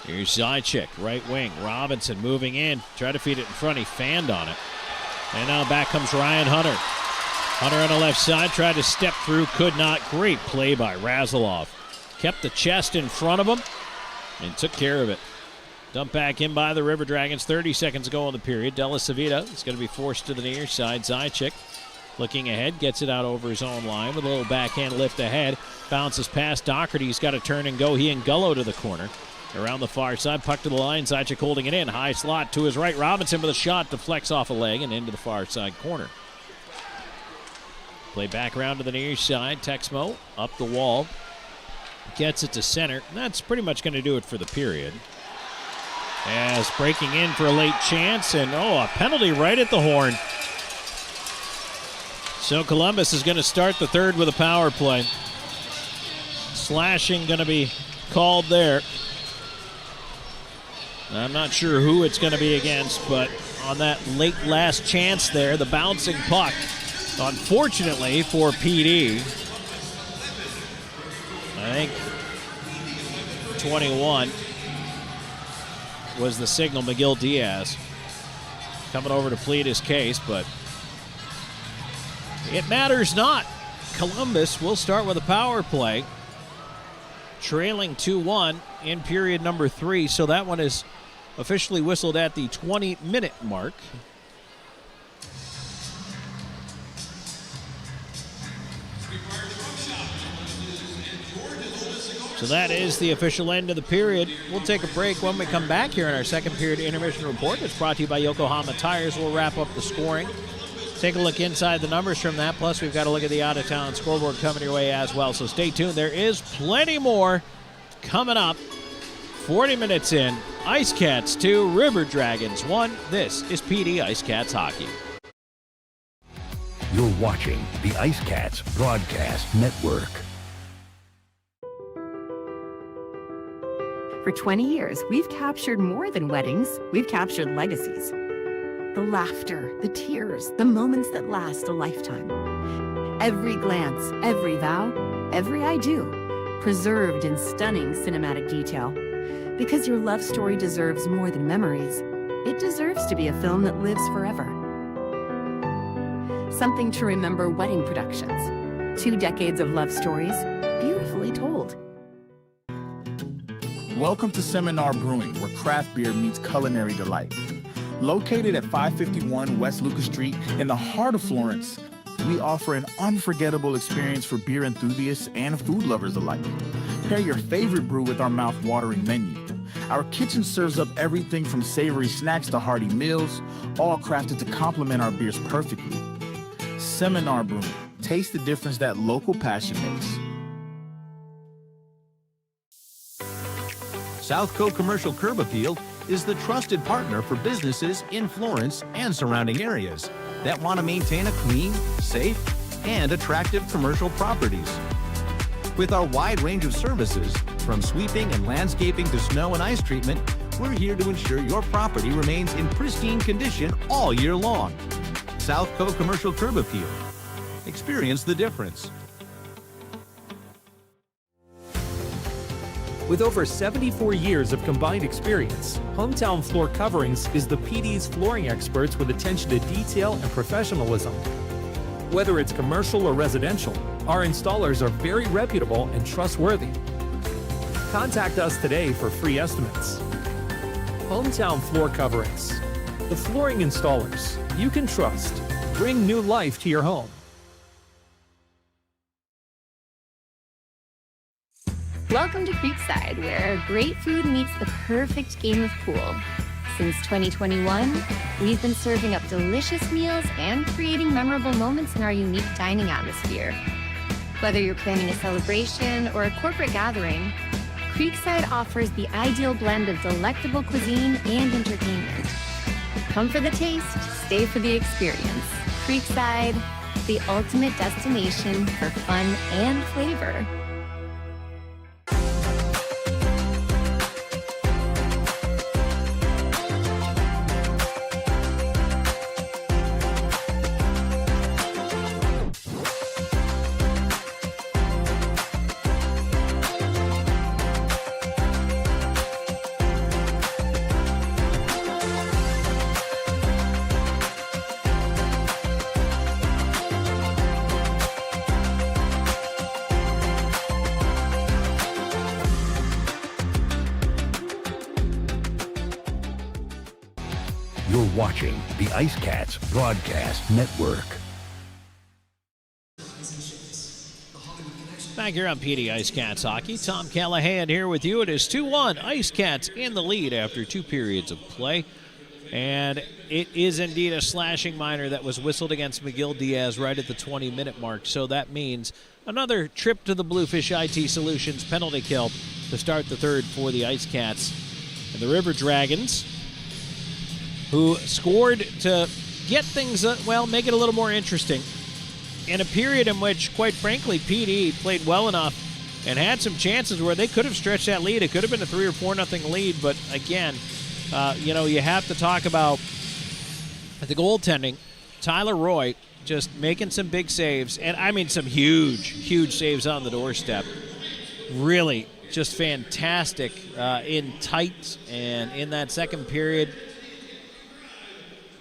Here's Zajac, right wing. Robinson moving in. Try to feed it in front. He fanned on it. And now back comes Ryan Hunter. Hunter on the left side. Tried to step through. Could not. Great play by Razilov. Kept the chest in front of him and took care of it. Dumped back in by the River Dragons. 30 seconds to go in the period. Della Savita is going to be forced to the near side. Zajac looking ahead. Gets it out over his own line with a little backhand lift ahead. Bounces past Doherty. He's got to turn and go. He and Gullo to the corner. Around the far side. Puck to the line. Zajac holding it in. High slot to his right. Robinson with a shot. Deflects off a leg and into the far side corner. Play back around to the near side. Texmo up the wall. Gets it to center. That's pretty much going to do it for the period. As breaking in for a late chance, and a penalty right at the horn. So Columbus is going to start the third with a power play. Slashing going to be called there. I'm not sure who it's going to be against, but on that late last chance there, the bouncing puck, unfortunately for PD, I think 21 was the signal. Miguel Diaz coming over to plead his case, but it matters not. Columbus will start with a power play, trailing 2-1 in period number 3, so that one is officially whistled at the 20-minute mark. So that is the official end of the period. We'll take a break when we come back here in our second period intermission report. It's brought to you by Yokohama Tires. We'll wrap up the scoring. Take a look inside the numbers from that. Plus, we've got to look at the out-of-town scoreboard coming your way as well. So stay tuned. There is plenty more coming up. 40 minutes in, IceCats 2, River Dragons 1. This is PD IceCats Hockey. You're watching the IceCats Broadcast Network. For 20 years, we've captured more than weddings. We've captured legacies. The laughter, the tears, the moments that last a lifetime. Every glance, every vow, every I do, preserved in stunning cinematic detail. Because your love story deserves more than memories. It deserves to be a film that lives forever. Something to remember wedding productions. 2 decades of love stories, beautifully told. Welcome to Seminar Brewing, where craft beer meets culinary delight. Located at 551 West Lucas Street in the heart of Florence, we offer an unforgettable experience for beer enthusiasts and food lovers alike. Pair your favorite brew with our mouth-watering menu. Our kitchen serves up everything from savory snacks to hearty meals, all crafted to complement our beers perfectly. Seminar Brewing. Taste the difference that local passion makes. Southco Commercial Curb Appeal is the trusted partner for businesses in Florence and surrounding areas that want to maintain a clean, safe, and attractive commercial properties. With our wide range of services, from sweeping and landscaping to snow and ice treatment, we're here to ensure your property remains in pristine condition all year long. Southco Commercial Curb Appeal. Experience the difference. With over 74 years of combined experience, Hometown Floor Coverings is the PD's flooring experts with attention to detail and professionalism. Whether it's commercial or residential, our installers are very reputable and trustworthy. Contact us today for free estimates. Hometown Floor Coverings, the flooring installers you can trust. Bring new life to your home. Welcome to Creekside, where great food meets the perfect game of pool. Since 2021, we've been serving up delicious meals and creating memorable moments in our unique dining atmosphere. Whether you're planning a celebration or a corporate gathering, Creekside offers the ideal blend of delectable cuisine and entertainment. Come for the taste, stay for the experience. Creekside, the ultimate destination for fun and flavor. You're watching the IceCats Broadcast Network. Back here on PD IceCats Hockey, Tom Callahan here with you. It is 2-1. IceCats in the lead after 2 periods of play. And it is indeed a slashing minor that was whistled against McGill Diaz right at the 20-minute mark. So that means another trip to the Bluefish IT Solutions penalty kill to start the third for the IceCats. And the River Dragons, who scored to get things, make it a little more interesting in a period in which, quite frankly, PD played well enough and had some chances where they could have stretched that lead. It could have been a 3 or 4-0 lead, but again, you have to talk about the goaltending. Tyler Roy just making some big saves, and I mean some huge, huge saves on the doorstep. Really just fantastic in tight and in that second period.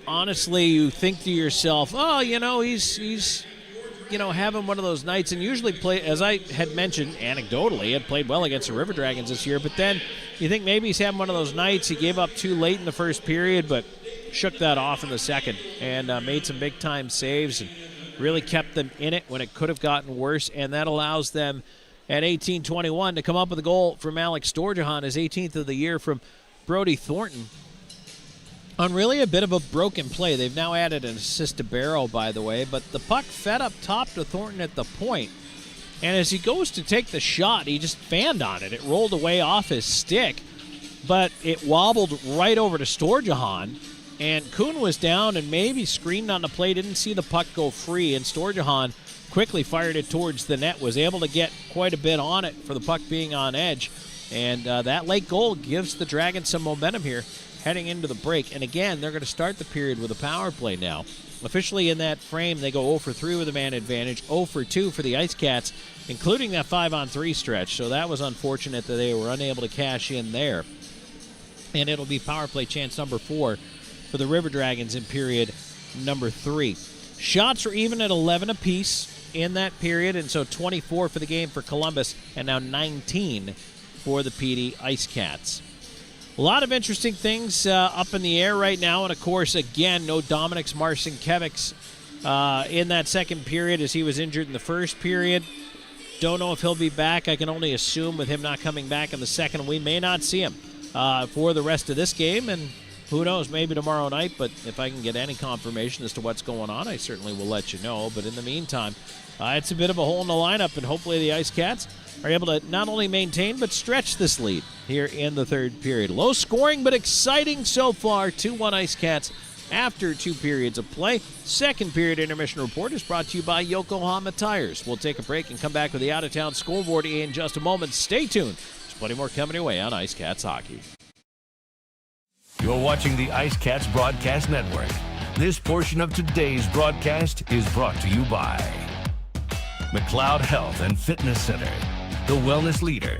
Honestly, you think to yourself, he's having one of those nights, and usually play, as I had mentioned anecdotally, had played well against the River Dragons this year, but then you think maybe he's having one of those nights. He gave up 2 late in the first period, but shook that off in the second and made some big-time saves and really kept them in it when it could have gotten worse, and that allows them at 18-21 to come up with a goal from Alex Storjahan, his 18th of the year, from Brody Thornton on really a bit of a broken play. They've now added an assist to Barrow, by the way, but the puck fed up top to Thornton at the point, And as he goes to take the shot, he just fanned on it. It rolled away off his stick, but it wobbled right over to Storjahan. And Kuhn was down and maybe screamed on the play, didn't see the puck go free, and Storjahan quickly fired it towards the net, was able to get quite a bit on it for the puck being on edge. And that late goal gives the Dragons some momentum here heading into the break. And again, they're going to start the period with a power play now. Officially in that frame, they go 0 for 3 with a man advantage, 0 for 2 for the IceCats, including that 5-on-3 stretch. So that was unfortunate that they were unable to cash in there. And it'll be power play chance number 4 for the River Dragons in period number 3. Shots were even at 11 apiece in that period, and so 24 for the game for Columbus, and now 19 for the PD IceCats. A lot of interesting things up in the air right now, and of course, again, no Dominiks Marcinkevics in that second period as he was injured in the first period. Don't know if he'll be back. I can only assume with him not coming back in the second, we may not see him for the rest of this game, and who knows, maybe tomorrow night, but if I can get any confirmation as to what's going on, I certainly will let you know. But in the meantime, it's a bit of a hole in the lineup, and hopefully the IceCats are able to not only maintain but stretch this lead here in the third period. Low scoring but exciting so far. 2-1 IceCats after 2 periods of play. Second period intermission report is brought to you by Yokohama Tires. We'll take a break and come back with the out-of-town scoreboard in just a moment. Stay tuned. There's plenty more coming your way on IceCats Hockey. You're watching the IceCats Broadcast Network. This portion of today's broadcast is brought to you by McLeod Health and Fitness Center, the wellness leader.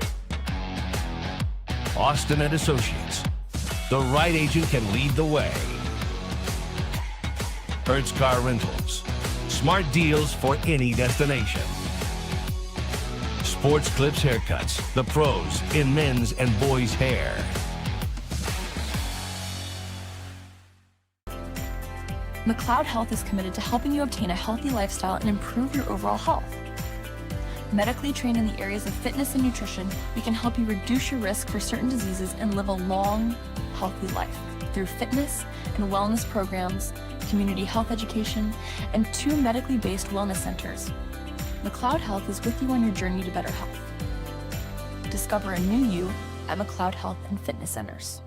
Austin and Associates. The right agent can lead the way. Hertz Car Rentals. Smart deals for any destination. Sports Clips Haircuts. The pros in men's and boys' hair. McLeod Health is committed to helping you obtain a healthy lifestyle and improve your overall health. Medically trained in the areas of fitness and nutrition, we can help you reduce your risk for certain diseases and live a long, healthy life through fitness and wellness programs, community health education, and 2 medically based wellness centers. McLeod Health is with you on your journey to better health. Discover a new you at McLeod Health and Fitness Centers.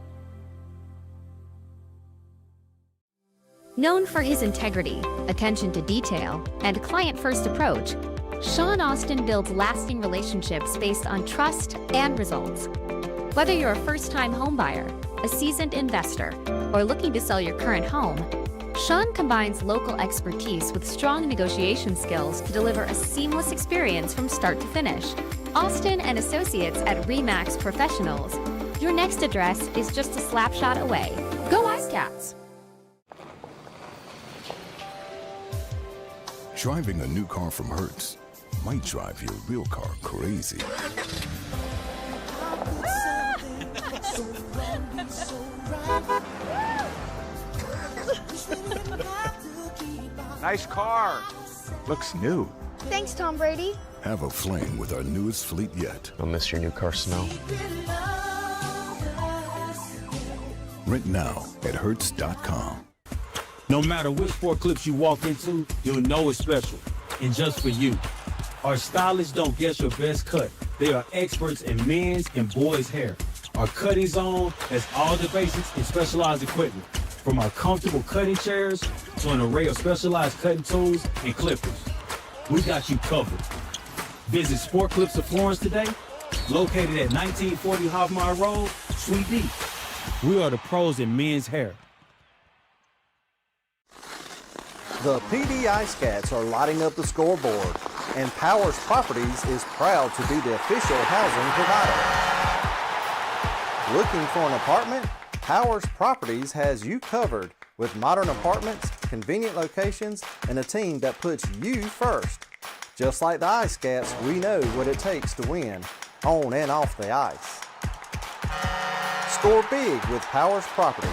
Known for his integrity, attention to detail, and client-first approach, Sean Austin builds lasting relationships based on trust and results. Whether you're a first-time homebuyer, a seasoned investor, or looking to sell your current home, Sean combines local expertise with strong negotiation skills to deliver a seamless experience from start to finish. Austin and Associates at RE/MAX Professionals. Your next address is just a slap shot away. Go IceCats! Driving a new car from Hertz might drive your real car crazy. Nice car. Looks new. Thanks, Tom Brady. Have a flame with our newest fleet yet. I'll miss your new car smell. Rent now at Hertz.com. No matter which forklifts you walk into, you'll know it's special. And just for you. Our stylists don't guess your best cut. They are experts in men's and boys' hair. Our cutting zone has all the basics in specialized equipment. From our comfortable cutting chairs to an array of specialized cutting tools and clippers. We got you covered. Visit Sport Clips of Florence today, located at 1940 Hoffmeyer Road, Suite D. We are the pros in men's hair. The PD IceCats are lighting up the scoreboard, and Powers Properties is proud to be the official housing provider. Looking for an apartment? Powers Properties has you covered with modern apartments, convenient locations, and a team that puts you first. Just like the IceCats, we know what it takes to win, on and off the ice. Score big with Powers Properties.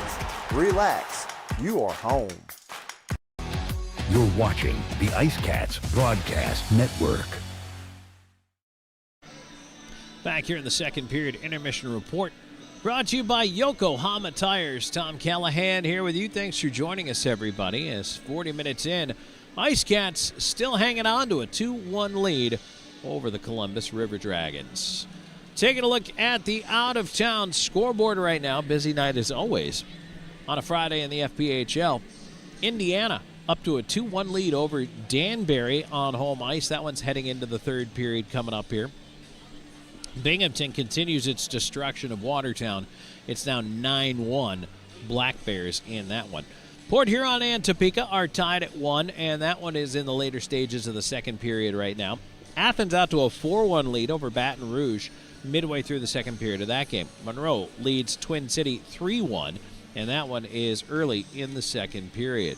Relax, you are home. You're watching the IceCats Broadcast Network. Back here in the second period intermission report, brought to you by Yokohama Tires. Tom Callahan here with you. Thanks for joining us, everybody. As 40 minutes in, IceCats still hanging on to a 2-1 lead over the Columbus River Dragons. Taking a look at the out-of-town scoreboard right now. Busy night as always on a Friday in the FPHL. Indiana up to a 2-1 lead over Danbury on home ice. That one's heading into the third period coming up here. Binghamton continues its destruction of Watertown. It's now 9-1 Black Bears in that one. Port Huron and Topeka are tied at 1, and that one is in the later stages of the second period right now. Athens out to a 4-1 lead over Baton Rouge midway through the second period of that game. Monroe leads Twin City 3-1, and that one is early in the second period.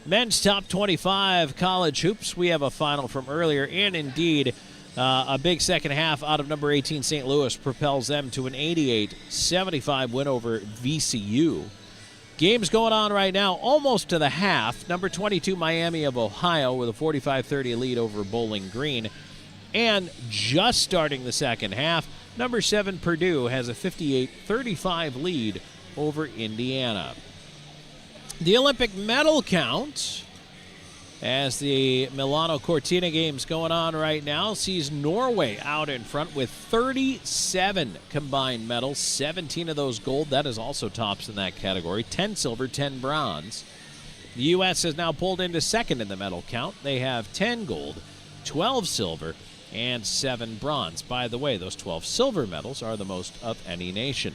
Men's top 25 college hoops. We have a final from earlier, and indeed a big second half out of number 18 St. Louis propels them to an 88-75 win over VCU. Games going on right now almost to the half. Number 22 Miami of Ohio with a 45-30 lead over Bowling Green. And just starting the second half, number 7 Purdue has a 58-35 lead over Indiana. The Olympic medal count, as the Milano Cortina games going on right now, sees Norway out in front with 37 combined medals, 17 of those gold. That is also tops in that category, 10 silver, 10 bronze. The U.S. has now pulled into second in the medal count. They have 10 gold, 12 silver, and 7 bronze. By the way, those 12 silver medals are the most of any nation.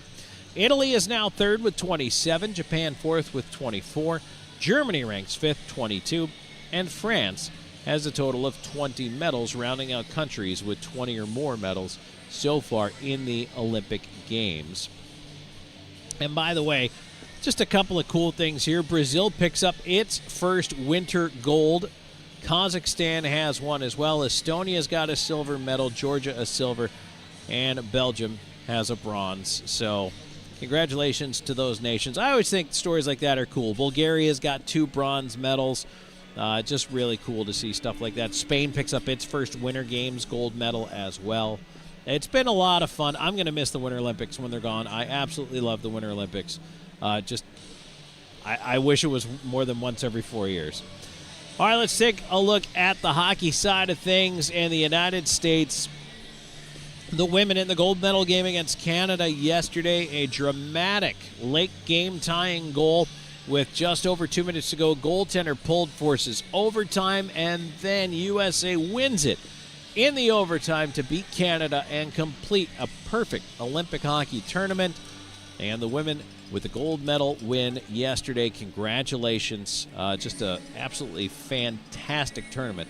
Italy is now third with 27, Japan fourth with 24, Germany ranks fifth, 22, and France has a total of 20 medals, rounding out countries with 20 or more medals so far in the Olympic Games. And by the way, just a couple of cool things here. Brazil picks up its first winter gold. Kazakhstan has one as well. Estonia's got a silver medal, Georgia a silver, and Belgium has a bronze. So congratulations to those nations. I always think stories like that are cool. Bulgaria's got 2 bronze medals. Just really cool to see stuff like that. Spain picks up its first Winter Games gold medal as well. It's been a lot of fun. I'm going to miss the Winter Olympics when they're gone. I absolutely love the Winter Olympics. I wish it was more than once every 4 years. All right, let's take a look at the hockey side of things in the United States. The women in the gold medal game against Canada yesterday, a dramatic late game tying goal with just over 2 minutes to go. Goaltender pulled forces overtime, and then USA wins it in the overtime to beat Canada and complete a perfect Olympic hockey tournament. And the women with the gold medal win yesterday. Congratulations. Just an absolutely fantastic tournament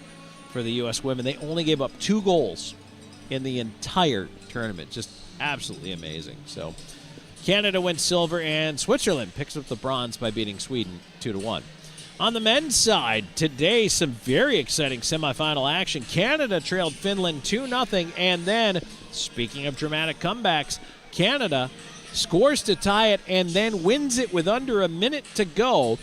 for the U.S. women. They only gave up 2 goals in the entire tournament. Just absolutely amazing. So Canada wins silver, and Switzerland picks up the bronze by beating Sweden 2-1. On the men's side, today, some very exciting semifinal action. Canada trailed Finland 2-0, and then, speaking of dramatic comebacks, Canada scores to tie it and then wins it with under a minute to go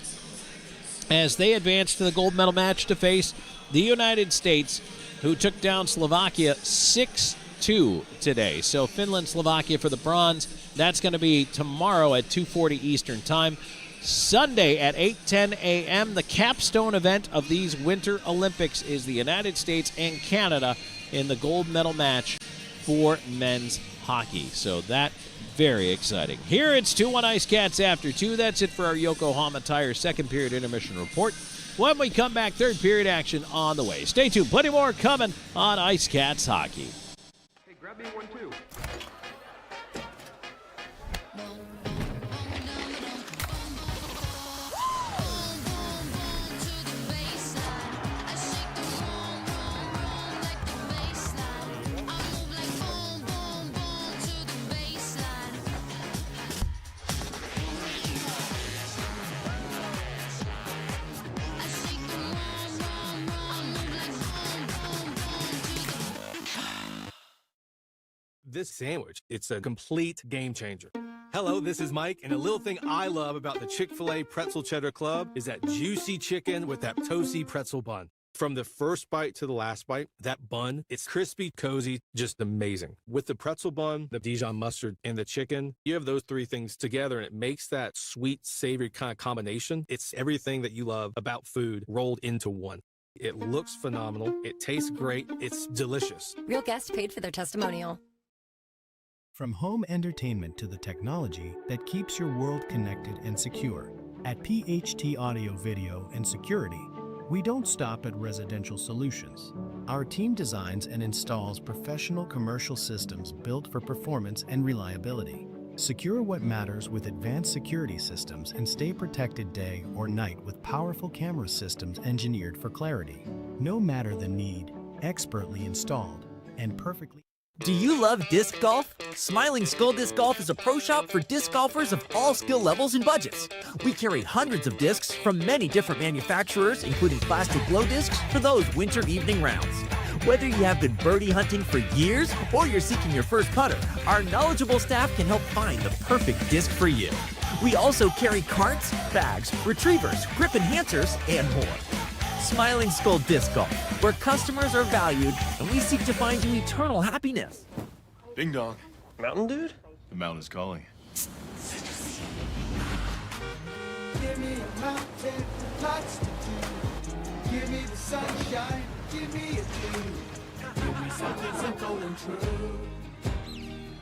as they advance to the gold medal match to face the United States, who took down Slovakia 6-2 today. So Finland, Slovakia for the bronze. That's going to be tomorrow at 2:40 Eastern Time. Sunday at 8:10 a.m., the capstone event of these Winter Olympics is the United States and Canada in the gold medal match for men's hockey. So that, very exciting. Here it's 2-1 IceCats after 2. That's it for our Yokohama Tire second period intermission report. When we come back, third period action on the way. Stay tuned. Plenty more coming on IceCats hockey. Hey, grab me one too. This sandwich, it's a complete game changer. Hello, this is Mike, and a little thing I love about the Chick-fil-A Pretzel Cheddar Club is that juicy chicken with that toasty pretzel bun. From the first bite to the last bite, that bun, it's crispy, cozy, just amazing. With the pretzel bun, the Dijon mustard, and the chicken, you have those 3 things together, and it makes that sweet, savory kind of combination. It's everything that you love about food rolled into one. It looks phenomenal. It tastes great. It's delicious. Real guests paid for their testimonial. From home entertainment to the technology that keeps your world connected and secure, at PHT Audio Video and Security, we don't stop at residential solutions. Our team designs and installs professional commercial systems built for performance and reliability. Secure what matters with advanced security systems and stay protected day or night with powerful camera systems engineered for clarity. No matter the need, expertly installed and perfectly. Do you love disc golf? Smiling Skull Disc Golf is a pro shop for disc golfers of all skill levels and budgets. We carry hundreds of discs from many different manufacturers, including plastic glow discs for those winter evening rounds. Whether you have been birdie hunting for years or you're seeking your first putter, our knowledgeable staff can help find the perfect disc for you. We also carry carts, bags, retrievers, grip enhancers, and more. Smiling Skull Disc Golf, where customers are valued and we seek to find you eternal happiness. Ding dong. Mountain dude? The mountain is calling. Give me a mountain with lots to do. Give me the sunshine, give me a view. Give me something simple and true.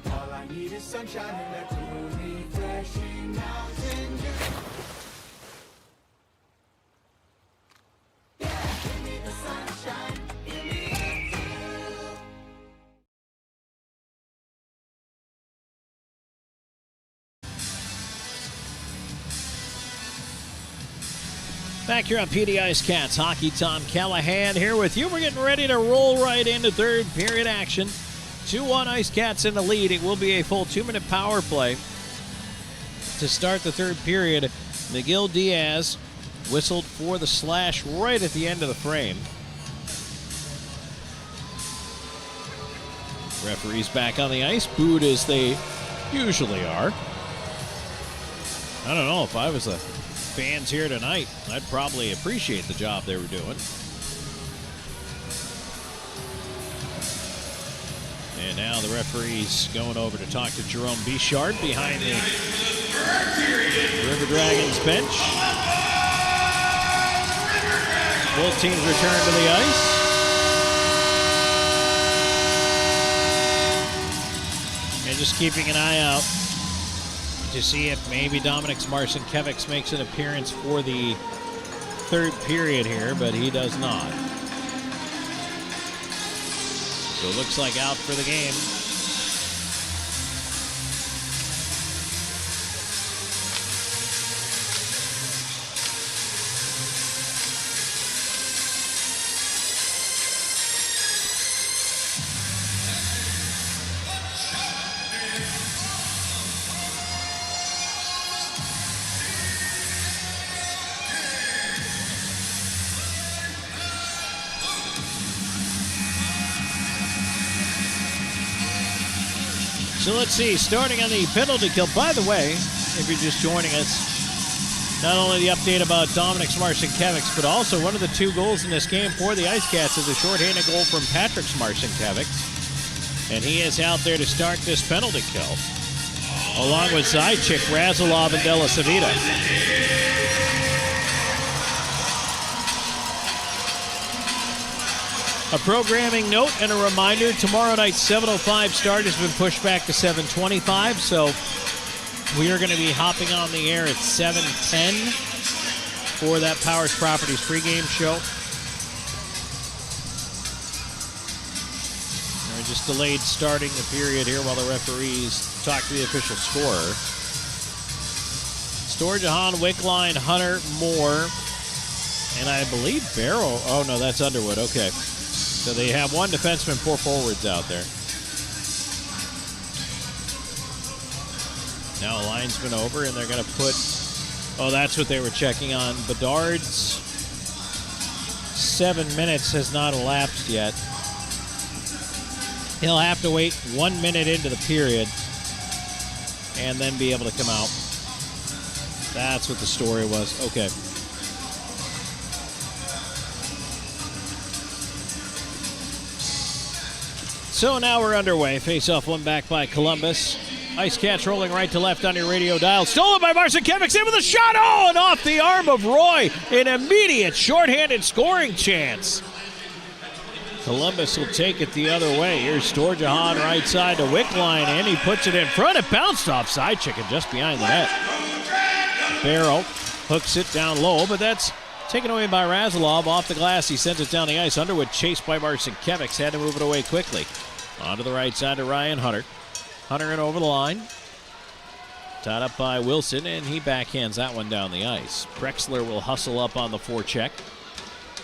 All I need is sunshine and that cool, refreshing mountain dew. Yeah, give me the sunshine, give me a view. Back here on PD IceCats Hockey, Tom Callahan here with you. We're getting ready to roll right into third period action. 2-1 IceCats in the lead. It will be a full 2-minute power play to start the third period. Miguel Diaz whistled for the slash right at the end of the frame. Referees back on the ice, booed as they usually are. I don't know, if I was the fans here tonight, I'd probably appreciate the job they were doing. And now the referee's going over to talk to Jerome Bichard behind the River Dragons bench. Both teams return to the ice. And just keeping an eye out to see if maybe Dominic Marcinkiewicz makes an appearance for the third period here, but he does not. So it looks like out for the game. So let's see, starting on the penalty kill. By the way, if you're just joining us, not only the update about Dominic Marcinkiewicz, but also one of the two goals in this game for the IceCats is a shorthanded goal from Patrick Marcinkiewicz. And he is out there to start this penalty kill, along with Zajic, Razilov, and De La Savita. A programming note and a reminder, tomorrow night's 7:05 start has been pushed back to 7:25, so we are going to be hopping on the air at 7:10 for that Powers Properties pregame show. We're just delayed starting the period here while the referees talk to the official scorer. Storjahan, Wickline, Hunter, Moore, and I believe Barrow. Oh, no, that's Underwood. Okay. So they have one defenseman, 4 forwards out there. Now a linesman over, and they're going to put... Oh, that's what they were checking on. Bedard's 7 minutes has not elapsed yet. He'll have to wait 1 minute into the period and then be able to come out. That's what the story was. Okay. So now we're underway. Face-off won back by Columbus. IceCats rolling right to left on your radio dial. Stolen by Marcinkiewicz, in with a shot. Oh, and off the arm of Roy. An immediate shorthanded scoring chance. Columbus will take it the other way. Here's Storjahan right side to Wickline, and he puts it in front. It bounced off Sidechicken just behind the net. Barrow hooks it down low, but that's taken away by Razalov off the glass. He sends it down the ice. Underwood chased by Marcinkiewicz. Had to move it away quickly. Onto the right side to Ryan Hunter. Hunter in over the line. Tied up by Wilson, and he backhands that one down the ice. Prexler will hustle up on the forecheck.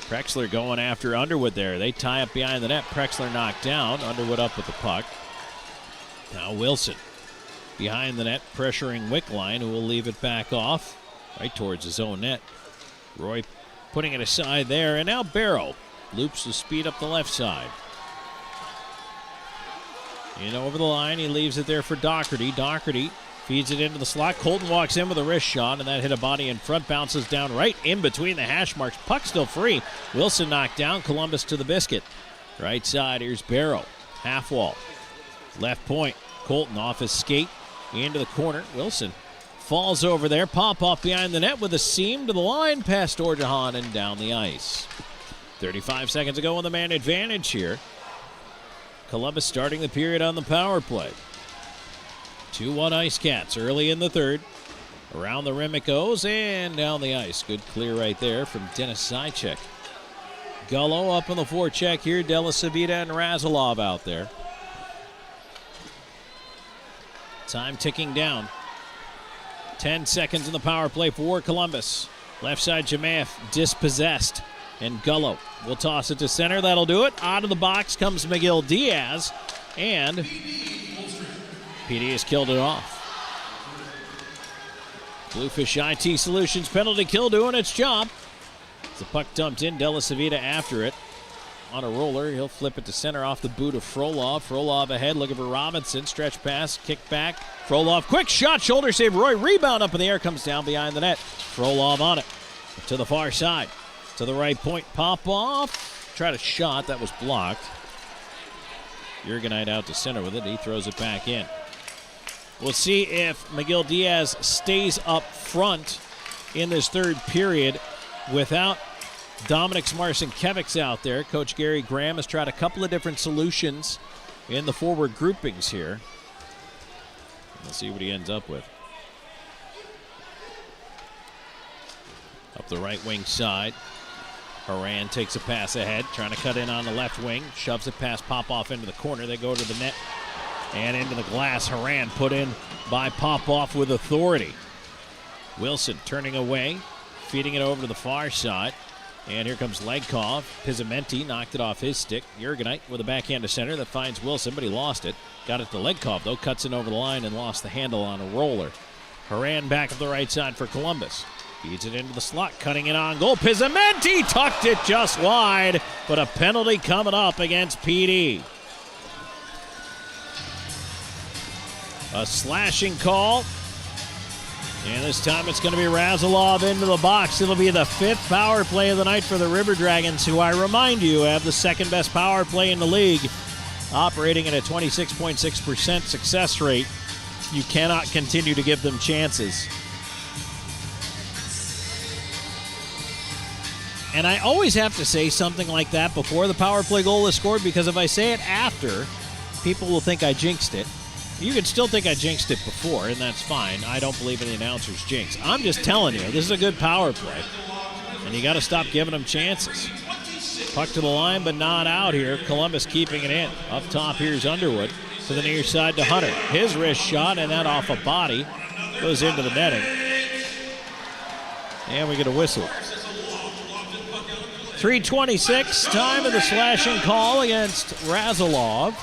Prexler going after Underwood there. They tie up behind the net. Prexler knocked down. Underwood up with the puck. Now Wilson behind the net, pressuring Wickline, who will leave it back off right towards his own net. Roy putting it aside there, and now Barrow loops the speed up the left side. In over the line, he leaves it there for Doherty. Doherty feeds it into the slot. Colton walks in with a wrist shot, and that hit a body in front, bounces down right in between the hash marks. Puck still free. Wilson knocked down. Columbus to the biscuit. Right side, here's Barrow. Half wall. Left point. Colton off his skate into the corner. Wilson falls over there. Pop off behind the net with a seam to the line past Storjahan and down the ice. 35 seconds to go on the man advantage here. Columbus starting the period on the power play. 2-1 IceCats early in the third. Around the rim it goes and down the ice. Good clear right there from Dennis Zajac. Gullo up on the forecheck here. Della Savita and Razalov out there. Time ticking down. 10 seconds in the power play for Columbus. Left side Jemaev dispossessed. And Gullo will toss it to center. That'll do it. Out of the box comes Miguel Diaz. And PD has killed it off. Bluefish IT Solutions penalty kill doing its job. The puck dumped in. Della Savita after it. On a roller, he'll flip it to center off the boot of Frolov. Frolov ahead, looking for Robinson. Stretch pass, kick back. Frolov, quick shot, shoulder save. Roy, rebound up in the air, comes down behind the net. Frolov on it. To the far side. To the right point, pop off. Tried a shot, that was blocked. Jurgenite out to center with it. He throws it back in. We'll see if Miguel Diaz stays up front in this third period without Dominic Marcinkiewicz out there. Coach Gary Graham has tried a couple of different solutions in the forward groupings here. We'll see what he ends up with. Up the right wing side. Horan takes a pass ahead, trying to cut in on the left wing. Shoves it past Popoff into the corner. They go to the net and into the glass. Horan put in by Popoff with authority. Wilson turning away, feeding it over to the far side. And here comes Legkov. Pizzamenti knocked it off his stick. Jurgenite with a backhand to center that finds Wilson, but he lost it. Got it to Legkov, though. Cuts in over the line and lost the handle on a roller. Horan back up the right side for Columbus. Feeds it into the slot, cutting it on goal. Pizzamenti tucked it just wide, but a penalty coming up against PD. A slashing call. And this time it's going to be Razalov into the box. It'll be the fifth power play of the night for the River Dragons, who I remind you have the second best power play in the league, operating at a 26.6% success rate. You cannot continue to give them chances. And I always have to say something like that before the power play goal is scored, because if I say it after, people will think I jinxed it. You can still think I jinxed it before, and that's fine. I don't believe in the announcer's jinx. I'm just telling you, this is a good power play, and you got to stop giving them chances. Puck to the line, but not out here. Columbus keeping it in. Up top, here's Underwood to the near side to Hunter. His wrist shot, and that off a body goes into the netting. And we get a whistle. 3:26, time of the slashing call against Razalov.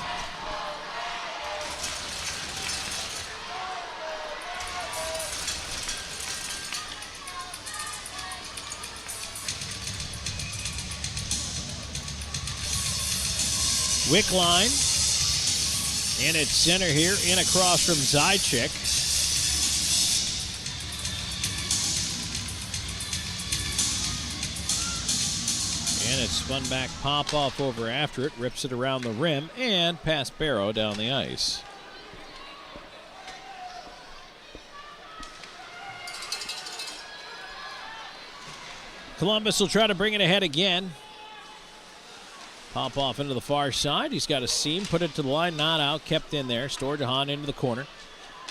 Wickline in its center here, in across from Zajac. And it's spun back, Popoff over after it, rips it around the rim, and past Barrow down the ice. Columbus will try to bring it ahead again. Pop off into the far side. He's got a seam, put it to the line, not out, kept in there. Storjahan into the corner.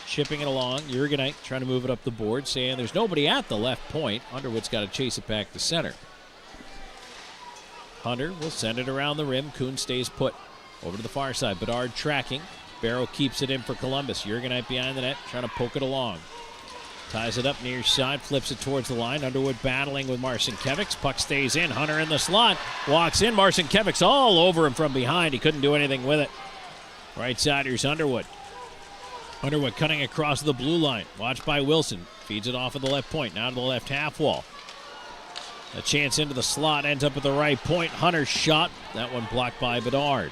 Chipping it along. Jurgenite trying to move it up the board, saying there's nobody at the left point. Underwood's got to chase it back to center. Hunter will send it around the rim. Kuhn stays put. Over to the far side. Bedard tracking. Barrow keeps it in for Columbus. Jurgenite behind the net, trying to poke it along. Ties it up near side, flips it towards the line. Underwood battling with Marcinkiewicz. Puck stays in. Hunter in the slot. Walks in. Marcinkiewicz all over him from behind. He couldn't do anything with it. Right side, here's Underwood. Underwood cutting across the blue line. Watched by Wilson. Feeds it off of the left point. Now to the left half wall. A chance into the slot. Ends up at the right point. Hunter's shot. That one blocked by Bedard.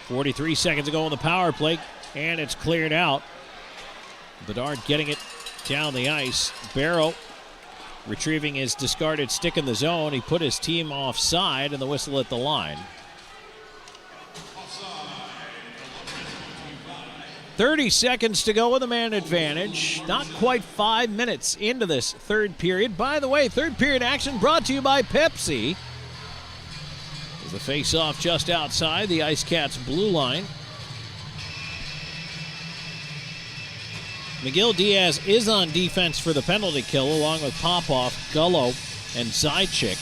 43 seconds ago on the power play. And it's cleared out. Bedard getting it down the ice. Barrow retrieving his discarded stick in the zone. He put his team offside, and the whistle at the line. 30 seconds to go with a man advantage. Not quite 5 minutes into this third period. By the way, third period action brought to you by Pepsi. As the face-off just outside the IceCats blue line. Miguel Diaz is on defense for the penalty kill, along with Popov, Gullo, and Zaitchik.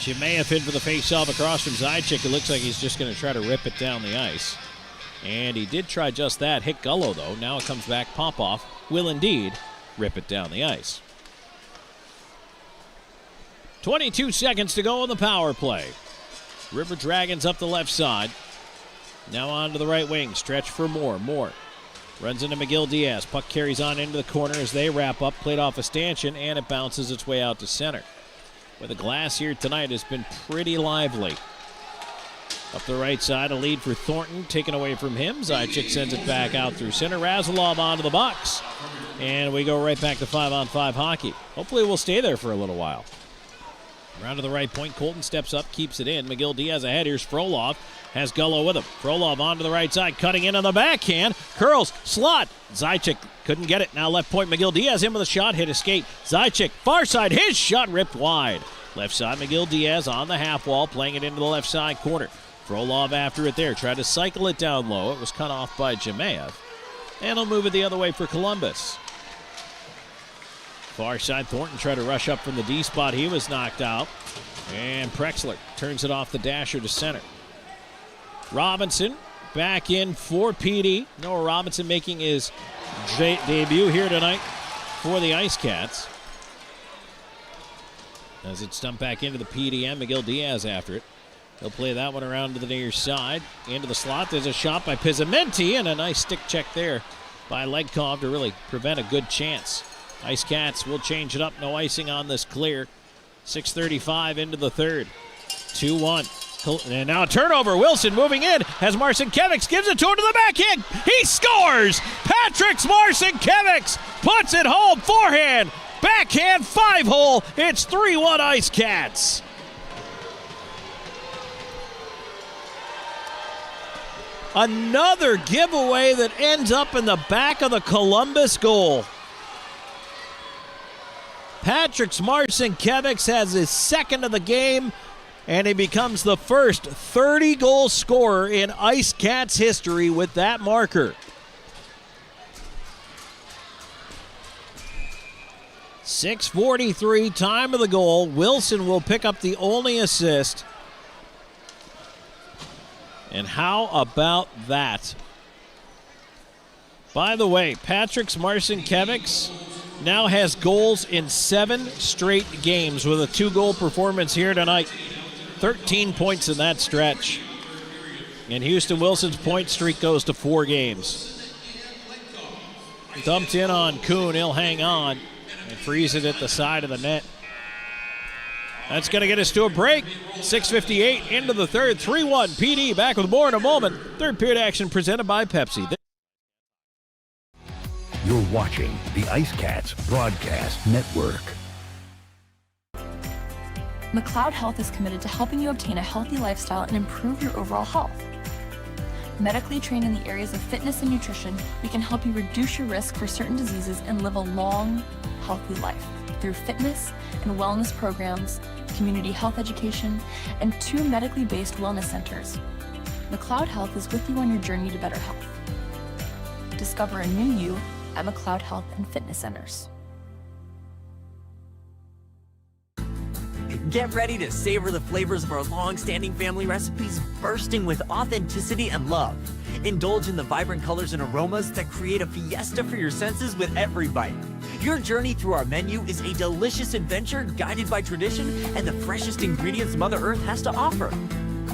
Chimaev in for the face-off across from Zaitchik. It looks like he's just going to try to rip it down the ice. And he did try just that. Hit Gullo, though. Now it comes back. Popov will indeed rip it down the ice. 22 seconds to go on the power play. River Dragons up the left side. Now on to the right wing. Stretch for Moore. Moore runs into Miguel Diaz. Puck carries on into the corner as they wrap up. Played off a stanchion, and it bounces its way out to center. Where the glass here tonight has been pretty lively. Up the right side, a lead for Thornton. Taken away from him. Zaitchik sends it back out through center. Razulov onto the box. And we go right back to 5-on-5 hockey. Hopefully we'll stay there for a little while. Around to the right point. Colton steps up, keeps it in. Miguel Diaz ahead. Here's Frolov. Has Gullo with him. Frolov onto the right side, cutting in on the backhand. Curls, slot. Zaitchik couldn't get it. Now left point, Miguel Diaz in with a shot, hit escape. Zaitchik, far side, his shot ripped wide. Left side, Miguel Diaz on the half wall, playing it into the left side corner. Frolov after it there, tried to cycle it down low. It was cut off by Chimaev. And he'll move it the other way for Columbus. Far side, Thornton tried to rush up from the D spot. He was knocked out. And Prexler turns it off the dasher to center. Robinson back in for PD. Noah Robinson making his debut here tonight for the IceCats. As it's dumped back into the PDM, Miguel Diaz after it. He'll play that one around to the near side. Into the slot. There's a shot by Pizzamenti, and a nice stick check there by Legkov to really prevent a good chance. IceCats will change it up. No icing on this clear. 6:35 into the third. 2-1. And now a turnover. Wilson moving in as Marcinkiewicz gives it to him to the backhand. He scores! Patrick Marcinkiewicz puts it home. Forehand, backhand, 5-hole. It's 3-1 IceCats. Another giveaway that ends up in the back of the Columbus goal. Patrick Marcinkiewicz has his second of the game, and he becomes the first 30-goal scorer in IceCats history with that marker. .643 time of the goal. Wilson will pick up the only assist. And how about that? By the way, Patrick Marcinkiewicz now has goals in 7 straight games with a 2-goal performance here tonight. 13 points in that stretch. And Houston Wilson's point streak goes to 4 games. Dumped in on Kuhn. He'll hang on and freeze it at the side of the net. That's going to get us to a break. 6:58 into the third. 3-1 PD. Back with more in a moment. Third period action presented by Pepsi. You're watching the IceCats Broadcast Network. McLeod Health is committed to helping you obtain a healthy lifestyle and improve your overall health. Medically trained in the areas of fitness and nutrition, we can help you reduce your risk for certain diseases and live a long, healthy life. through fitness and wellness programs, community health education, and 2 medically based wellness centers. McLeod Health is with you on your journey to better health. Discover a new you at McLeod Health and Fitness Centers. Get ready to savor the flavors of our long-standing family recipes bursting with authenticity and love. Indulge in the vibrant colors and aromas that create a fiesta for your senses with every bite. Your journey through our menu is a delicious adventure guided by tradition and the freshest ingredients Mother Earth has to offer.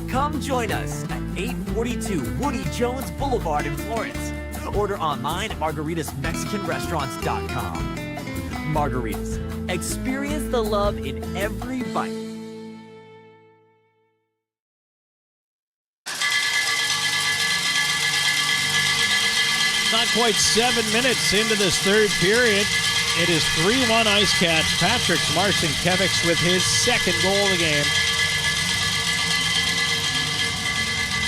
Come join us at 842 Woody Jones Boulevard in Florence. Order online at margaritasmexicanrestaurants.com. Margaritas. Experience the love in every bite. Not quite 7 minutes into this third period. It is 3-1 IceCats. Patrick Marcinkiewicz with his second goal of the game.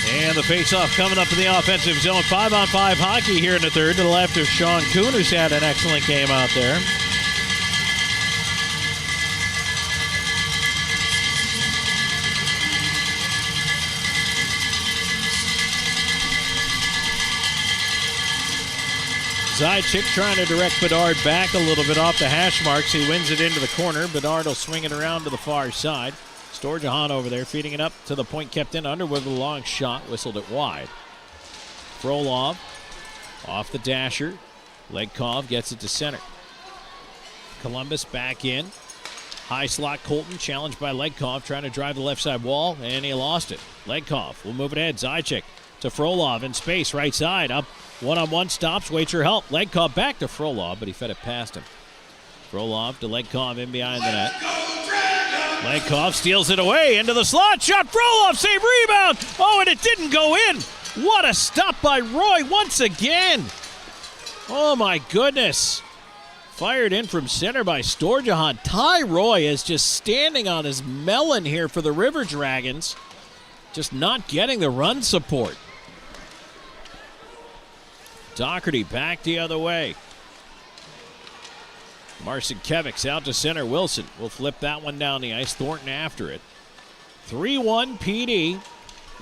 And the face-off coming up in the offensive zone. 5-on-5 hockey here in the third to the left of Sean Kuhn, who's had an excellent game out there. Zajac trying to direct Bedard back a little bit off the hash marks. He wins it into the corner. Bedard will swing it around to the far side. Storjahan over there feeding it up to the point, kept in. Underwood with a long shot, whistled it wide. Frolov off the dasher. Legkov gets it to center. Columbus back in. High slot Colton challenged by Legkov, trying to drive the left side wall, and he lost it. Legkov will move it ahead. Zajac to Frolov in space, right side. Up one-on-one, stops, waits for help. Legkov back to Frolov, but he fed it past him. Frolov to Legkov in behind the net. Legkov steals it away into the slot. Shot, Frolov, save, rebound. Oh, and it didn't go in. What a stop by Roy once again. Oh, my goodness. Fired in from center by Storjahan. Ty Roy is just standing on his melon here for the River Dragons. Just not getting the run support. Doherty back the other way. Marcinkiewicz out to center. Wilson will flip that one down the ice. Thornton after it. 3-1 PD.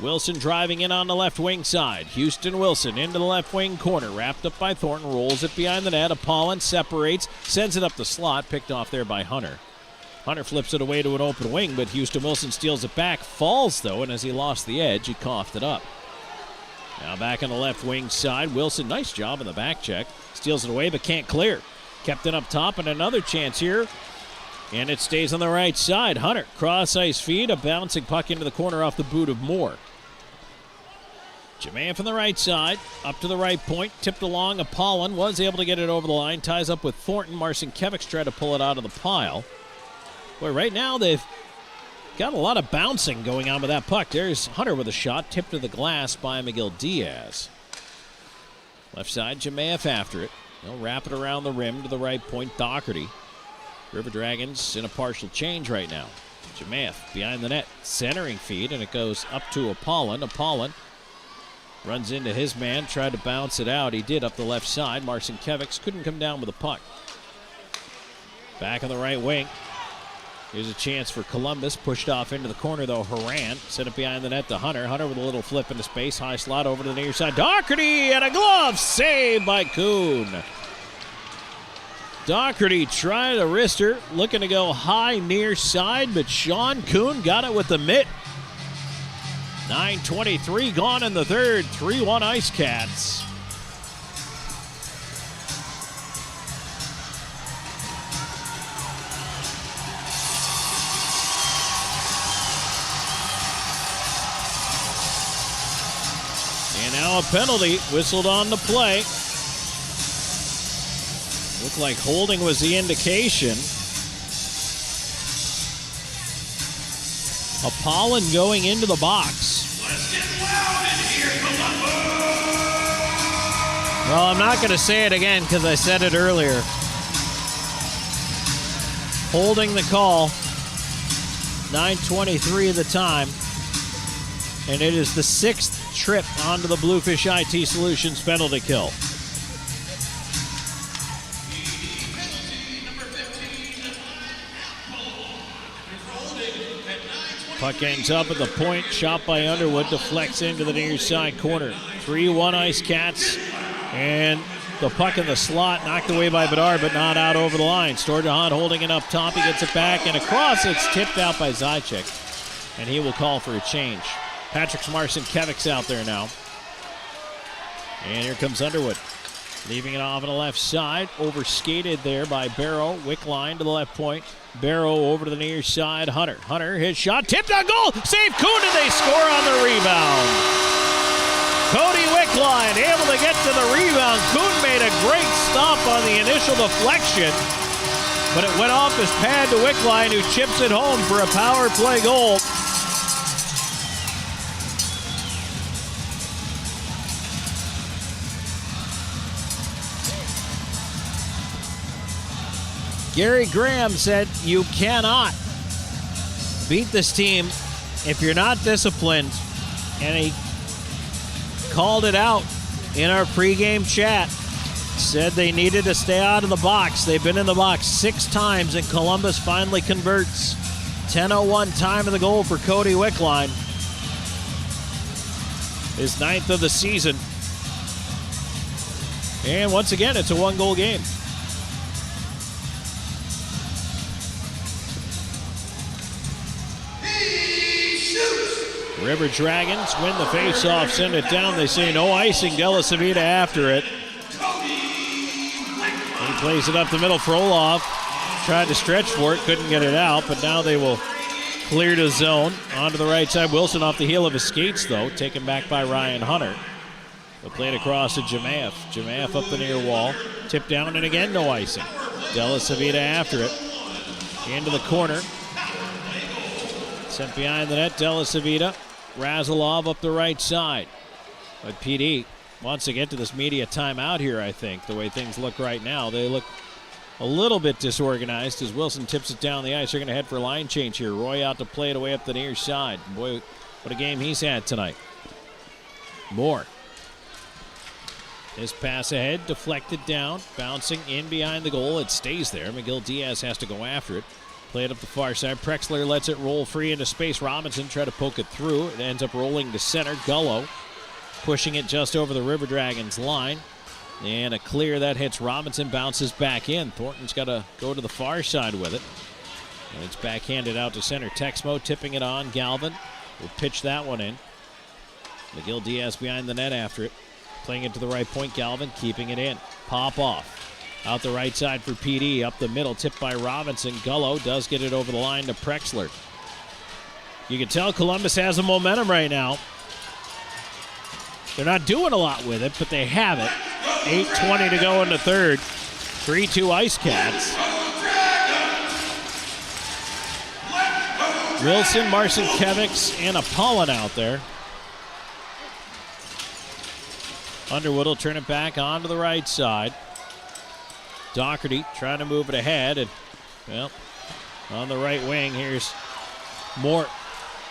Wilson driving in on the left wing side. Houston Wilson into the left wing corner. Wrapped up by Thornton. Rolls it behind the net. Apollon separates. Sends it up the slot. Picked off there by Hunter. Hunter flips it away to an open wing, but Houston Wilson steals it back. Falls, though, and as he lost the edge, he coughed it up. Now back on the left wing side. Wilson, nice job in the back check. Steals it away, but can't clear. Kept it up top, and another chance here. And it stays on the right side. Hunter, cross-ice feed, a bouncing puck into the corner off the boot of Moore. Jermaine from the right side, up to the right point, tipped along. Apollon was able to get it over the line, ties up with Thornton. Marcinkiewicz tried to pull it out of the pile. Boy, right now they've got a lot of bouncing going on with that puck. There's Hunter with a shot, tipped to the glass by Miguel Diaz. Left side, Jemayev after it. They'll wrap it around the rim to the right point, Doherty. River Dragons in a partial change right now. Jemayev behind the net, centering feed, and it goes up to Apollon. Apollon runs into his man, tried to bounce it out. He did up the left side. Marcinkiewicz couldn't come down with the puck. Back on the right wing. Here's a chance for Columbus. Pushed off into the corner, though. Horan sent it behind the net to Hunter. Hunter with a little flip into space. High slot over to the near side. Doherty and a glove save by Kuhn. Doherty trying to wrister. Looking to go high near side, but Sean Kuhn got it with the mitt. 9:23 gone in the third. 3-1 IceCats. And now a penalty whistled on the play. Looked like holding was the indication. Apollon going into the box. Let's get loud in here, Columbus! Well, I'm not going to say it again because I said it earlier. Holding the call. 9:23 of the time. And it is the 6th trip onto the Bluefish IT Solutions penalty kill. Puck ends up at the point. Shot by Underwood. Deflects into the near side corner. 3-1 IceCats. And the puck in the slot knocked away by Bedard, but not out over the line. Storjahan holding it up top. He gets it back and across. It's tipped out by Zajac. And he will call for a change. Patrick Marcinkevich's out there now. And here comes Underwood. Leaving it off on the left side. Overskated there by Barrow. Wick line to the left point. Barrow over to the near side. Hunter. Hunter, his shot. Tipped on goal. Save Kuhn, and they score on the rebound. Cody Wickline able to get to the rebound. Kuhn made a great stop on the initial deflection, but it went off his pad to Wickline, who chips it home for a power play goal. Gary Graham said you cannot beat this team if you're not disciplined, and he called it out in our pregame chat. Said they needed to stay out of the box. They've been in the box 6 times, and Columbus finally converts. 10:01 time of the goal for Cody Wickline. His 9th of the season. And once again, it's a 1-goal game. River Dragons win the faceoff, send it down. They say no icing. Della Savita after it. He plays it up the middle. Frolov tried to stretch for it, couldn't get it out, but now they will clear to zone. Onto the right side. Wilson off the heel of his skates, though, taken back by Ryan Hunter. They'll play it across to Jamaev. Jamaev up the near wall. Tipped down, and again no icing. Della Savita after it. Into the corner. Sent behind the net. Della Savita. Razilov up the right side. But PD wants to get to this media timeout here, I think, the way things look right now. They look a little bit disorganized as Wilson tips it down the ice. They're going to head for a line change here. Roy out to play it away up the near side. Boy, what a game he's had tonight. Moore. His pass ahead, deflected down, bouncing in behind the goal. It stays there. McGill Diaz has to go after it. Play it up the far side. Prexler lets it roll free into space. Robinson tried to poke it through. It ends up rolling to center. Gullo pushing it just over the River Dragons line. And a clear that hits Robinson, bounces back in. Thornton's got to go to the far side with it. And it's backhanded out to center. Texmo tipping it on. Galvin will pitch that one in. McGill Diaz behind the net after it. Playing it to the right point. Galvin keeping it in. Pop off. Out the right side for PD, up the middle, tipped by Robinson. Gullo does get it over the line to Prexler. You can tell Columbus has a momentum right now. They're not doing a lot with it, but they have it. 8:20 to go in the third. 3-2 IceCats. Wilson, Marcinkevichs, and Apollon out there. Underwood will turn it back onto the right side. Doherty trying to move it ahead, and, well, on the right wing, here's Mort,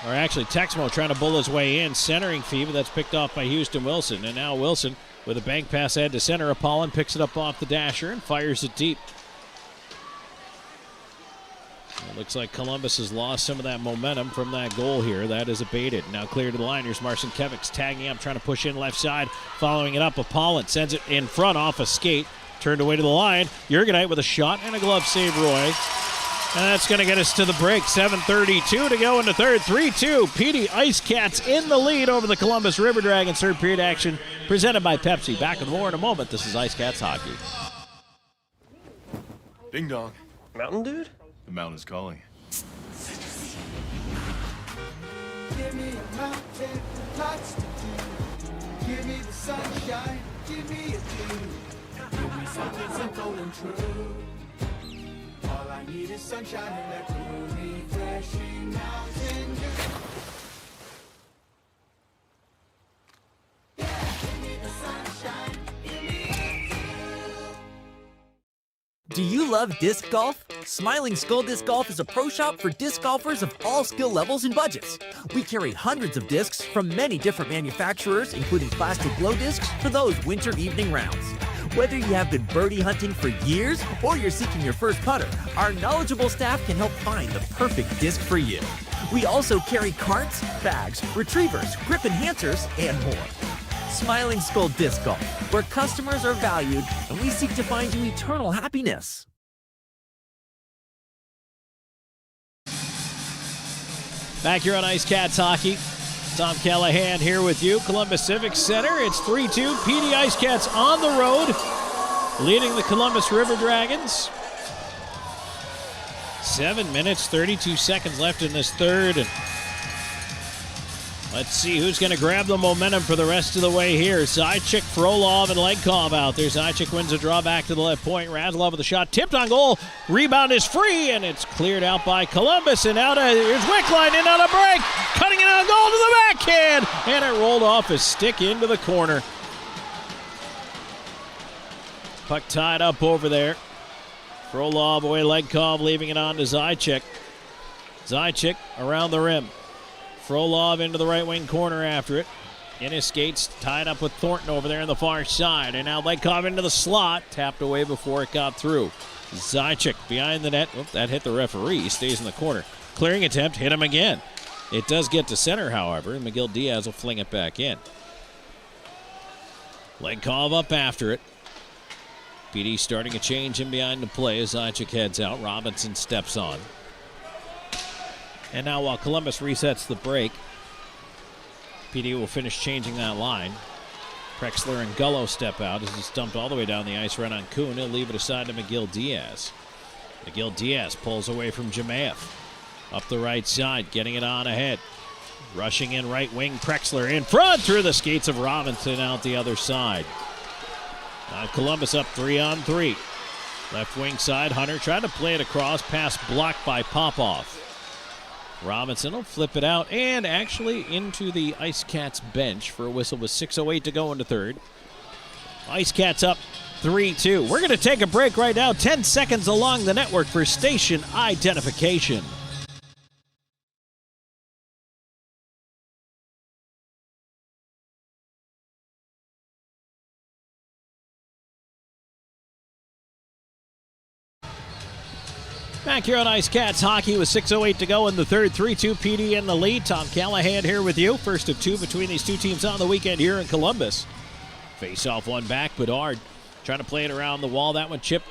or actually Texmo trying to bull his way in, centering fee, but that's picked off by Houston Wilson. And now Wilson with a bank pass ahead to center. Apollon picks it up off the dasher and fires it deep. It looks like Columbus has lost some of that momentum from that goal here. That is abated. Now clear to the line. Here's Marcinkevichs tagging up, trying to push in left side, following it up. Apollon sends it in front off a skate. Turned away to the line. Jurgenite with a shot and a glove save, Roy. And that's going to get us to the break. 7:32 to go in the third. 3-2. PD IceCats in the lead over the Columbus River Dragons. Third period action presented by Pepsi. Back with more in a moment. This is IceCats hockey. Ding dong. Mountain Dude? The mountain is calling. Give me a mountain, lots to do. Give me the sunshine, give me a dew. Give me something simple and true. All I need is sunshine and that cool, refreshing mountain dew. Yeah, give me the sunshine, give me a dew. Do you love disc golf? Smiling Skull Disc Golf is a pro shop for disc golfers of all skill levels and budgets. We carry hundreds of discs from many different manufacturers, including plastic glow discs for those winter evening rounds. Whether you have been birdie hunting for years or you're seeking your first putter, our knowledgeable staff can help find the perfect disc for you. We also carry carts, bags, retrievers, grip enhancers, and more. Smiling Skull Disc Golf, where customers are valued and we seek to find you eternal happiness. Back here on IceCats Hockey, Tom Callahan here with you. Columbus Civic Center, it's 3-2. PD IceCats on the road, leading the Columbus River Dragons. 7 minutes, 32 seconds left in this third. And let's see who's going to grab the momentum for the rest of the way here. Zajac, Frolov, and Legkov out there. Zajac wins a draw back to the left point. Radulov with a shot, tipped on goal. Rebound is free, and it's cleared out by Columbus. And out here's Wickline in on a break. Cutting it on goal to the backhand. And it rolled off his stick into the corner. Puck tied up over there. Frolov away, Legkov leaving it on to Zajac. Zajac around the rim. Frolov into the right wing corner after it. In his skates, tied up with Thornton over there on the far side. And now Legkov into the slot, tapped away before it got through. Zajac behind the net. Oh, that hit the referee, stays in the corner. Clearing attempt, hit him again. It does get to center, however, and Miguel Diaz will fling it back in. Legkov up after it. PD starting a change in behind the play as Zajac heads out. Robinson steps on. And now while Columbus resets the break, PD will finish changing that line. Prexler and Gullo step out as it's dumped all the way down the ice right on Kuhn. He'll leave it aside to Miguel Diaz. Miguel Diaz pulls away from Jamaev. Up the right side, getting it on ahead. Rushing in right wing, Prexler in front through the skates of Robinson out the other side. Now Columbus up 3-on-3. Left wing side, Hunter tried to play it across, pass blocked by Popov. Robinson will flip it out and actually into the IceCats bench for a whistle with 6:08 to go into third. IceCats up 3-2. We're going to take a break right now. 10 seconds along the network for station identification. Back here on IceCats Hockey with 6:08 to go in the third. 3-2 PD in the lead. Tom Callahan here with you. First of two between these two teams on the weekend here in Columbus. Face off one back. Bedard trying to play it around the wall. That one chipped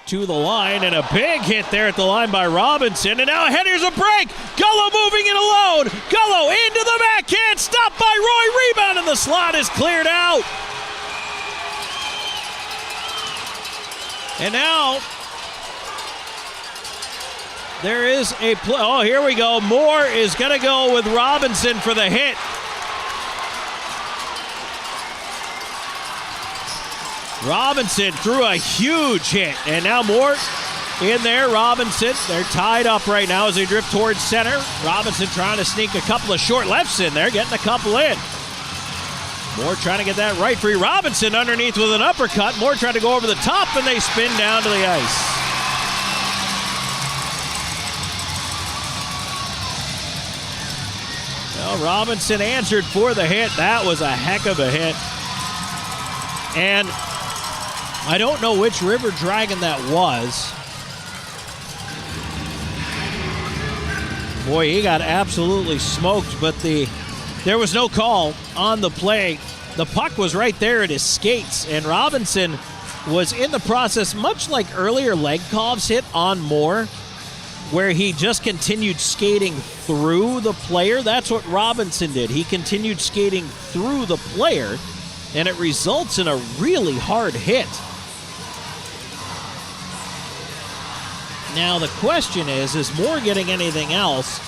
to the line, and a big hit there at the line by Robinson. And now here's a break. Gullo moving it alone. Gullo into the backhand. Stopped by Roy. Rebound in the slot is cleared out. And now there is a play. Oh, here we go. Moore is going to go with Robinson for the hit. Robinson threw a huge hit. And now Moore in there. Robinson, they're tied up right now as they drift towards center. Robinson trying to sneak a couple of short lefts in there, getting a couple in. Moore trying to get that right free. Robinson underneath with an uppercut. Moore trying to go over the top, and they spin down to the ice. Well, Robinson answered for the hit. That was a heck of a hit. And I don't know which River Dragon that was. Boy, he got absolutely smoked, but there was no call on the play. The puck was right there at his skates, and Robinson was in the process, much like earlier Legkov's hit on Moore, where he just continued skating through the player. That's what Robinson did. He continued skating through the player, and it results in a really hard hit. Now the question is Moore getting anything else?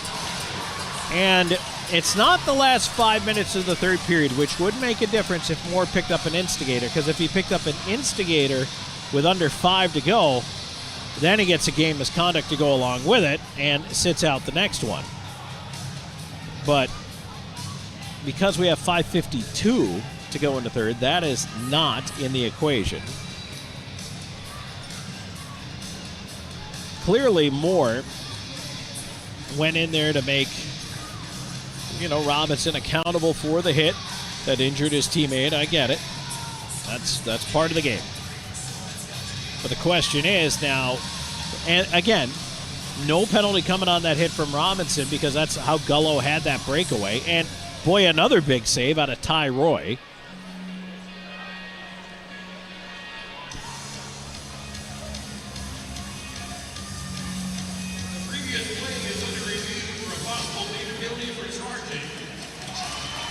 And it's not the last 5 minutes of the third period, which would make a difference if Moore picked up an instigator, because if he picked up an instigator with under 5 to go, then he gets a game misconduct to go along with it and sits out the next one. But because we have 5:52 to go into third, that is not in the equation. Clearly Moore went in there to make, Robinson accountable for the hit that injured his teammate. I get it. That's part of the game. But the question is now, and again, No penalty coming on that hit from Robinson because that's how Gullo had that breakaway. And, boy, another big save out of Ty Roy.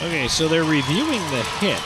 Okay, so they're reviewing the hit.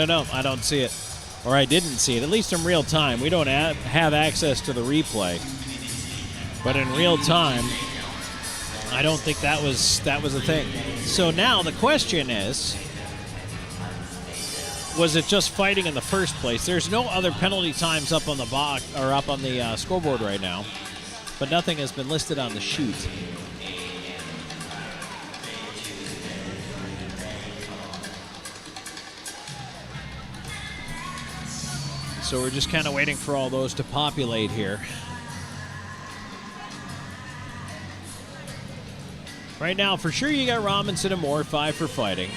No, I don't see it. Or I didn't see it, at least in real time. We don't have access to the replay. But in real time, I don't think that was a thing. So now the question is, was it just fighting in the first place? There's no other penalty times up on the box or up on the scoreboard right now, but nothing has been listed on the sheet. So we're just kind of waiting for all those to populate here. Right now, for sure, you got Robinson and Moore, 5 for fighting.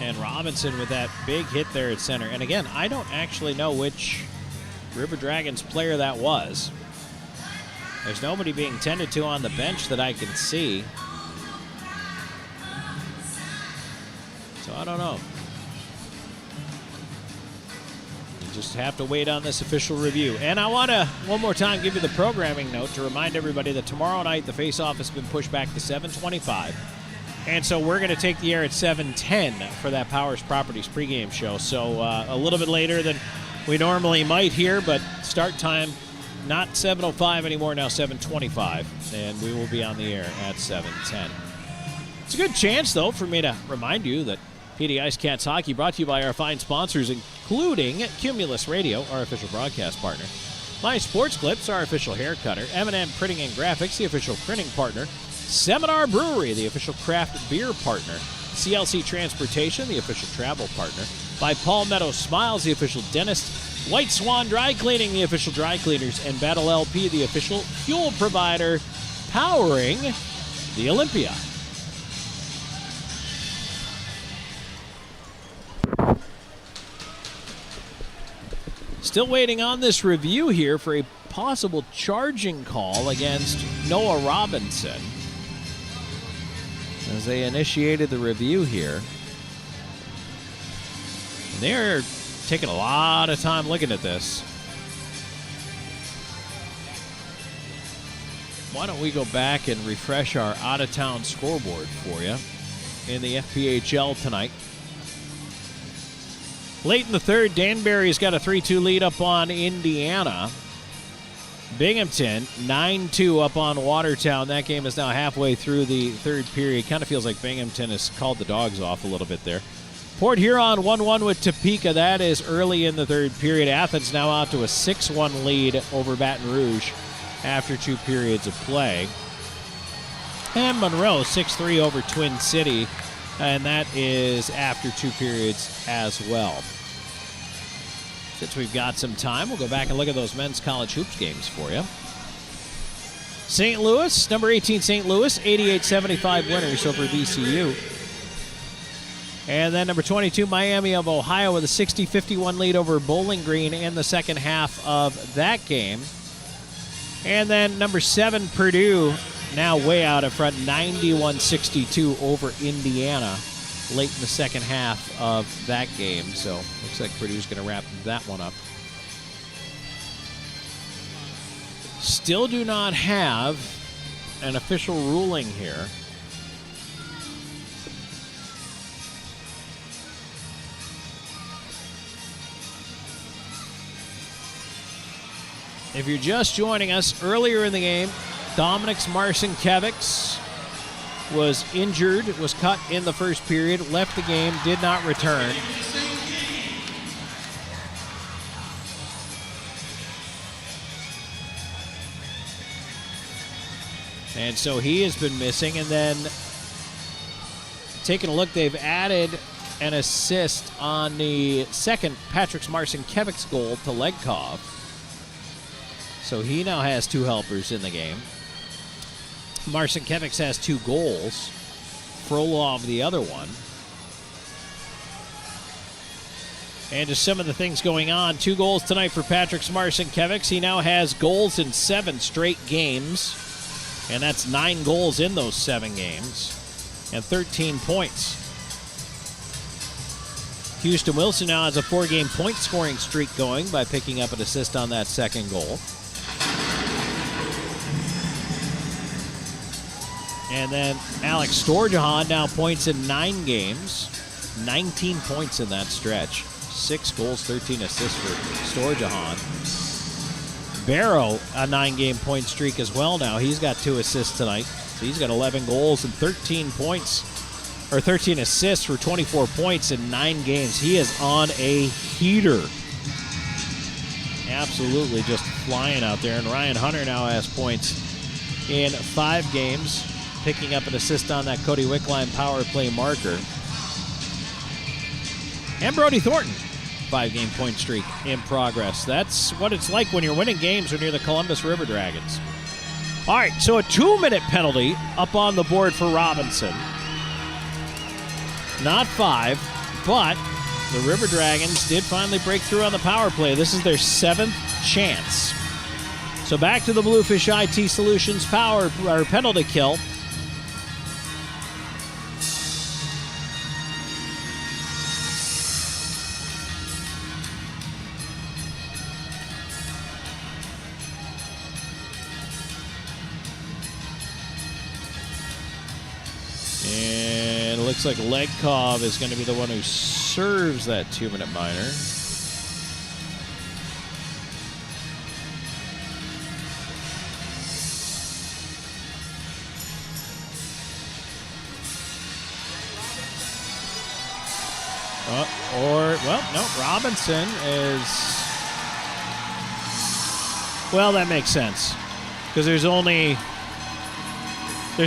And Robinson with that big hit there at center. And again, I don't actually know which River Dragons player that was. There's nobody being tended to on the bench that I can see. So I don't know. You just have to wait on this official review. And I want to, one more time, give you the programming note to remind everybody that tomorrow night the face-off has been pushed back to 7:25. And so we're going to take the air at 7:10 for that Powers Properties pregame show. So a little bit later than we normally might here, but start time not 7:05 anymore, now 7:25. And we will be on the air at 7:10. It's a good chance, though, for me to remind you that PD IceCats Hockey brought to you by our fine sponsors, including Cumulus Radio, our official broadcast partner, My Sports Clips, our official hair cutter, M&M Printing and Graphics, the official printing partner, Seminar Brewery, the official craft beer partner, CLC Transportation, the official travel partner, by Palmetto Smiles, the official dentist, White Swan Dry Cleaning, the official dry cleaners, and Battle LP, the official fuel provider, powering the Olympia. Still waiting on this review here for a possible charging call against Noah Robinson as they initiated the review here. And they're taking a lot of time looking at this. Why don't we go back and refresh our out-of-town scoreboard for you in the FPHL tonight. Late in the third, Danbury's got a 3-2 lead up on Indiana. Binghamton, 9-2 up on Watertown. That game is now halfway through the third period. Kind of feels like Binghamton has called the dogs off a little bit there. Port Huron 1-1 with Topeka. That is early in the third period. Athens now out to a 6-1 lead over Baton Rouge after 2 periods of play. And Monroe 6-3 over Twin City. And that is after 2 periods as well. Since we've got some time, we'll go back and look at those men's college hoops games for you. St. Louis, number 18 St. Louis, 88-75 winners over VCU. And then number 22 Miami of Ohio with a 60-51 lead over Bowling Green in the second half of that game. And then number 7 Purdue, now way out in front, 91-62 over Indiana late in the second half of that game. So looks like Purdue's going to wrap that one up. Still do not have an official ruling here. If you're just joining us, earlier in the game, Dominic's Marcinkiewicz was injured, was cut in the first period, left the game, did not return. And so he has been missing. And then taking a look, they've added an assist on the second Patrick Marcinkiewicz goal to Legkov. So he now has 2 helpers in the game. Marcinkiewicz has 2 goals. Frolov the other one. And just some of the things going on. 2 goals tonight for Patrick Marcinkiewicz. He now has goals in 7 straight games. And that's 9 goals in those 7 games. And 13 points. Houston Wilson now has a 4-game point-scoring streak going by picking up an assist on that second goal. And then Alex Storjahan now points in 9 games. 19 points in that stretch. 6 goals, 13 assists for Storjahan. Barrow, a 9-game point streak as well now. He's got 2 assists tonight. So he's got 11 goals and 13 points, or 13 assists for 24 points in 9 games. He is on a heater. Absolutely just flying out there. And Ryan Hunter now has points in 5 games, picking up an assist on that Cody Wickline power play marker. And Brody Thornton, 5-game point streak in progress. That's what it's like when you're winning games when you're the Columbus River Dragons. All right, so a 2-minute penalty up on the board for Robinson. Not 5, but the River Dragons did finally break through on the power play. This is their 7th chance. So back to the Bluefish IT Solutions power or penalty kill. And it looks like Legkov is going to be the one who serves that 2-minute minor. Robinson is... Well, that makes sense. Because there's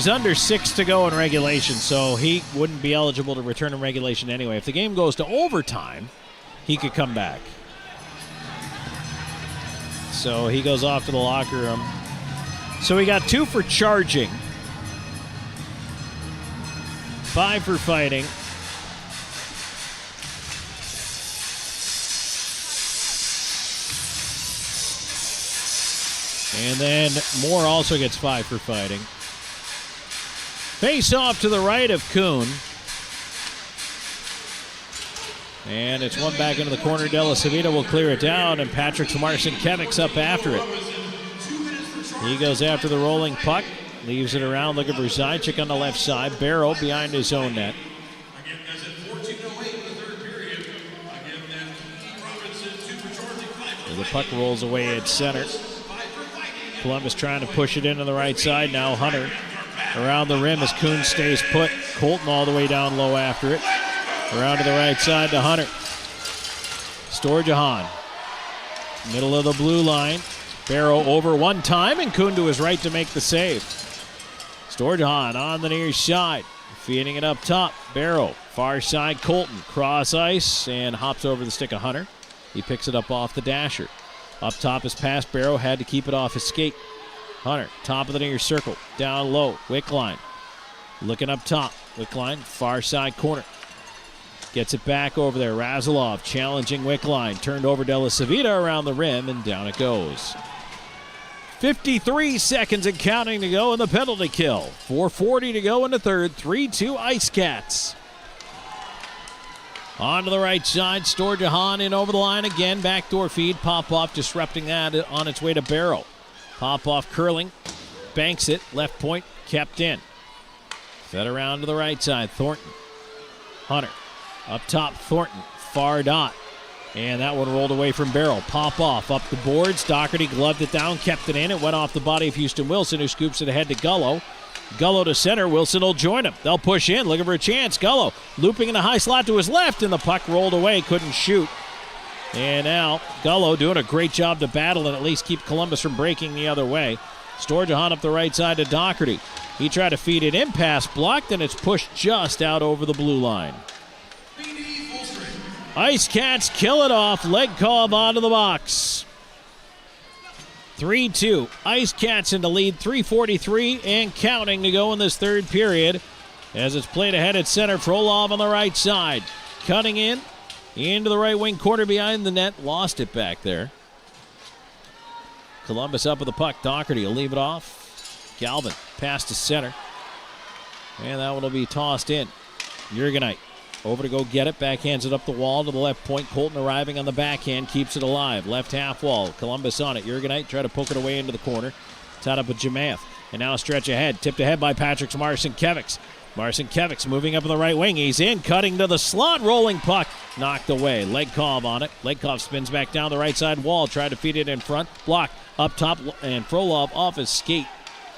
under 6 to go in regulation, so he wouldn't be eligible to return in regulation anyway. If the game goes to overtime, he could come back. So he goes off to the locker room. So we got 2 for charging, 5 for fighting. And then Moore also gets 5 for fighting. Face off to the right of Kuhn. And it's one back into the corner. Della Savita will clear it down, and Patrick Marcinkiewicz up after it. He goes after the rolling puck, leaves it around, looking for Zajac on the left side. Barrow behind his own net. As the puck rolls away at center. Columbus trying to push it into the right side. Now Hunter around the rim as Kuhn stays put. Colton all the way down low after it. Around to the right side to Hunter. Storjahan. Middle of the blue line. Barrow over one time, and Kuhn to his right to make the save. Storjahan on the near side. Feeding it up top. Barrow. Far side Colton. Cross ice and hops over the stick of Hunter. He picks it up off the dasher. Up top is past Barrow. Had to keep it off his skate. Hunter, top of the near circle. Down low. Wickline. Looking up top. Wickline, far side corner. Gets it back over there. Razilov challenging Wickline. Turned over Della Savita around the rim, and down it goes. 53 seconds and counting to go in the penalty kill. 4:40 to go in the third. 3-2 IceCats. On to the right side. Storjahan in over the line again. Backdoor feed. Pop-off disrupting that on its way to Barrow. Pop-off curling. Banks it. Left point kept in. Fed around to the right side. Thornton. Hunter. Up top, Thornton. Far dot. And that one rolled away from Barrow. Pop-off up the boards. Doherty gloved it down. Kept it in. It went off the body of Houston Wilson, who scoops it ahead to Gullo. Gullo to center. Wilson will join him. They'll push in, looking for a chance. Gullo looping in a high slot to his left, and the puck rolled away. Couldn't shoot. And now Gullo doing a great job to battle and at least keep Columbus from breaking the other way. Sturgeon up the right side to Doherty. He tried to feed it in, pass blocked, and it's pushed just out over the blue line. IceCats kill it off. Legkov onto the box. 3-2. IceCats in the lead. 3:43 and counting to go in this third period. As it's played ahead at center, Frolov on the right side. Cutting in into the right wing corner behind the net. Lost it back there. Columbus up with the puck. Doherty will leave it off. Galvin pass to center. And that one will be tossed in. Jurgenite over to go get it. Backhands it up the wall to the left point. Colton arriving on the backhand. Keeps it alive. Left half wall. Columbus on it. Jurgenite try to poke it away into the corner. Tied up with Jamath. And now a stretch ahead. Tipped ahead by Patrick's Marcinkiewicz. Marcinkiewicz moving up on the right wing. He's in. Cutting to the slot. Rolling puck. Knocked away. Legkov on it. Legkov spins back down the right side wall. Tried to feed it in front. Block up top. And Frolov off his skate.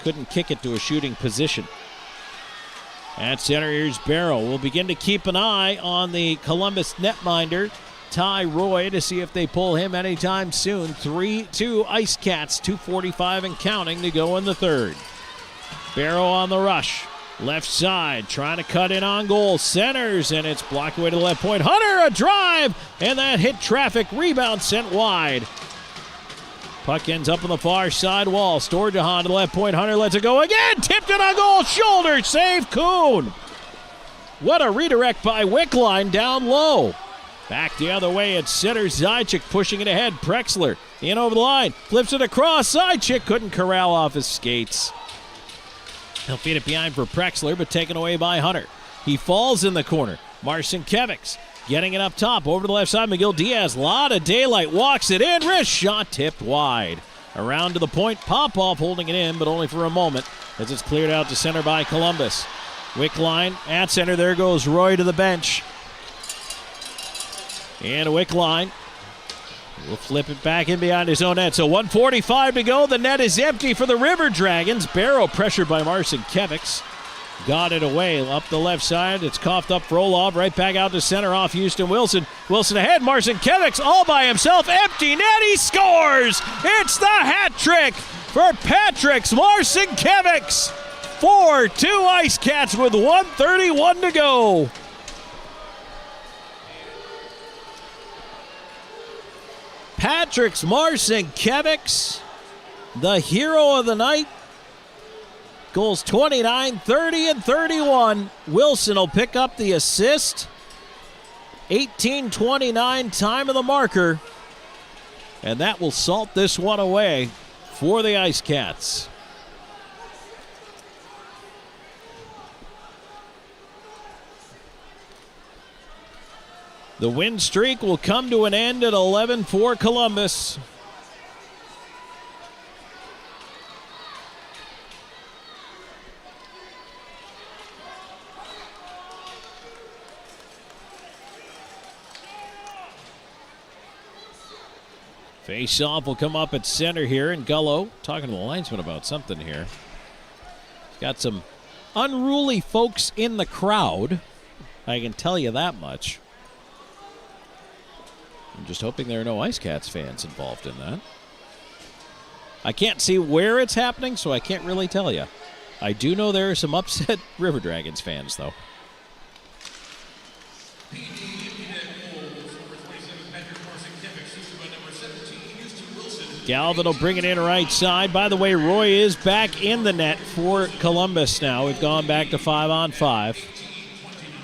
Couldn't kick it to a shooting position. At center, here's Barrow. We'll begin to keep an eye on the Columbus netminder, Ty Roy, to see if they pull him anytime soon. 3-2 IceCats, 2:45 and counting to go in the third. Barrow on the rush. Left side, trying to cut in on goal. Centers, and it's blocked away to the left point. Hunter, a drive, and that hit traffic. Rebound sent wide. Puck ends up on the far side wall. Sturgeon to the left point. Hunter lets it go again. Tipped it on goal. Shoulder save. Kuhn. What a redirect by Wickline down low. Back the other way at center. Zajac pushing it ahead. Prexler in over the line. Flips it across. Zajac couldn't corral off his skates. He'll feed it behind for Prexler, but taken away by Hunter. He falls in the corner. Marcinkiewicz getting it up top, over to the left side. McGill Diaz, lot of daylight, walks it in. Wrist shot tipped wide. Around to the point, Popov holding it in, but only for a moment as it's cleared out to center by Columbus. Wickline at center, there goes Roy to the bench. And Wickline will flip it back in behind his own net. So 1:45 to go, the net is empty for the River Dragons. Barrow pressured by Marcinkiewicz. Got it away up the left side. It's coughed up Frolov. Right back out to center off Houston Wilson. Wilson ahead. Marcinkiewicz all by himself. Empty net. He scores. It's the hat trick for Patrick's Marcinkiewicz. 4-2 IceCats with 1:31 to go. Patrick's Marcinkiewicz, the hero of the night. Goals 29, 30, and 31. Wilson will pick up the assist. 18:29 time of the marker. And that will salt this one away for the IceCats. The win streak will come to an end at 11 for Columbus. Face-off will come up at center here, and Gullo talking to the linesman about something here. He's got some unruly folks in the crowd. I can tell you that much. I'm just hoping there are no IceCats fans involved in that. I can't see where it's happening, so I can't really tell you. I do know there are some upset River Dragons fans, though. Galvin will bring it in right side. By the way, Roy is back in the net for Columbus now. We've gone back to 5-on-5.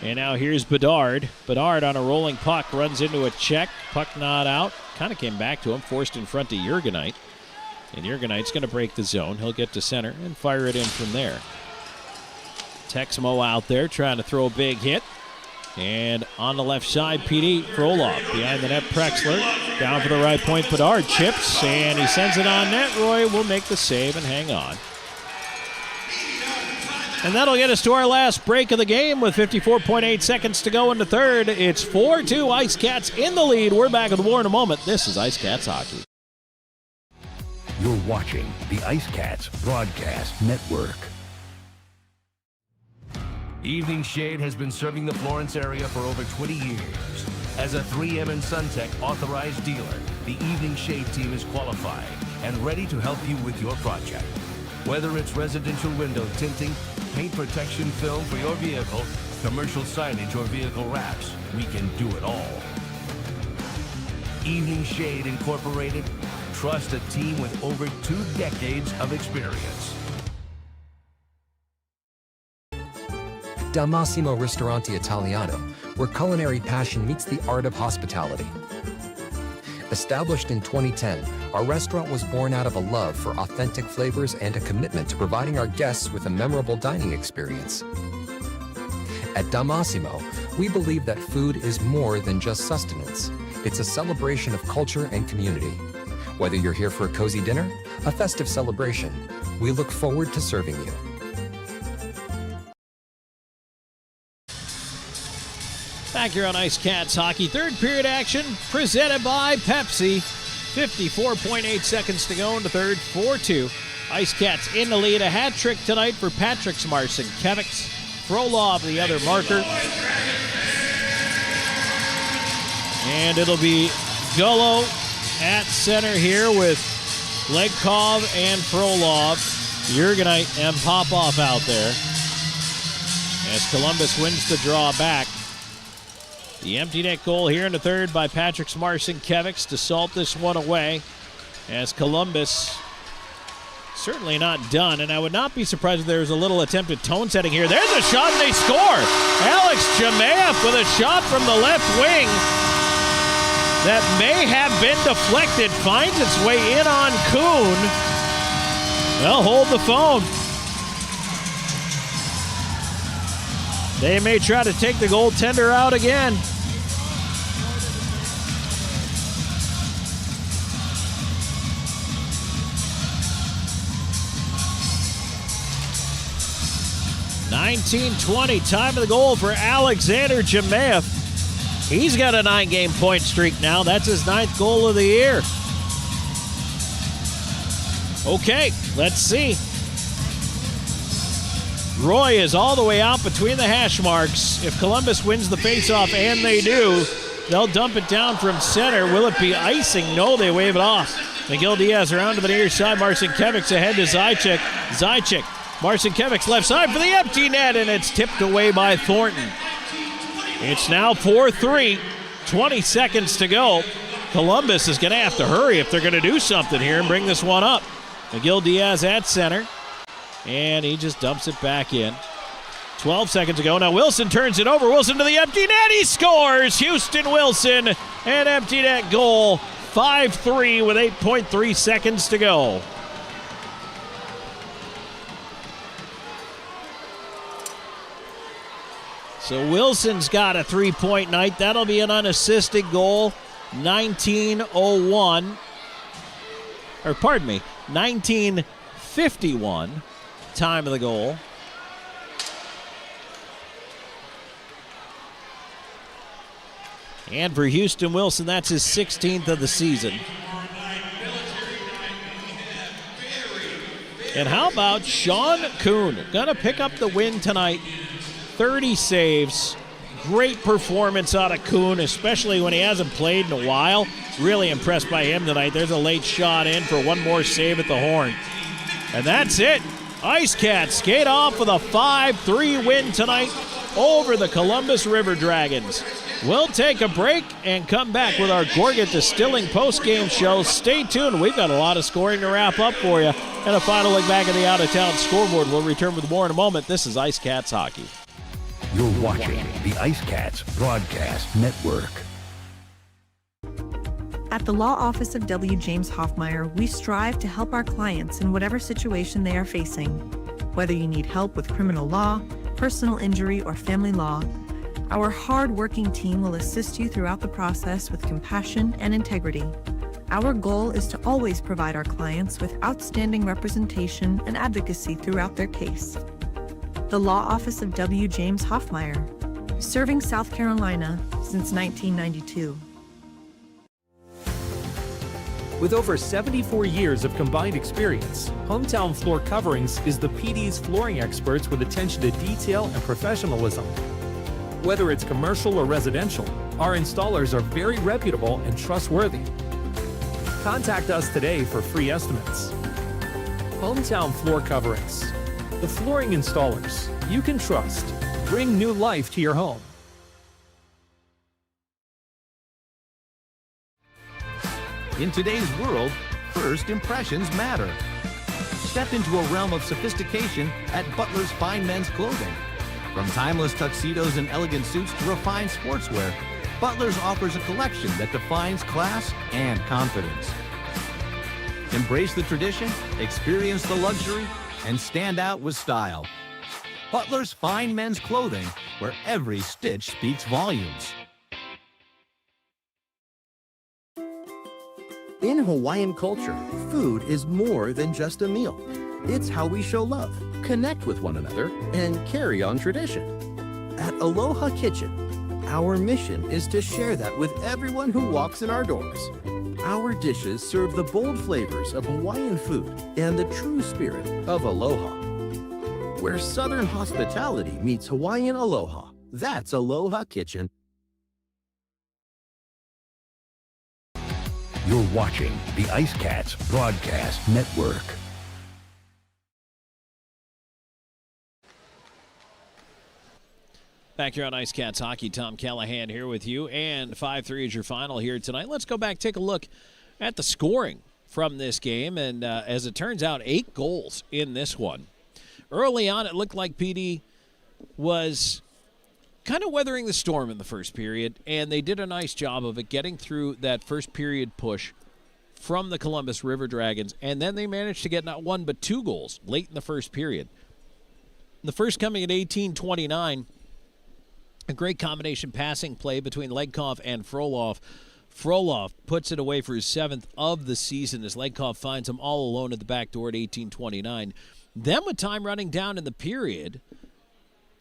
And now here's Bedard. Bedard on a rolling puck, runs into a check. Puck not out. Kind of came back to him, forced in front to Jurgenite. And Jurgenite's going to break the zone. He'll get to center and fire it in from there. Texmo out there trying to throw a big hit. And on the left side, PD Frolov. Behind the net, Prexler. Down for the right point, Bedard chips, and he sends it on net. Roy will make the save and hang on. And that'll get us to our last break of the game with 54.8 seconds to go in the third. It's 4-2 IceCats in the lead. We're back with more in a moment. This is IceCats Hockey. You're watching the IceCats Broadcast Network. Evening Shade has been serving the Florence area for over 20 years. As a 3M and SunTech authorized dealer, the Evening Shade team is qualified and ready to help you with your project. Whether it's residential window tinting, paint protection film for your vehicle, commercial signage, or vehicle wraps, we can do it all. Evening Shade Incorporated. Trust a team with over 2 decades of experience. Dal Massimo Ristoranti Italiano, where culinary passion meets the art of hospitality. Established in 2010, our restaurant was born out of a love for authentic flavors and a commitment to providing our guests with a memorable dining experience. At Dal Massimo, we believe that food is more than just sustenance. It's a celebration of culture and community. Whether you're here for a cozy dinner, a festive celebration, we look forward to serving you. Back here on IceCats Hockey, third period action presented by Pepsi. 54.8 seconds to go in the third, 4-2. IceCats in the lead. A hat trick tonight for Patrick Marcinkiewicz. Frolov, the other marker. And it'll be Gullo at center here with Legkov and Frolov. Jurgenite and Popov out there. As Columbus wins the draw back. The empty net goal here in the third by Patrick Marcinkiewicz to salt this one away. As Columbus certainly not done, and I would not be surprised if there was a little attempt at tone setting here. There's a shot and they score! Alex Jemayev with a shot from the left wing that may have been deflected, finds its way in on Kuhn. Well, hold the phone. They may try to take the goaltender out again. .19-20, time of the goal for Alexander Jemayev. He's got a 9-game point streak now. That's his 9th goal of the year. Okay, let's see. Roy is all the way out between the hash marks. If Columbus wins the faceoff, and they do, they'll dump it down from center. Will it be icing? No, they wave it off. Miguel Diaz around to the near side. Marcinkiewicz ahead to Zajac. Zajac. Marcinkiewicz left side for the empty net, and it's tipped away by Thornton. It's now 4-3, 20 seconds to go. Columbus is going to have to hurry if they're going to do something here and bring this one up. Miguel Diaz at center, and he just dumps it back in. 12 seconds to go. Now Wilson turns it over. Wilson to the empty net. He scores! Houston Wilson, an empty net goal. 5-3 with 8.3 seconds to go. So Wilson's got a 3-point night. That'll be an unassisted goal. 19:01. Or pardon me, 19:51. Time of the goal. And for Houston Wilson, that's his 16th of the season. And how about Sean Kuhn? Gonna pick up the win tonight. 30 saves. Great performance out of Kuhn, especially when he hasn't played in a while. Really impressed by him tonight. There's a late shot in for one more save at the horn. And that's it. IceCats skate off with a 5-3 win tonight over the Columbus River Dragons. We'll take a break and come back with our Gorgat Distilling post-game show. Stay tuned. We've got a lot of scoring to wrap up for you. And a final look back at the out-of-town scoreboard. We'll return with more in a moment. This is IceCats Hockey. You're watching the IceCats Broadcast Network. At the Law Office of W. James Hoffmeyer, we strive to help our clients in whatever situation they are facing. Whether you need help with criminal law, personal injury, or family law, our hard-working team will assist you throughout the process with compassion and integrity. Our goal is to always provide our clients with outstanding representation and advocacy throughout their case. The Law Office of W. James Hoffmeyer, serving South Carolina since 1992. With over 74 years of combined experience, Hometown Floor Coverings is the PD's flooring experts with attention to detail and professionalism. Whether it's commercial or residential, our installers are very reputable and trustworthy. Contact us today for free estimates. Hometown Floor Coverings, the flooring installers you can trust. Bring new life to your home. In today's world, first impressions matter. Step into a realm of sophistication at Butler's Fine Men's Clothing. From timeless tuxedos and elegant suits to refined sportswear, Butler's offers a collection that defines class and confidence. Embrace the tradition, experience the luxury, and stand out with style. Butler's Fine Men's Clothing, where every stitch speaks volumes. In Hawaiian culture, food is more than just a meal. It's how we show love, connect with one another, and carry on tradition. At Aloha Kitchen, our mission is to share that with everyone who walks in our doors. Our dishes serve the bold flavors of Hawaiian food and the true spirit of aloha. Where Southern hospitality meets Hawaiian aloha, that's Aloha Kitchen. You're watching the IceCats Broadcast Network. Back here on IceCats Hockey, Tom Callahan here with you, and 5-3 is your final here tonight. Let's go back, take a look at the scoring from this game, and as it turns out, 8 goals in this one. Early on, it looked like PD was kind of weathering the storm in the first period, and they did a nice job of it, getting through that first period push from the Columbus River Dragons, and then they managed to get not 1 but 2 goals late in the first period. The first coming at 18:29, a great combination passing play between Legkov and Frolov. Frolov puts it away for his 7th of the season as Legkov finds him all alone at the back door at 18:29. Then with time running down in the period,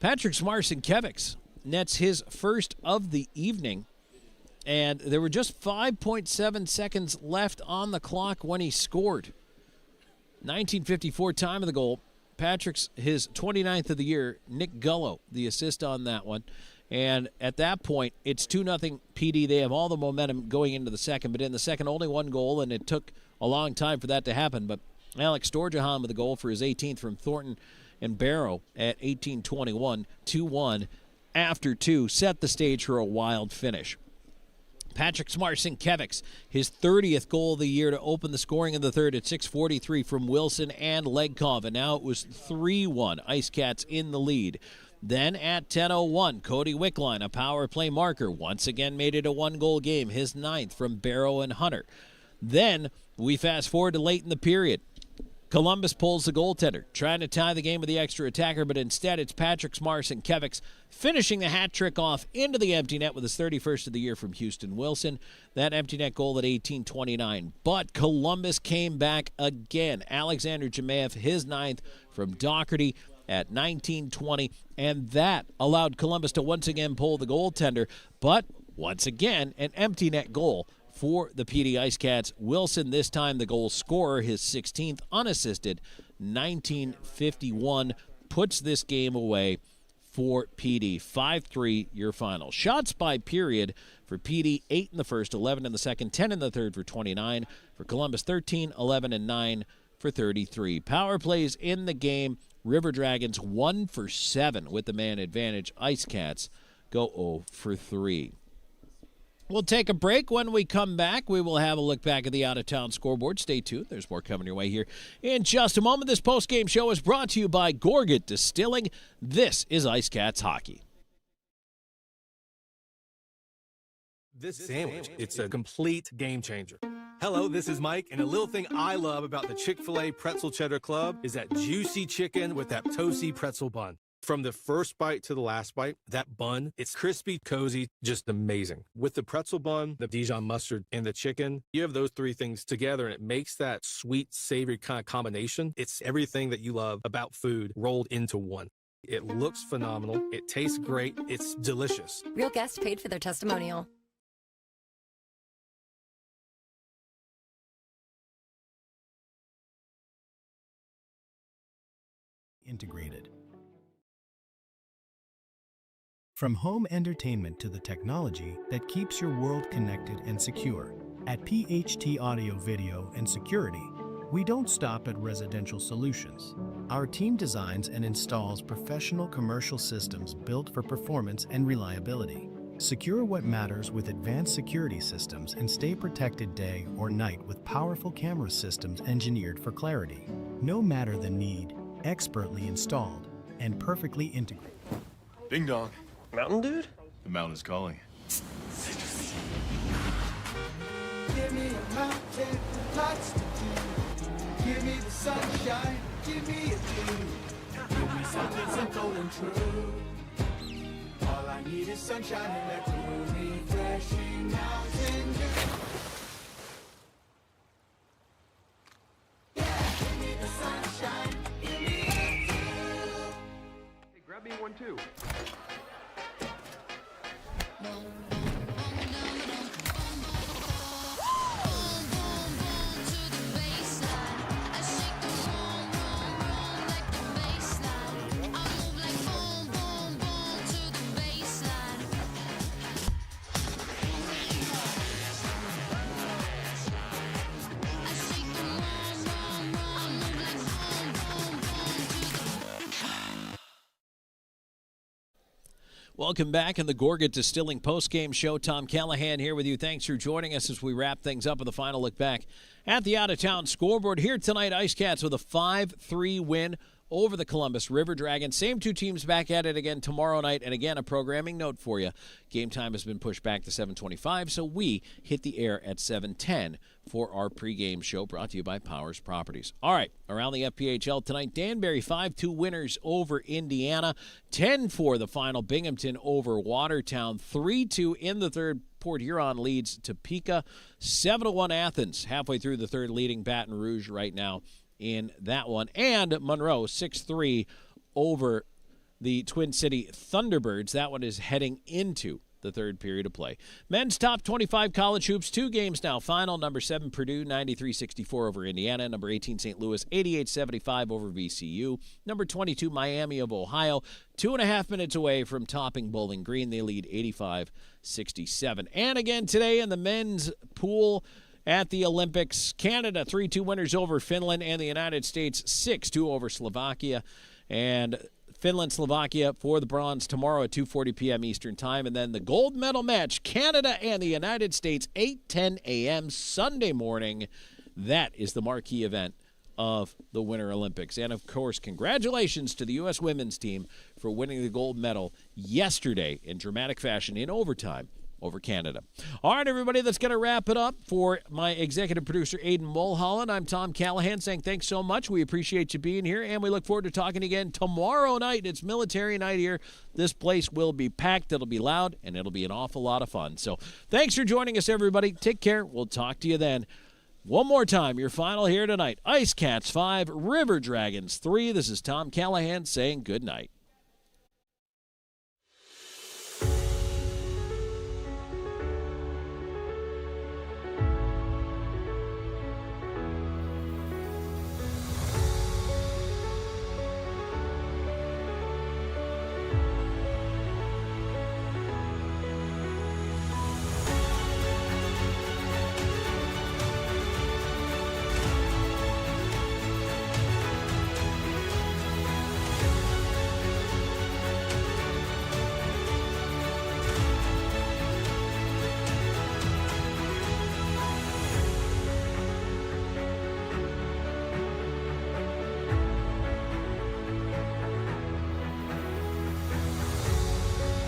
Patrick Smarcinkiewicz nets his first of the evening, and there were just 5.7 seconds left on the clock when he scored. 19:54 time of the goal. Patrick's his 29th of the year. Nick Gullo, the assist on that one. And at that point, it's 2-0 PD. They have all the momentum going into the second, but in the second, only 1 goal, and it took a long time for that to happen. But Alex Storjahan with a goal for his 18th from Thornton and Barrow at 18:21, 2-1 after 2, set the stage for a wild finish. Patrick Smarcinkiewicz, his 30th goal of the year to open the scoring in the third at 6:43 from Wilson and Legkov, and now it was 3-1. IceCats in the lead. Then at 10:01, Cody Wickline, a power play marker, once again made it a 1-goal game, his 9th from Barrow and Hunter. Then we fast forward to late in the period. Columbus pulls the goaltender, trying to tie the game with the extra attacker, but instead it's Patrick Smarcinkiewicz finishing the hat trick off into the empty net with his 31st of the year from Houston Wilson. That empty net goal at 18:29. But Columbus came back again. Alexander Jemaev, his 9th from Doherty at 19:20, and that allowed Columbus to once again pull the goaltender, but once again an empty net goal for the PD IceCats. Wilson, this time the goal scorer, his 16th unassisted, 19:51, puts this game away for PD. 5-3 your final. Shots by period for PD, 8 in the first, 11 in the second, 10 in the third for 29. For Columbus, 13, 11, and 9 for 33. Power plays in the game. River Dragons 1 for 7 with the man advantage. IceCats go 0 for 3. We'll take a break. When we come back, we will have a look back at the out-of-town scoreboard. Stay tuned. There's more coming your way here in just a moment. This post-game show is brought to you by Gorgat Distilling. This is IceCats Hockey. This sandwich, it's a complete game changer. Hello, this is Mike, and a little thing I love about the Chick-fil-A Pretzel Cheddar Club is that juicy chicken with that toasty pretzel bun. From the first bite to the last bite, that bun, it's crispy, cozy, just amazing. With the pretzel bun, the Dijon mustard, and the chicken, you have those 3 things together, and it makes that sweet, savory kind of combination. It's everything that you love about food rolled into one. It looks phenomenal. It tastes great. It's delicious. Real guests paid for their testimonial. integrated. From home entertainment to the technology that keeps your world connected and secure, at PHT Audio Video and Security, we don't stop at residential solutions. Our team designs and installs professional commercial systems built for performance and reliability. Secure what matters with advanced security systems and stay protected day or night with powerful camera systems engineered for clarity. No matter the need, expertly installed and perfectly integrated. Ding dong. Mountain dude? The mountain's calling. Give me a mountain, lots to do. Give me the sunshine, give me a view. Give me something simple and true. All I need is sunshine and that cool, refreshing mountain dew. Yeah, give me the sunshine, give me a view. Hey, grab me one too. Welcome back in the Gorgat Distilling postgame show. Tom Callahan here with you. Thanks for joining us as we wrap things up with a final look back at the out-of-town scoreboard. Here tonight, IceCats with a 5-3 win over the Columbus River Dragons. Same two teams back at it again tomorrow night. And again, a programming note for you. Game time has been pushed back to 7:25, so we hit the air at 7:10 for our pregame show brought to you by Powers Properties. All right, around the FPHL tonight, Danbury 5-2 winners over Indiana. 10-4 the final, Binghamton over Watertown. 3-2 in the third. Port Huron leads Topeka. 7-1 Athens, halfway through the third, leading Baton Rouge right now in that one. And Monroe 6-3 over the Twin City Thunderbirds. That one is heading into the third period of play. Men's top 25 college hoops, 2 games now final. Number 7 Purdue 93-64 over Indiana. Number 18 St. Louis 88-75 over VCU. Number 22 Miami of Ohio 2.5 minutes away from topping Bowling Green. They lead 85-67. And again today in the men's pool at the Olympics, Canada 3-2 winners over Finland, and the United States 6-2 over Slovakia. And Finland, Slovakia for the bronze tomorrow at 2:40 p.m. Eastern Time. And then the gold medal match, Canada and the United States, 8:10 a.m. Sunday morning. That is the marquee event of the Winter Olympics. And, of course, congratulations to the U.S. women's team for winning the gold medal yesterday in dramatic fashion in overtime over Canada. All right, everybody, that's going to wrap it up. For my executive producer, Aiden Mulholland, I'm Tom Callahan saying thanks so much. We appreciate you being here, and we look forward to talking again tomorrow night. It's military night here. This place will be packed. It'll be loud, and it'll be an awful lot of fun. So thanks for joining us, everybody. Take care. We'll talk to you then. One more time, your final here tonight. IceCats 5, River Dragons 3. This is Tom Callahan saying good night.